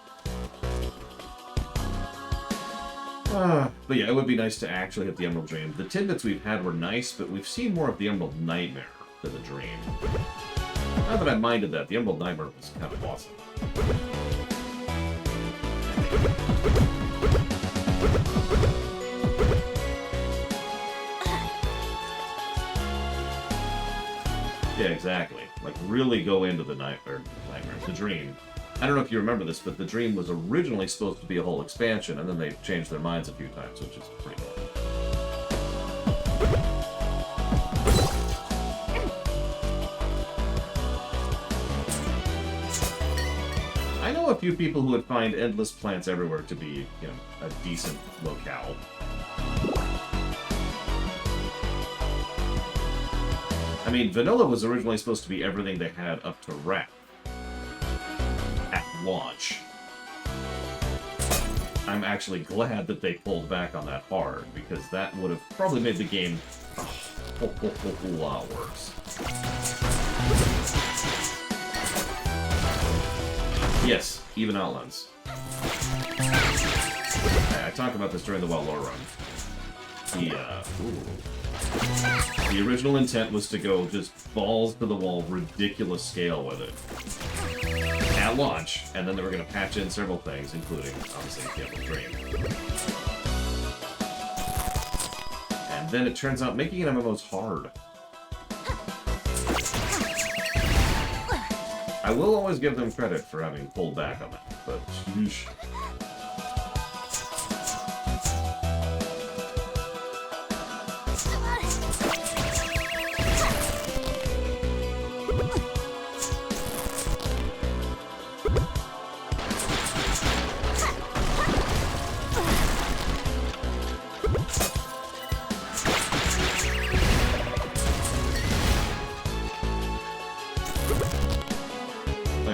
But yeah, it would be nice to actually hit the Emerald Dream. The tidbits we've had were nice, but we've seen more of the Emerald Nightmare than the Dream. Not that I minded that, the Emerald Nightmare was kind of awesome. Yeah, exactly. Like, really go into the nightmare, the Dream. I don't know if you remember this, but the Dream was originally supposed to be a whole expansion, and then they changed their minds a few times, which is pretty cool. I know a few people who would find Endless Plants Everywhere to be, you know, a decent locale. I mean, Vanilla was originally supposed to be everything they had up to Wrath at launch. I'm actually glad that they pulled back on that hard, because that would have probably made the game a whole lot worse. Yes, even Outlands. I talked about this during the WoW lore run. The original intent was to go just balls to the wall, ridiculous scale with it at launch, and then they were going to patch in several things, including, obviously, the Emerald Dream. And then it turns out making an MMO is hard. I will always give them credit for having pulled back on that, but sheesh.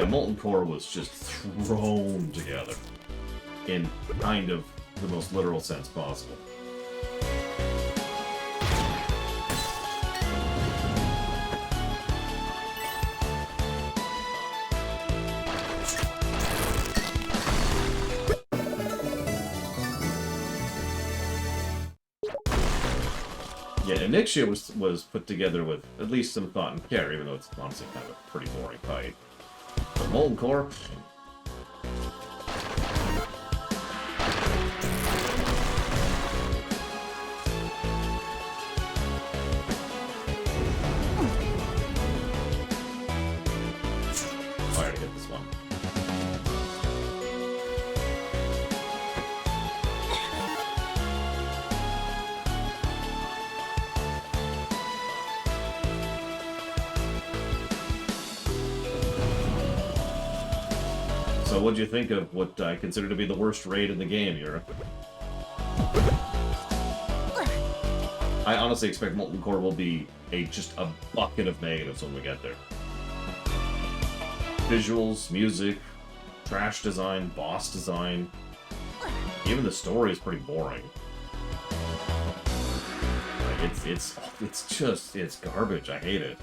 Molten Core was just thrown together in kind of the most literal sense possible. Yeah, Onyxia was put together with at least some thought and care, even though it's honestly kind of a pretty boring fight. But Molten Core... I already hit this one. So what'd you think of what I consider to be the worst raid in the game, Yura? I honestly expect Molten Core will be just a bucket of negatives when we get there. Visuals, music, trash design, boss design. Even the story is pretty boring. Like, it's garbage. I hate it.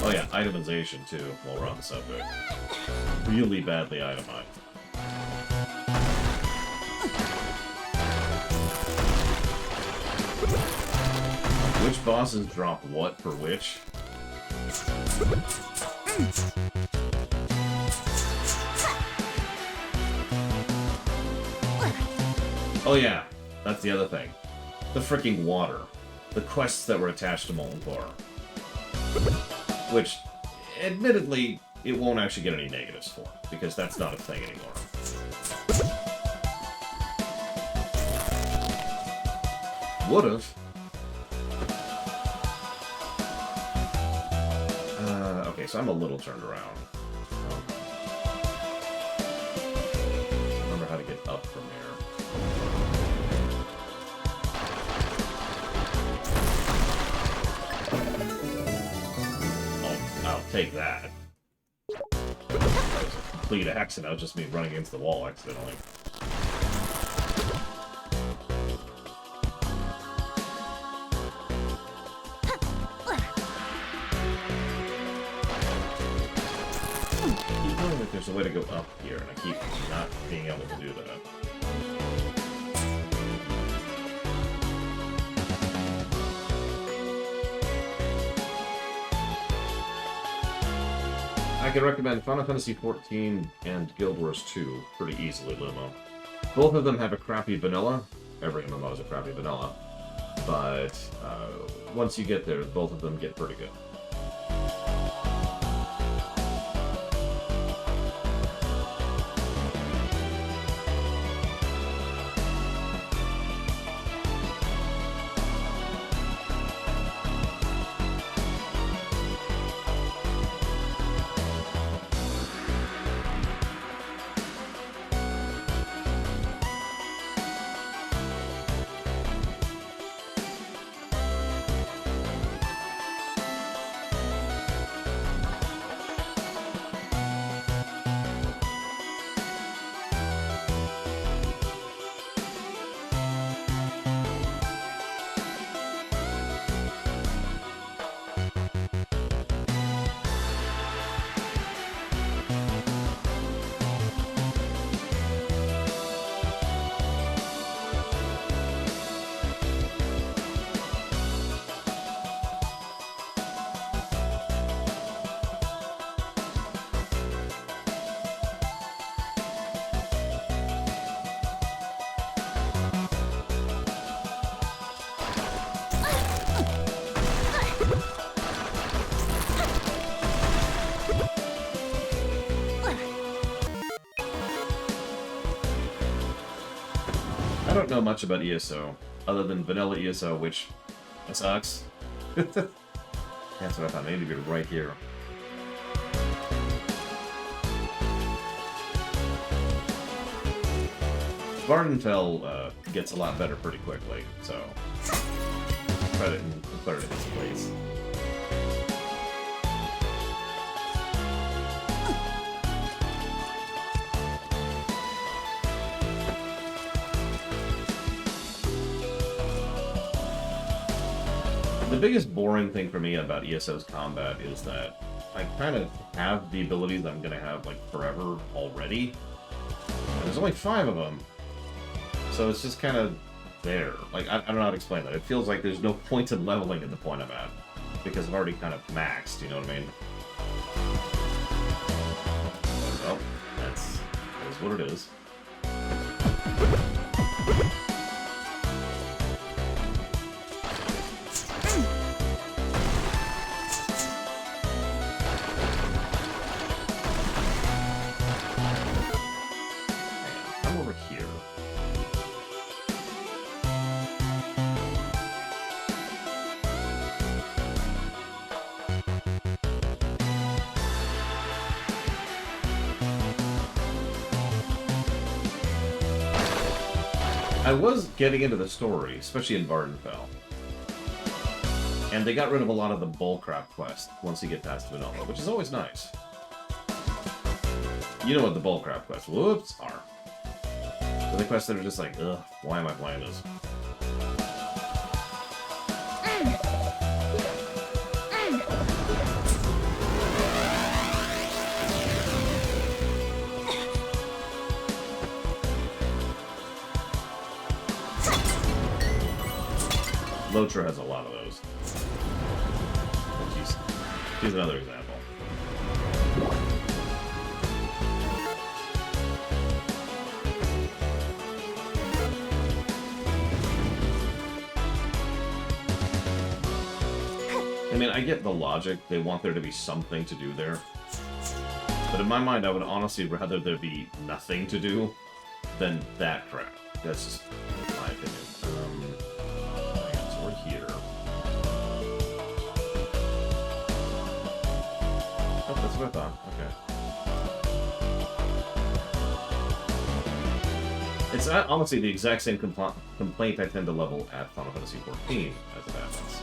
Oh yeah, itemization too, while we're on the subject. Really badly itemized. Which bosses drop what for which? Oh yeah, that's the other thing. The freaking water. The quests that were attached to Molten Core. Which, admittedly, it won't actually get any negatives for, because that's not a thing anymore. Would've. Okay, so I'm a little turned around. Remember how to get up from here. I'll take that. That was a complete accident. That was just me running against the wall accidentally. I keep knowing that there's a way to go up here, and I keep not being able to do that. I can recommend Final Fantasy XIV and Guild Wars 2 pretty easily, Lumo. Both of them have a crappy vanilla. Every MMO has a crappy vanilla. But once you get there, both of them get pretty good. I don't know much about ESO, other than vanilla ESO, which sucks. That's what I thought. I need to be right here. Vardenfell gets a lot better pretty quickly, so credit and put it in its place. The biggest boring thing for me about ESO's combat is that I kind of have the abilities I'm going to have, like, forever already. And there's only 5 of them. So it's just kind of there. Like, I don't know how to explain that. It feels like there's no point in leveling at the point I'm at. Because I've already kind of maxed, you know what I mean? Well, that's what it is. I was getting into the story, especially in Vardenfell. And they got rid of a lot of the bullcrap quest once you get past vanilla, which is always nice. You know what the bullcrap quests, whoops, are. The quests that are just like, ugh, why am I playing this? Lotra has a lot of those. She's another example. I mean, I get the logic. They want there to be something to do there. But in my mind, I would honestly rather there be nothing to do than that crap. That's just my opinion. So we're here. Oh, that's what I thought. Okay. It's honestly the exact same complaint I tend to level at Final Fantasy XIV as it happens.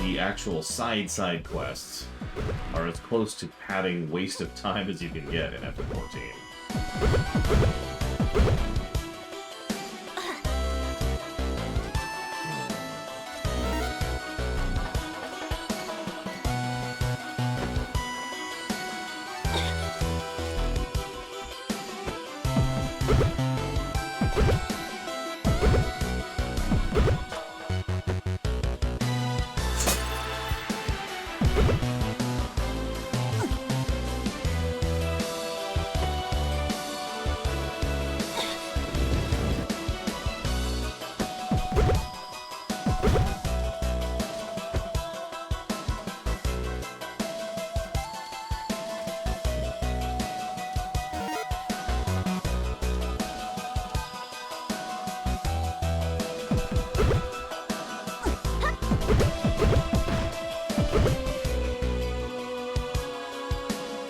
The actual side quests are as close to padding waste of time as you can get in FF14.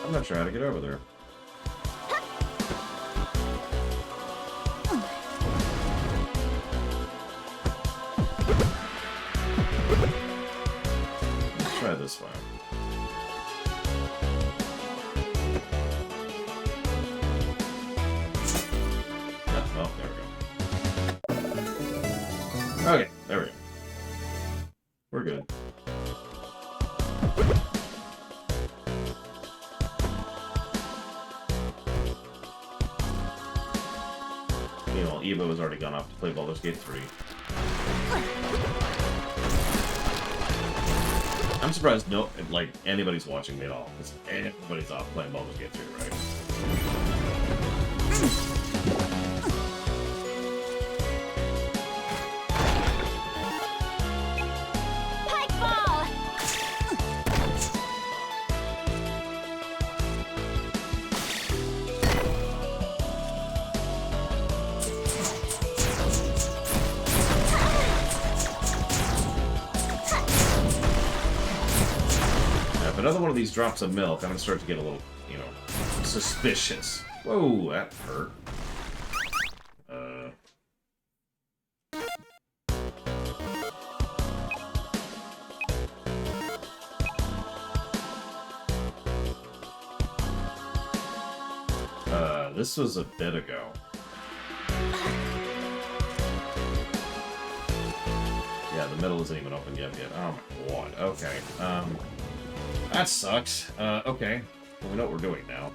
I'm not sure how to get over there. Let's try this way. Oh, there we go. Okay, there we go. We're good. Meanwhile, Eva has already gone off to play Baldur's Gate 3. I'm surprised anybody's watching me at all, because everybody's off playing Baldur's Gate 3, right? If another one of these drops of milk, I'm gonna start to get a little, suspicious. Whoa, that hurt. This was a bit ago. Yeah, the middle isn't even open yet. Oh my god. Okay. That sucks. Okay. Well, we know what we're doing now.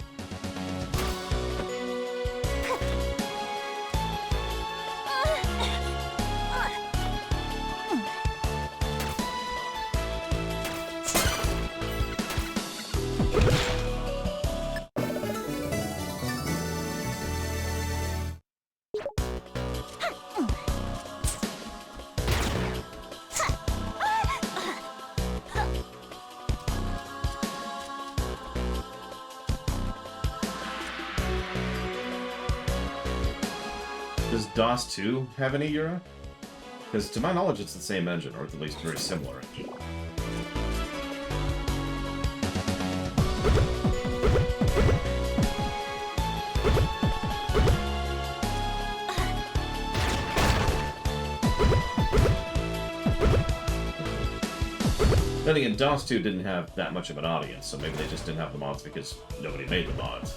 Does DOS 2 have any Euro? Because to my knowledge it's the same engine, or at least very similar engine. then again, DOS 2 didn't have that much of an audience, so maybe they just didn't have the mods because nobody made the mods.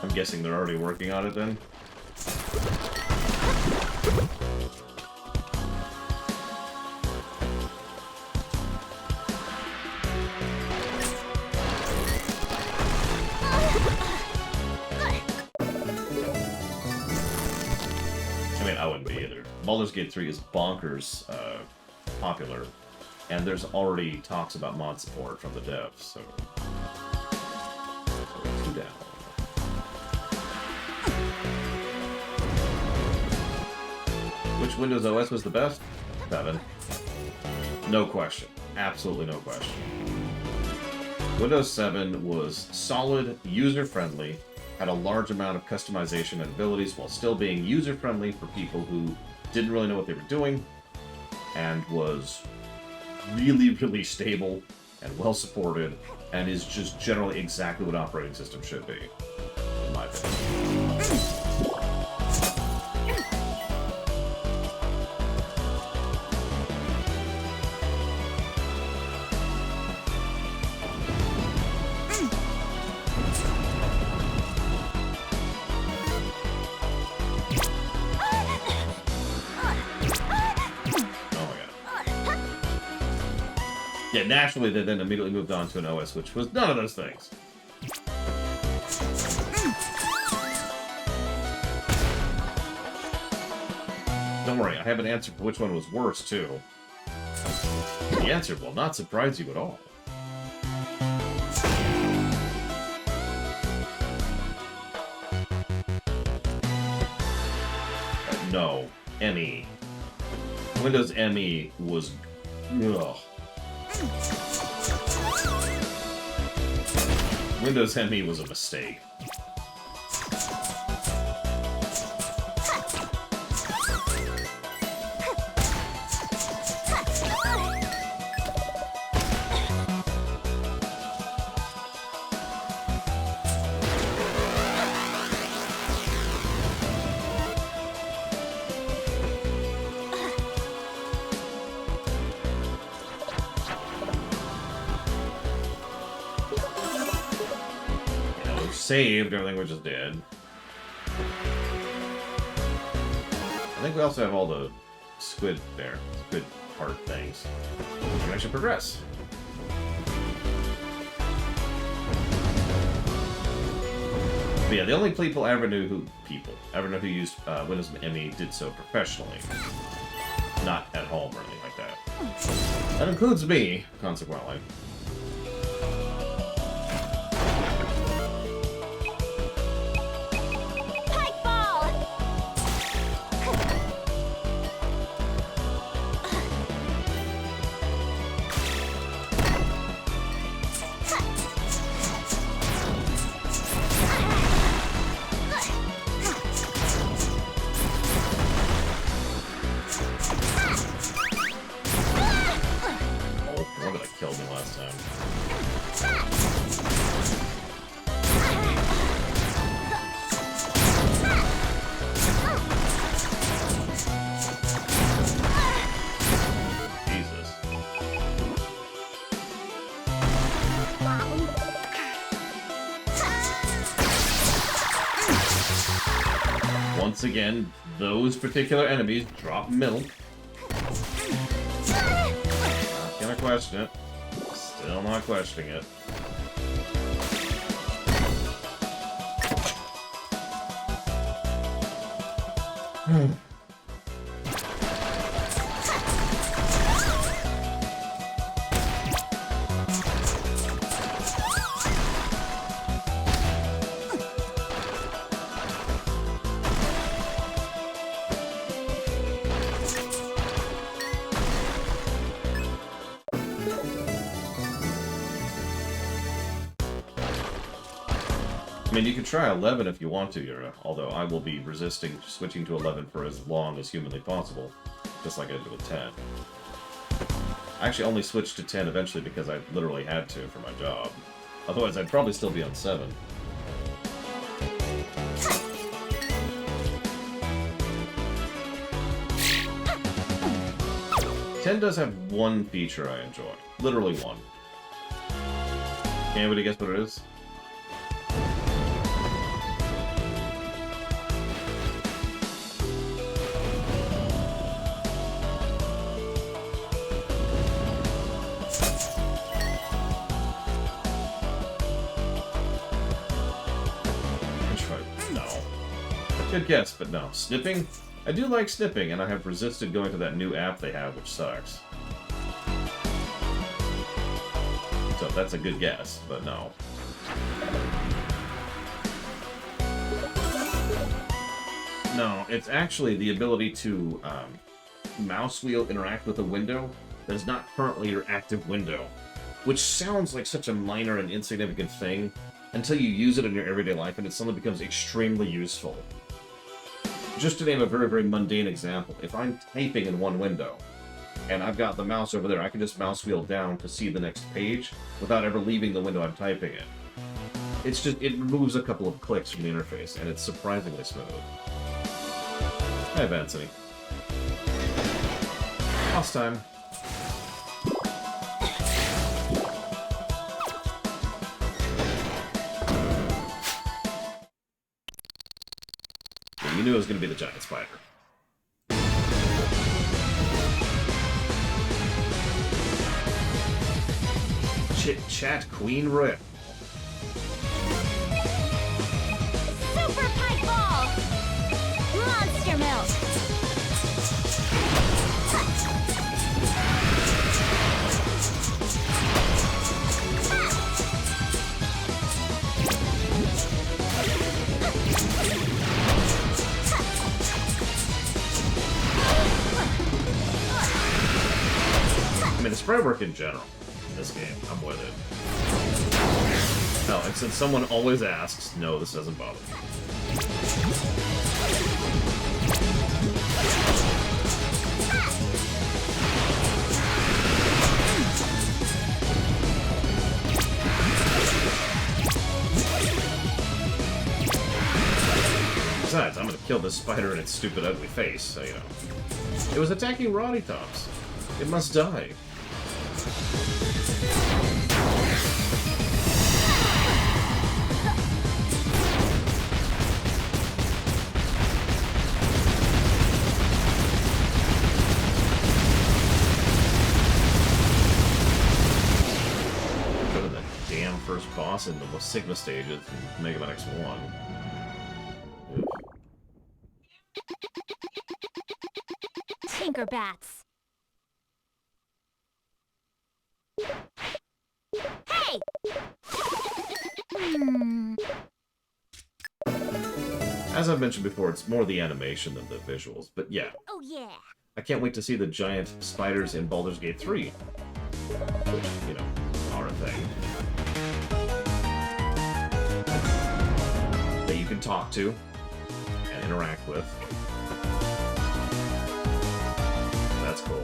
I'm guessing they're already working on it then? I mean, I wouldn't be either. Baldur's Gate 3 is bonkers popular, and there's already talks about mod support from the devs, so... Two down. Which Windows OS was the best? 7. No question. Absolutely no question. Windows 7 was solid, user-friendly, had a large amount of customization and abilities while still being user-friendly for people who didn't really know what they were doing, and was really, really stable and well-supported, and is just generally exactly what operating system should be, in my opinion. Yeah, naturally they then immediately moved on to an OS, which was none of those things. Don't worry, I have an answer for which one was worse, too. The answer will not surprise you at all. No, ME. Windows ME was... Ugh. Windows ME was a mistake. Saved everything we just did. I think we also have all the squid there. Squid heart things. We can actually progress. But yeah, the only people I ever knew who used Windows ME did so professionally. Not at home or anything like that. That includes me, consequently. Once again, those particular enemies drop milk, question it. Still not questioning it. I mean, you could try 11 if you want to, Yura, although I will be resisting switching to 11 for as long as humanly possible, just like I did with 10. I actually only switched to 10 eventually because I literally had to for my job. Otherwise, I'd probably still be on 7. Ten does have one feature I enjoy. Literally one. Can anybody guess what it is? Good guess, but no. Snipping? I do like snipping, and I have resisted going to that new app they have, which sucks. So that's a good guess, but no. No, it's actually the ability to mouse wheel interact with a window that is not currently your active window, which sounds like such a minor and insignificant thing until you use it in your everyday life, and it suddenly becomes extremely useful. Just to name a very, very mundane example, if I'm typing in one window, and I've got the mouse over there, I can just mouse wheel down to see the next page without ever leaving the window I'm typing in. It's just, it removes a couple of clicks from the interface, and it's surprisingly smooth. Hi, Vancity. Last time. You knew it was going to be the giant spider. Chit Chat Queen Rip. Super Pipe Ball! Monster Milk! I mean, the spray work in general, in this game, I'm with it. No, and since someone always asks, no, this doesn't bother me. Besides, I'm gonna kill this spider in its stupid, ugly face, so, you know. It was attacking Roddy Tops. It must die. Go to that damn first boss in the Sigma stages and Mega Man X1. Tinkerbats. Hey! As I've mentioned before, it's more the animation than the visuals, but yeah. Oh yeah. I can't wait to see the giant spiders in Baldur's Gate 3. Which, you know, are a thing. That you can talk to and interact with. That's cool.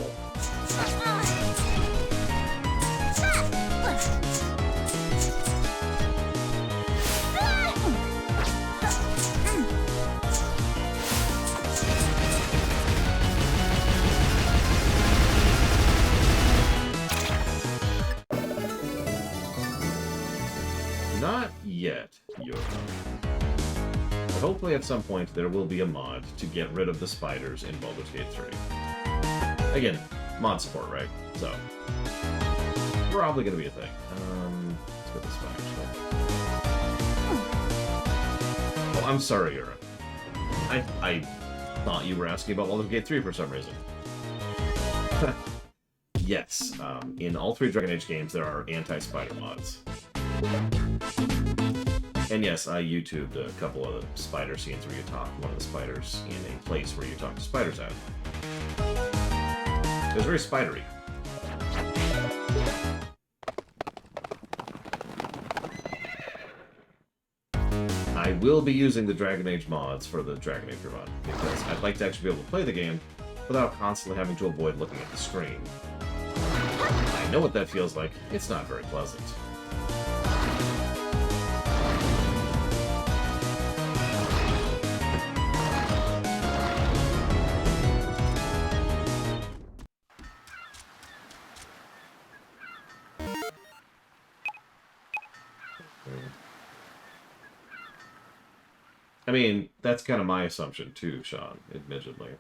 Not yet, Yura. But hopefully at some point there will be a mod to get rid of the spiders in Baldur's Gate 3. Again, mod support, right? So... probably going to be a thing. Let's get this back, actually. Oh, I'm sorry, Yura. I thought you were asking about Baldur's Gate 3 for some reason. Yes, in all 3 Dragon Age games, there are anti-spider mods. And yes, I YouTubed a couple of the spider scenes where you talk one of the spiders in a place where you talk to spiders at. It was very spidery. I will be using the Dragon Age mods for the Dragon Age run, because I'd like to actually be able to play the game without constantly having to avoid looking at the screen. I know what that feels like. It's not very pleasant. I mean, that's kind of my assumption too, Sean, admittedly.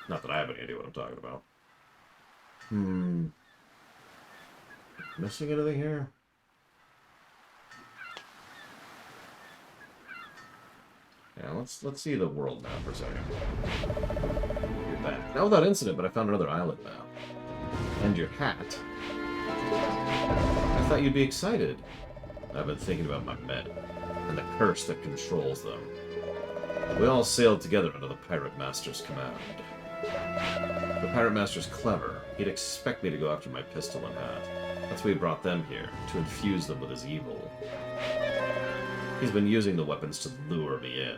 Not that I have any idea what I'm talking about. Missing anything here? Yeah, let's see the world map for a second. You're back. Not without incident, but I found another island map. And your hat. I thought you'd be excited. I've been thinking about my men, and the curse that controls them. We all sailed together under the Pirate Master's command. The Pirate Master's clever. He'd expect me to go after my pistol and hat. That's why he brought them here, to infuse them with his evil. He's been using the weapons to lure me in.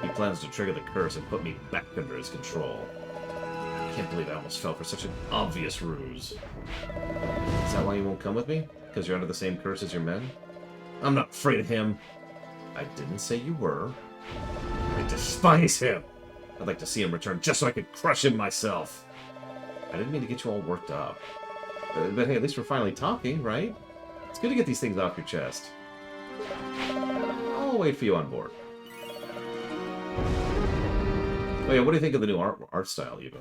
He plans to trigger the curse and put me back under his control. I can't believe I almost fell for such an obvious ruse. Is that why you won't come with me? Because you're under the same curse as your men? I'm not afraid of him. I didn't say you were. I despise him. I'd like to see him return just so I could crush him myself. I didn't mean to get you all worked up. But hey, at least we're finally talking, right? It's good to get these things off your chest. I'll wait for you on board. Oh yeah, what do you think of the new art style, Evo?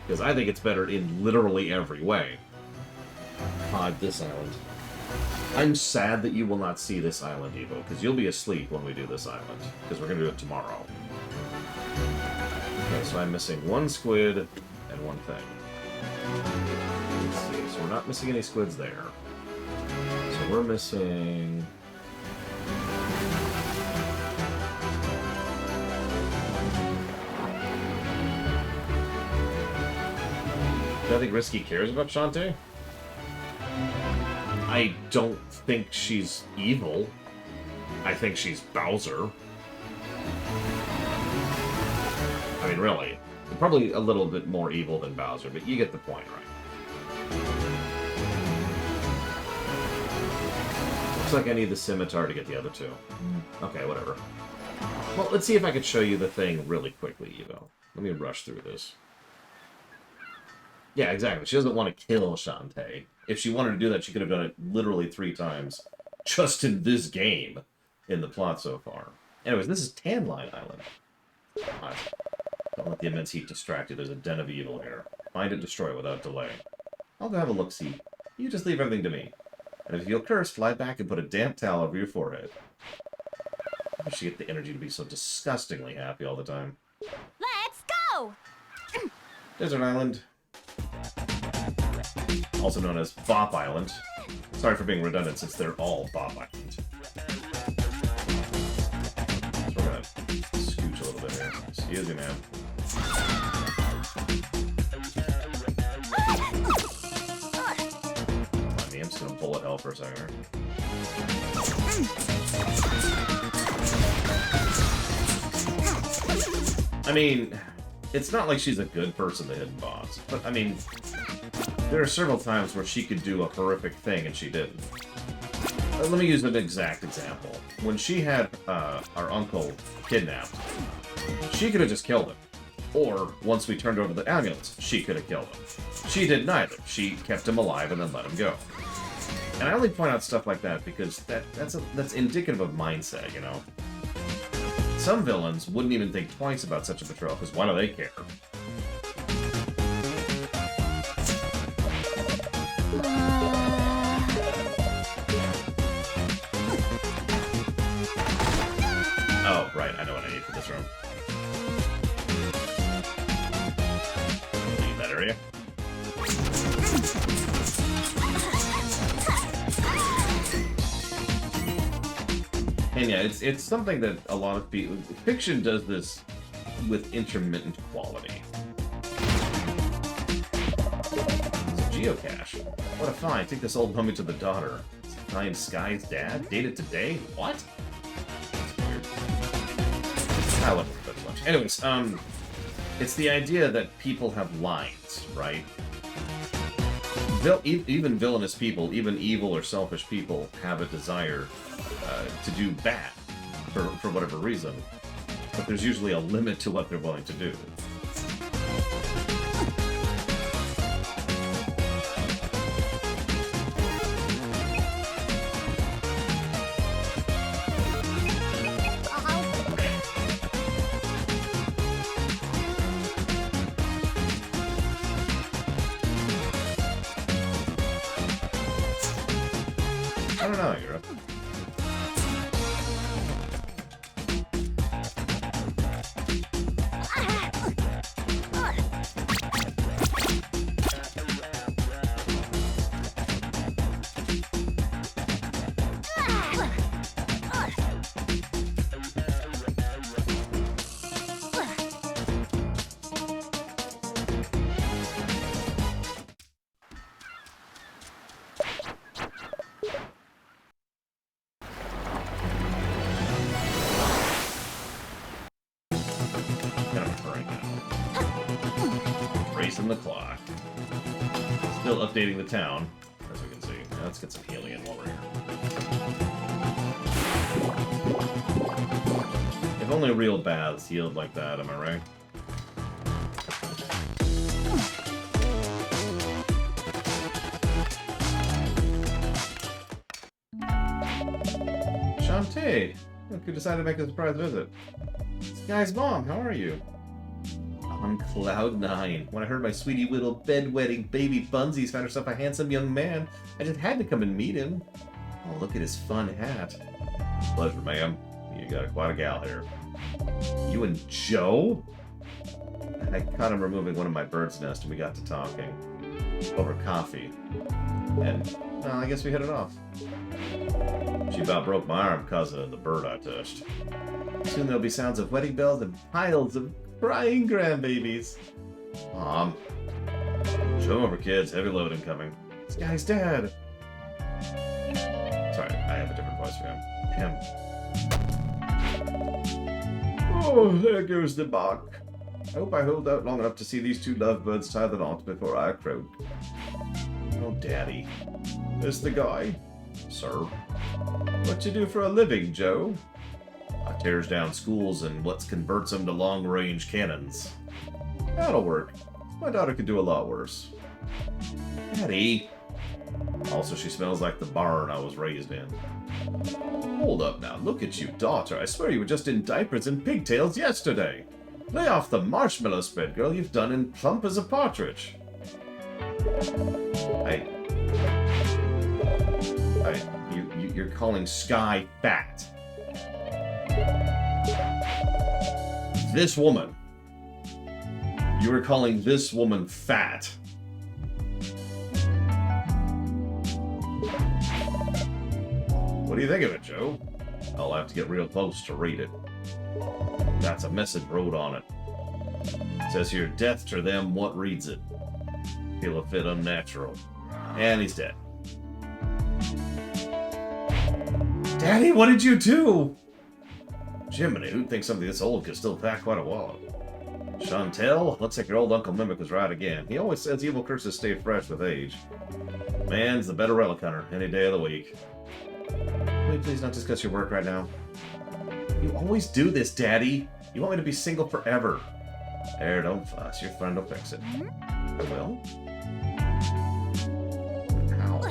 Because I think it's better in literally every way. God, this island. I'm sad that you will not see this island, Evo, because you'll be asleep when we do this island. Because we're going to do it tomorrow. Okay, so I'm missing one squid and one thing. Let's see, so we're not missing any squids there. So we're missing... Do I think Risky cares about Shantae? I don't think she's evil. I think she's Bowser. I mean, really. Probably a little bit more evil than Bowser, but you get the point, right? Looks like I need the scimitar to get the other two. Okay, whatever. Well, let's see if I could show you the thing really quickly, Evo. Let me rush through this. Yeah, exactly. She doesn't want to kill Shantae. If she wanted to do that, she could have done it literally 3 times. Just in this game. In the plot so far. Anyways, this is Tanline Island. Don't let the immense heat distract you. There's a den of evil here. Find and destroy without delay. I'll go have a look-see. You just leave everything to me. And if you feel cursed, fly back and put a damp towel over your forehead. I wish you get the energy to be so disgustingly happy all the time. Let's go! Desert Island. Also known as Bop Island. Sorry for being redundant since they're all Bop Island. So we're gonna scooch a little bit here. Excuse me, man. Mind me, I'm just gonna bullet hell for a second here. I mean, it's not like she's a good person, the hidden boss. But, I mean, there are several times where she could do a horrific thing and she didn't. Let me use an exact example. When she had our uncle kidnapped, she could have just killed him. Or, once we turned over the ambulance, she could have killed him. She did neither. She kept him alive and then let him go. And I only point out stuff like that because that's indicative of mindset, you know? Some villains wouldn't even think twice about such a betrayal, because why do they care? And yeah, it's something that a lot of people... Fiction does this with intermittent quality. It's a geocache. What a find. Take this old mummy to the daughter. Find Sky's dad? Date it today? What? That's weird. I love it so much. Anyways, it's the idea that people have lines, right? Even villainous people, even evil or selfish people, have a desire to do bad for whatever reason. But there's usually a limit to what they're willing to do. I don't know, Europe. Racing the clock. Still updating the town, as we can see. Now let's get some helium while we're here. If only real baths healed like that, am I right? Shantae! Look who decided to make a surprise visit. Guy's mom, how are you? On cloud 9. When I heard my sweetie little bedwetting baby Bunsies found herself a handsome young man, I just had to come and meet him. Oh, look at his fun hat. Pleasure, ma'am. You got quite a gal here. You and Joe? I caught him removing one of my bird's nests and we got to talking. Over coffee. And, well, I guess we hit it off. She about broke my arm because of the bird I touched. Soon there'll be sounds of wedding bells and piles of crying grandbabies. Mom. Show over, kids. Heavy load incoming. This guy's dead. Sorry, I have a different voice for him. Oh, there goes the bark. I hope I hold out long enough to see these two lovebirds tie the knot before I croak. Oh, Daddy. This the guy? Sir. What you do for a living, Joe? I tears down schools and what converts them to long-range cannons. That'll work. My daughter could do a lot worse. Daddy. Also, she smells like the barn I was raised in. Hold up now. Look at you, daughter. I swear you were just in diapers and pigtails yesterday. Lay off the marshmallow spread, girl. You've done and plump as a partridge. You're calling Sky fat. This woman. You were calling this woman fat. What do you think of it, Joe? I'll have to get real close to read it. That's a message wrote on it. It says here, death to them what reads it. Feel a fit unnatural. And he's dead. Daddy, what did you do? Jiminy, who'd think something this old could still pack quite a wallet? Chantel, looks like your old Uncle Mimic was right again. He always says evil curses stay fresh with age. Man's the better relic hunter any day of the week. Will you please not discuss your work right now? You always do this, Daddy. You want me to be single forever. There, don't fuss. Your friend will fix it. I will. Ow.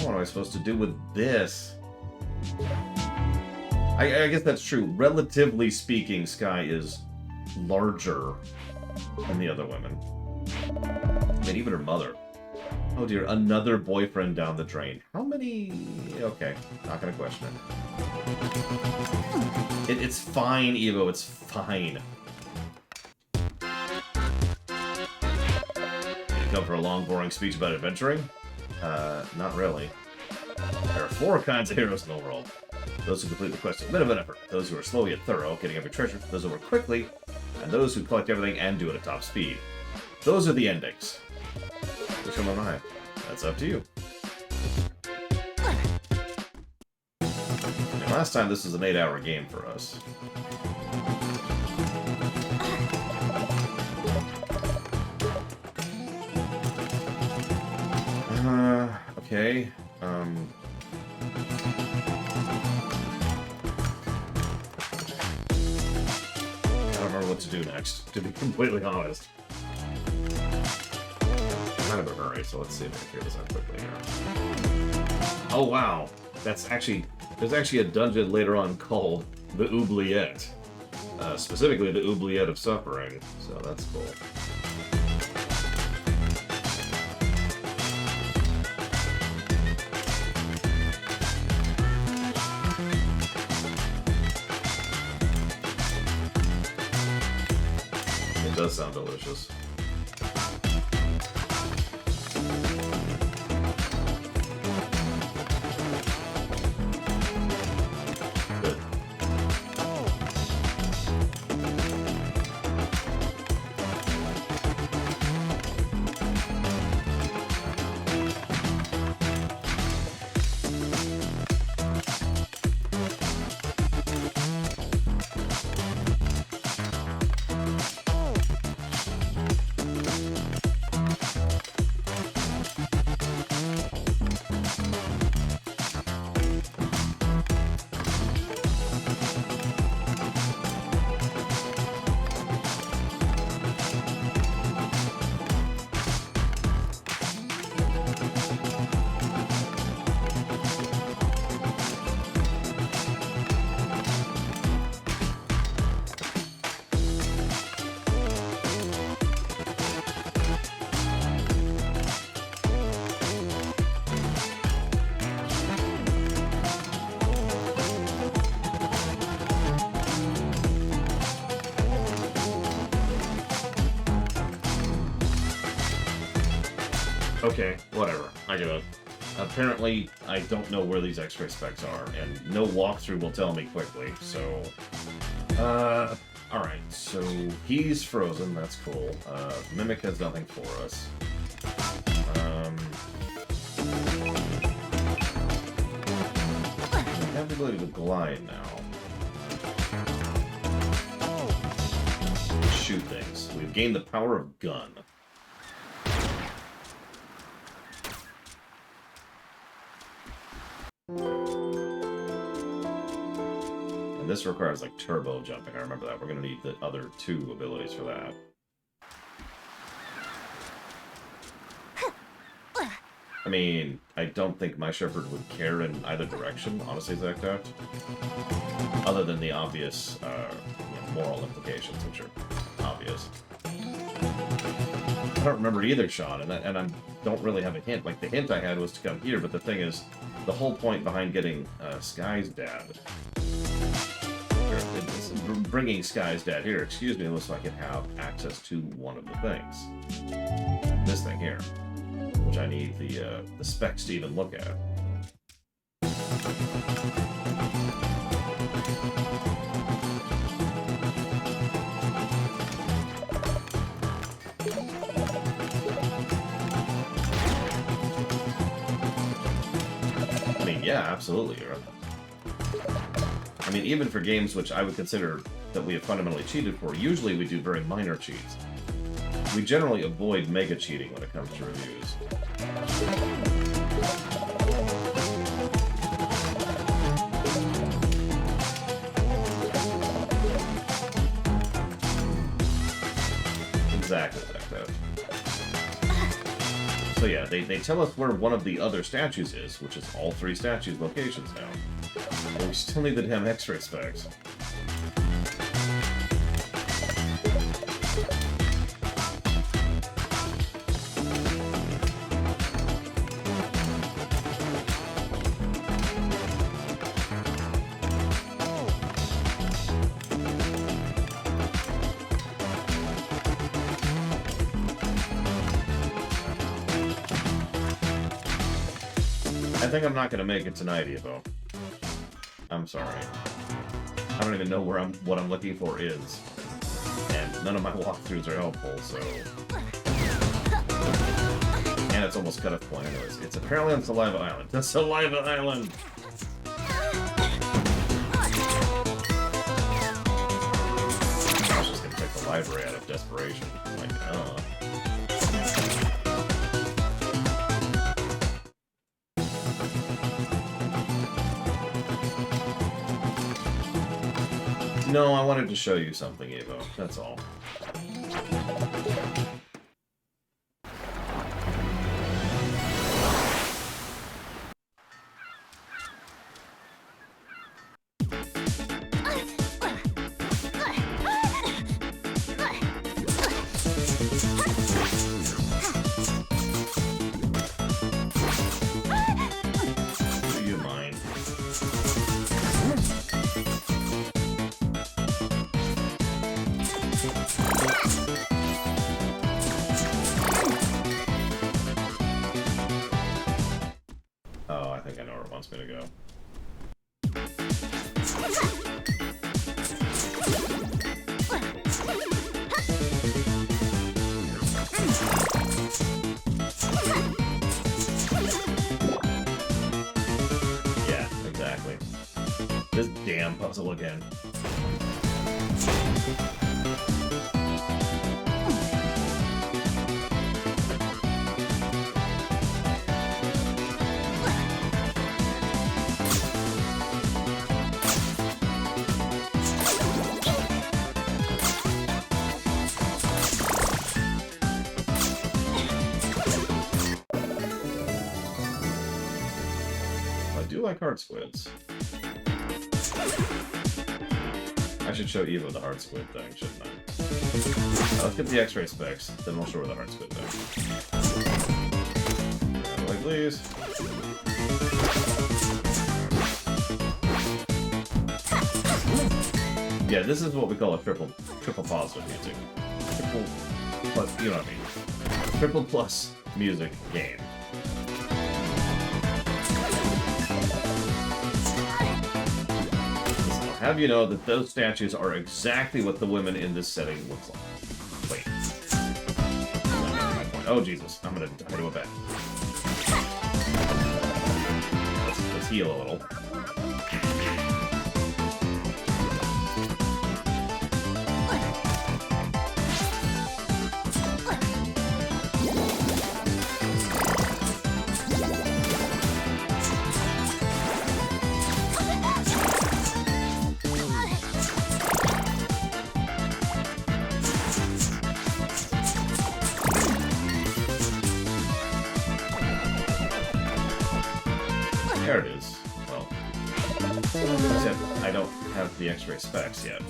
What am I supposed to do with this? I guess that's true. Relatively speaking, Sky is larger than the other women. I mean, even her mother. Oh dear, another boyfriend down the drain. How many... Okay, not gonna question it. It's fine, Evo, it's fine. come for a long, boring speech about adventuring? Not really. There are 4 kinds of heroes in the world. Those who complete the quest with a bit of an effort, those who are slow yet thorough, getting every treasure, those who work quickly, and those who collect everything and do it at top speed. Those are the endings. Which one am I? That's up to you. And last time this was an 8-hour game for us. Okay. I don't remember what to do next, to be completely honest. I'm kind of in a hurry, so let's see if I can figure this out quickly here. Oh wow! There's actually a dungeon later on called the Oubliette. Specifically the Oubliette of Suffering, so that's cool. It does sound delicious. Good. Okay, whatever. I give up. Apparently, I don't know where these X-ray specs are, and no walkthrough will tell me quickly, so... Alright, so he's frozen, that's cool. Mimic has nothing for us. I have the ability to glide now. Shoot things. We've gained the power of gun. And this requires like turbo jumping. I remember that. We're going to need the other 2 abilities for that. I mean, I don't think my Shepherd would care in either direction, honestly, Zekdot. Other than the obvious moral implications, which are obvious. I don't remember either, Sean, and I don't really have a hint. Like, the hint I had was to come here, but the thing is, the whole point behind getting Sky's dad, or bringing Sky's dad here, excuse me, was so I could have access to one of the things. This thing here, which I need the specs to even look at. Yeah, absolutely. I mean, even for games which I would consider that we have fundamentally cheated for, usually we do very minor cheats. We generally avoid mega cheating when it comes to reviews. Exactly like that. So yeah, they tell us where one of the other statues is, which is all 3 statues' locations now. But we still need the damn X-ray specs. I think I'm not gonna make it tonight, Evo. I'm sorry. I don't even know what I'm looking for is. And none of my walkthroughs are helpful, so... And it's almost cut off point anyways. It's apparently on Saliva Island. That's Saliva Island! I was just gonna take the library out of desperation. Like, No, I wanted to show you something, Evo. That's all. Do you mind? Oh, I think I know where it wants me to go. Yeah, exactly. This damn puzzle again. I do like hard squids. I should show Evo the hard squid thing, shouldn't I? Let's get the X-ray specs, then we'll show her the hard squid thing. Like, please. Yeah, this is what we call a triple positive music. Triple plus, you know what I mean. Triple plus music game. Have you know that those statues are exactly what the women in this setting looks like. Wait. Oh, Jesus. I'm gonna do it back. Let's heal a little. There it is. Well, except I don't have the X-ray specs yet.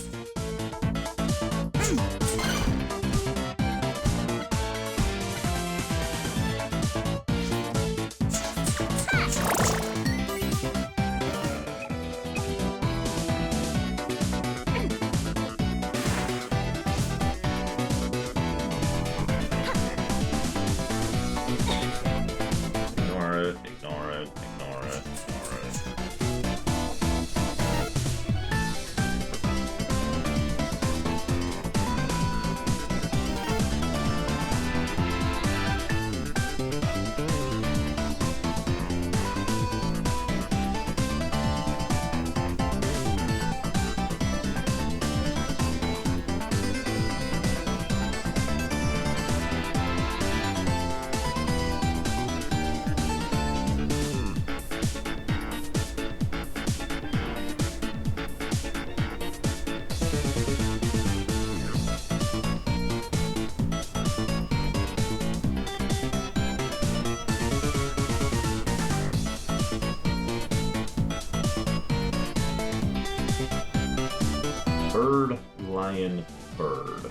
Bird, lion, bird.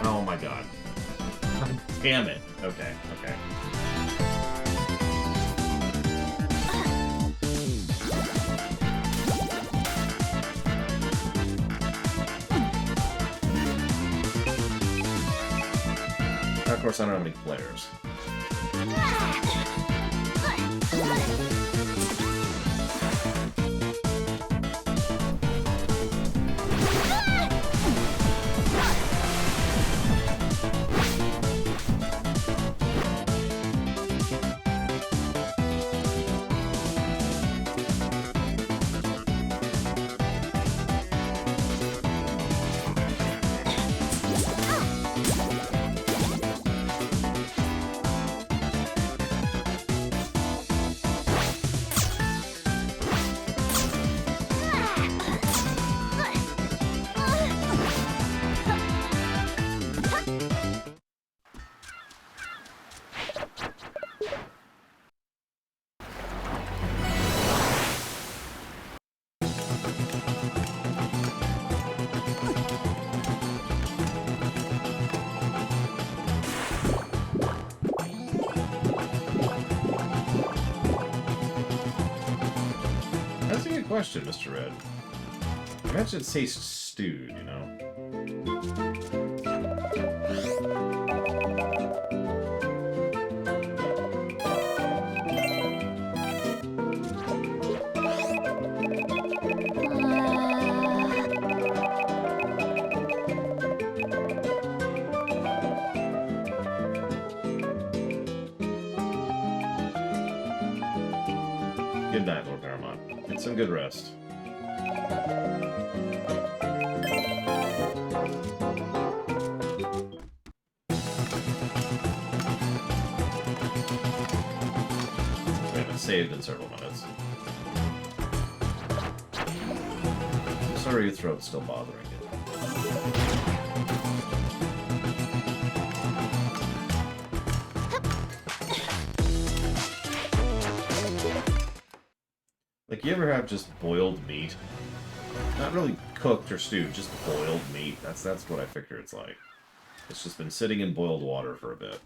Oh my god. Damn it. Okay, okay. Of course, I don't have any players. That's a good question, Mr. Red. I imagine it tastes stewed, you know? Good night, Lord Paramount. Get some good rest. We haven't saved in several minutes. Sorry your throat's still bothering you. Like, you ever have just boiled meat? Not really cooked or stewed, just boiled meat. That's what I figure it's like. It's just been sitting in boiled water for a bit.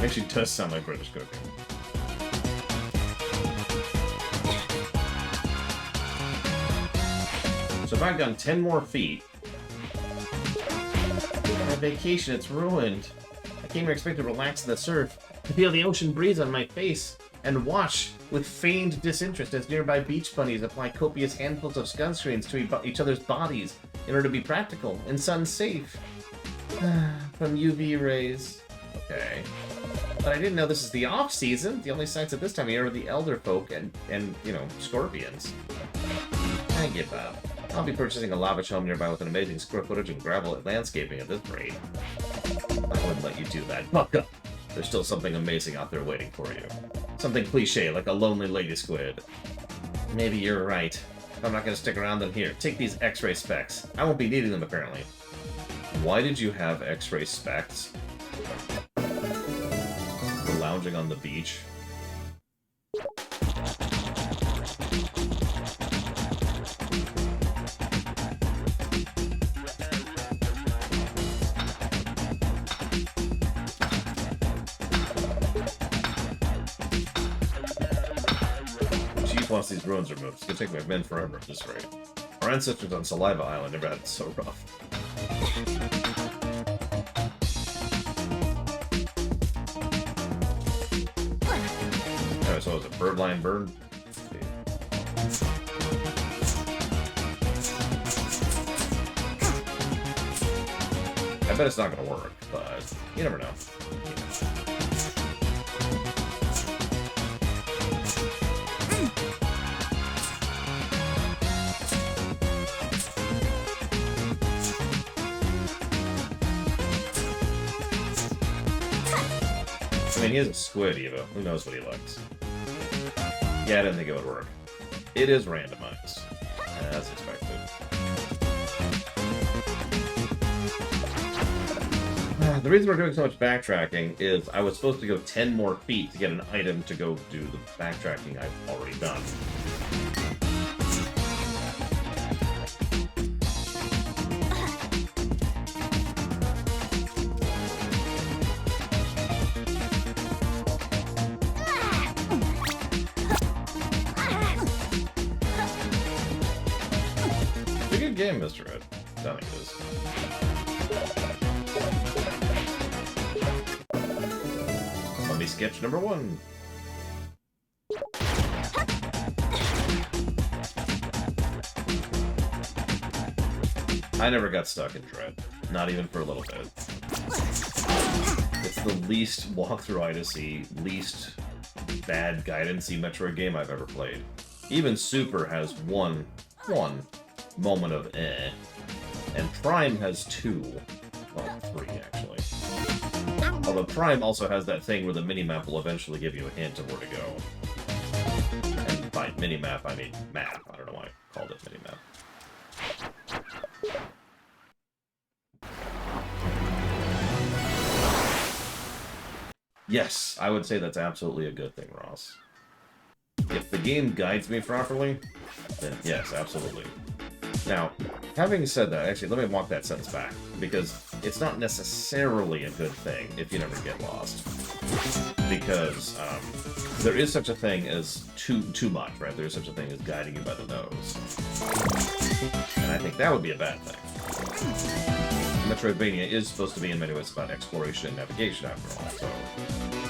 Actually does sound like British cooking. So if I've gone 10 more feet, my vacation, it's ruined. I came here expecting to relax in the surf, to feel the ocean breeze on my face, and watch with feigned disinterest as nearby beach bunnies apply copious handfuls of sunscreens to each other's bodies in order to be practical and sun safe. From UV rays. Okay. But I didn't know this is the off-season. The only sights at this time of year are the elder folk and you know, scorpions. I give up. I'll be purchasing a lavish home nearby with an amazing square footage and gravel landscaping at this rate. I wouldn't let you do that. Buck up! There's still something amazing out there waiting for you. Something cliche, like a lonely lady squid. Maybe you're right. If I'm not gonna stick around, then here, take these X-ray specs. I won't be needing them, apparently. Why did you have X-ray specs? Lounging on the beach. Chief wants these ruins removed. It's gonna take my men forever at this rate. Our ancestors on Saliva Island never had it so rough. So is it birdline bird? I bet it's not gonna work, but you never know. I mean, he is a squid, Eva. Who knows what he likes? Yeah, I didn't think it would work. It is randomized, as expected. The reason we're doing so much backtracking is I was supposed to go 10 more feet to get an item to go do the backtracking I've already done. It's a good game, Mr. Ed. I think it is. Let me sketch number 1. I never got stuck in Dread. Not even for a little bit. It's the least walkthrough-itis-y, least bad guidance-y Metroid game I've ever played. Even Super has one moment of eh. And Prime has 2. Well, 3, actually. Although Prime also has that thing where the minimap will eventually give you a hint of where to go. And by minimap, I mean map. I don't know why I called it minimap. Yes, I would say that's absolutely a good thing, Ross. If the game guides me properly, then yes, absolutely. Now, having said that, actually, let me walk that sentence back, because it's not necessarily a good thing if you never get lost. Because there is such a thing as too much, right? There is such a thing as guiding you by the nose. And I think that would be a bad thing. Metroidvania is supposed to be in many ways about exploration and navigation after all, so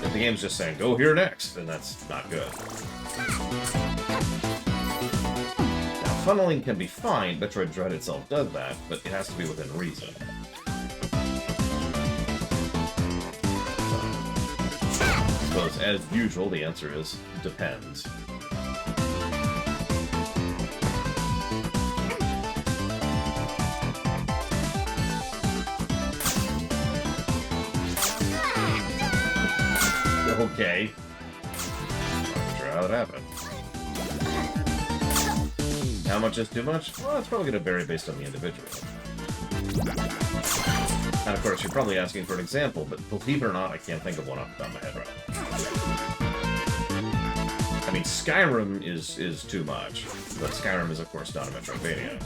if the game's just saying, go here next, then that's not good. Now, funneling can be fine, Metroid Dread itself does that, but it has to be within reason. So, I suppose, as usual, the answer is, depends. Okay. Not sure how that happened. How much is too much? Well, it's probably going to vary based on the individual. And of course, you're probably asking for an example, but believe it or not, I can't think of one off the top of my head right now. I mean, Skyrim is too much, but Skyrim is, of course, not a Metroidvania.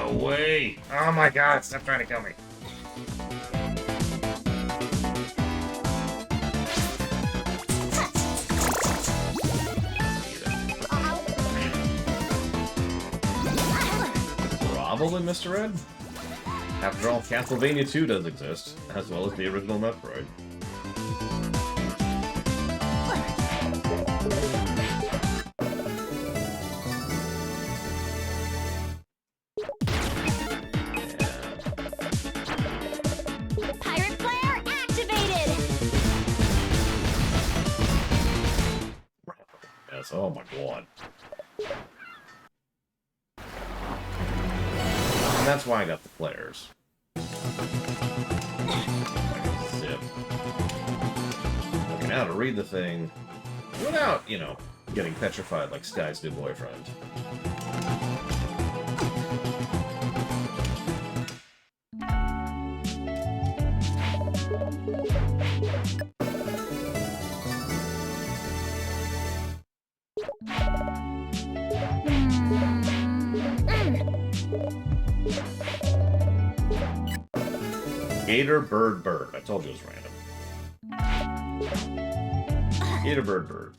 Way. Oh my god, stop trying to kill me. Probably, Mr. Red? After all, Castlevania 2 does exist, as well as the original Metroid. Oh my god. And that's why I got the players. Zip. Okay, now to read the thing without, you know, getting petrified like Sky's new boyfriend. Gator, bird, bird. I told you it was random. Gator, bird, bird.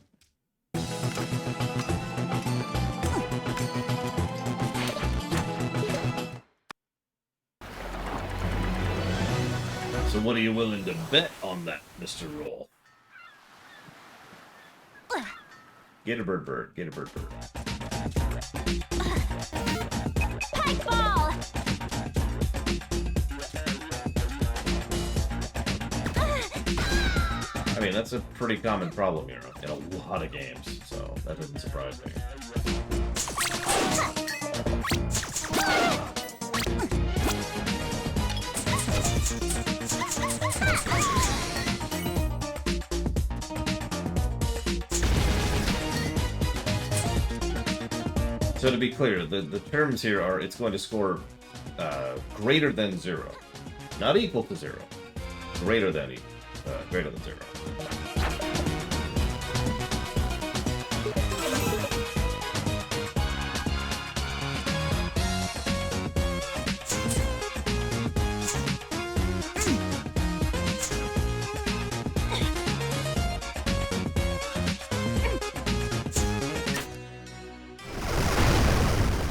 So what are you willing to bet on that, Mr. Roll? Gator, bird, bird. Gator, bird, bird. Pike ball! I mean, that's a pretty common problem here in a lot of games, so that doesn't surprise me. So to be clear, the terms here are it's going to score greater than 0. Not equal to 0. Greater than 0.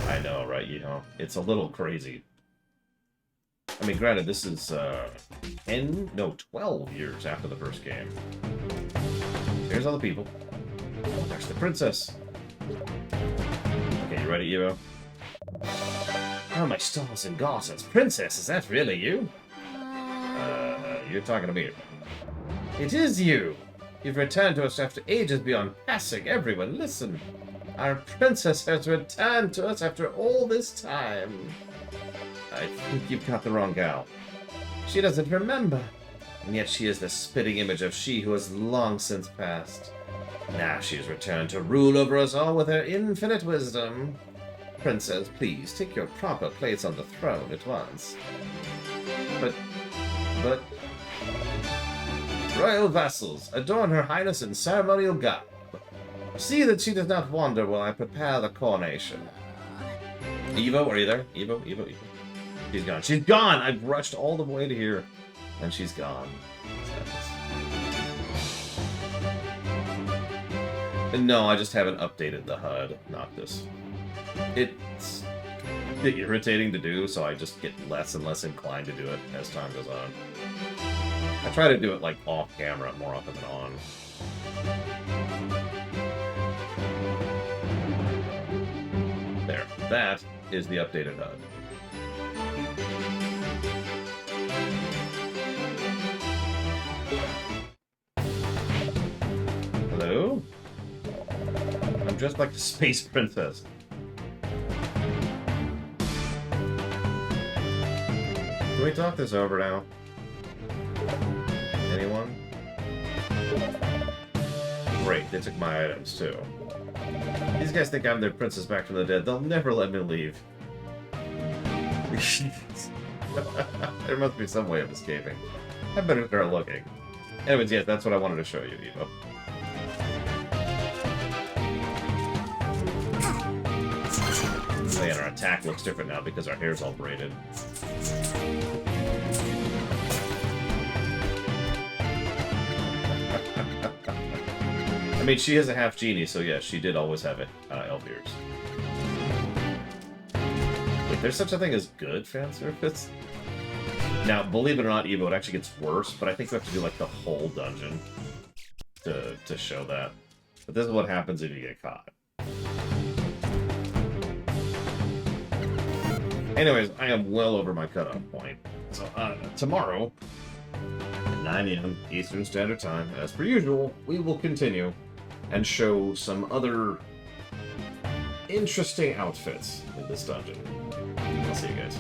I know, right? You know, it's a little crazy. I mean, granted, this is 12 years after the first game. Here's all the people. There's the princess. Okay, you ready, Evo? Oh, my stars and garters. Princess, is that really you? You're talking to me. It is you! You've returned to us after ages beyond passing. Everyone, listen. Our princess has returned to us after all this time. I think you've got the wrong gal. She doesn't remember. And yet she is the spitting image of she who has long since passed. Now she has returned to rule over us all with her infinite wisdom. Princess, please, take your proper place on the throne at once. But... Royal vassals, adorn her highness in ceremonial garb. See that she does not wander while I prepare the coronation. Evo, are you there? Evo. She's gone. She's gone! I've rushed all the way to here, and she's gone. No, I just haven't updated the HUD, not this. It's irritating to do, so I just get less and less inclined to do it as time goes on. I try to do it, like, off-camera more often than on. There. That is the updated HUD. Hello? I'm dressed like the Space Princess. Can we talk this over now? Anyone? Great, they took my items too. These guys think I'm their princess back from the dead. They'll never let me leave. There must be some way of escaping. I better start looking. Anyways, yes, that's what I wanted to show you, Evo. Oh yeah, and our attack looks different now because our hair's all braided. I mean, she is a half genie, so yes, she did always have it, elf ears. Wait, there's such a thing as good fan service? Now, believe it or not, Evo, it actually gets worse, but I think we have to do, like, the whole dungeon to show that. But this is what happens if you get caught. Anyways, I am well over my cutoff point. So, tomorrow, at 9 a.m. Eastern Standard Time, as per usual, we will continue and show some other interesting outfits in this dungeon. I'll see you guys.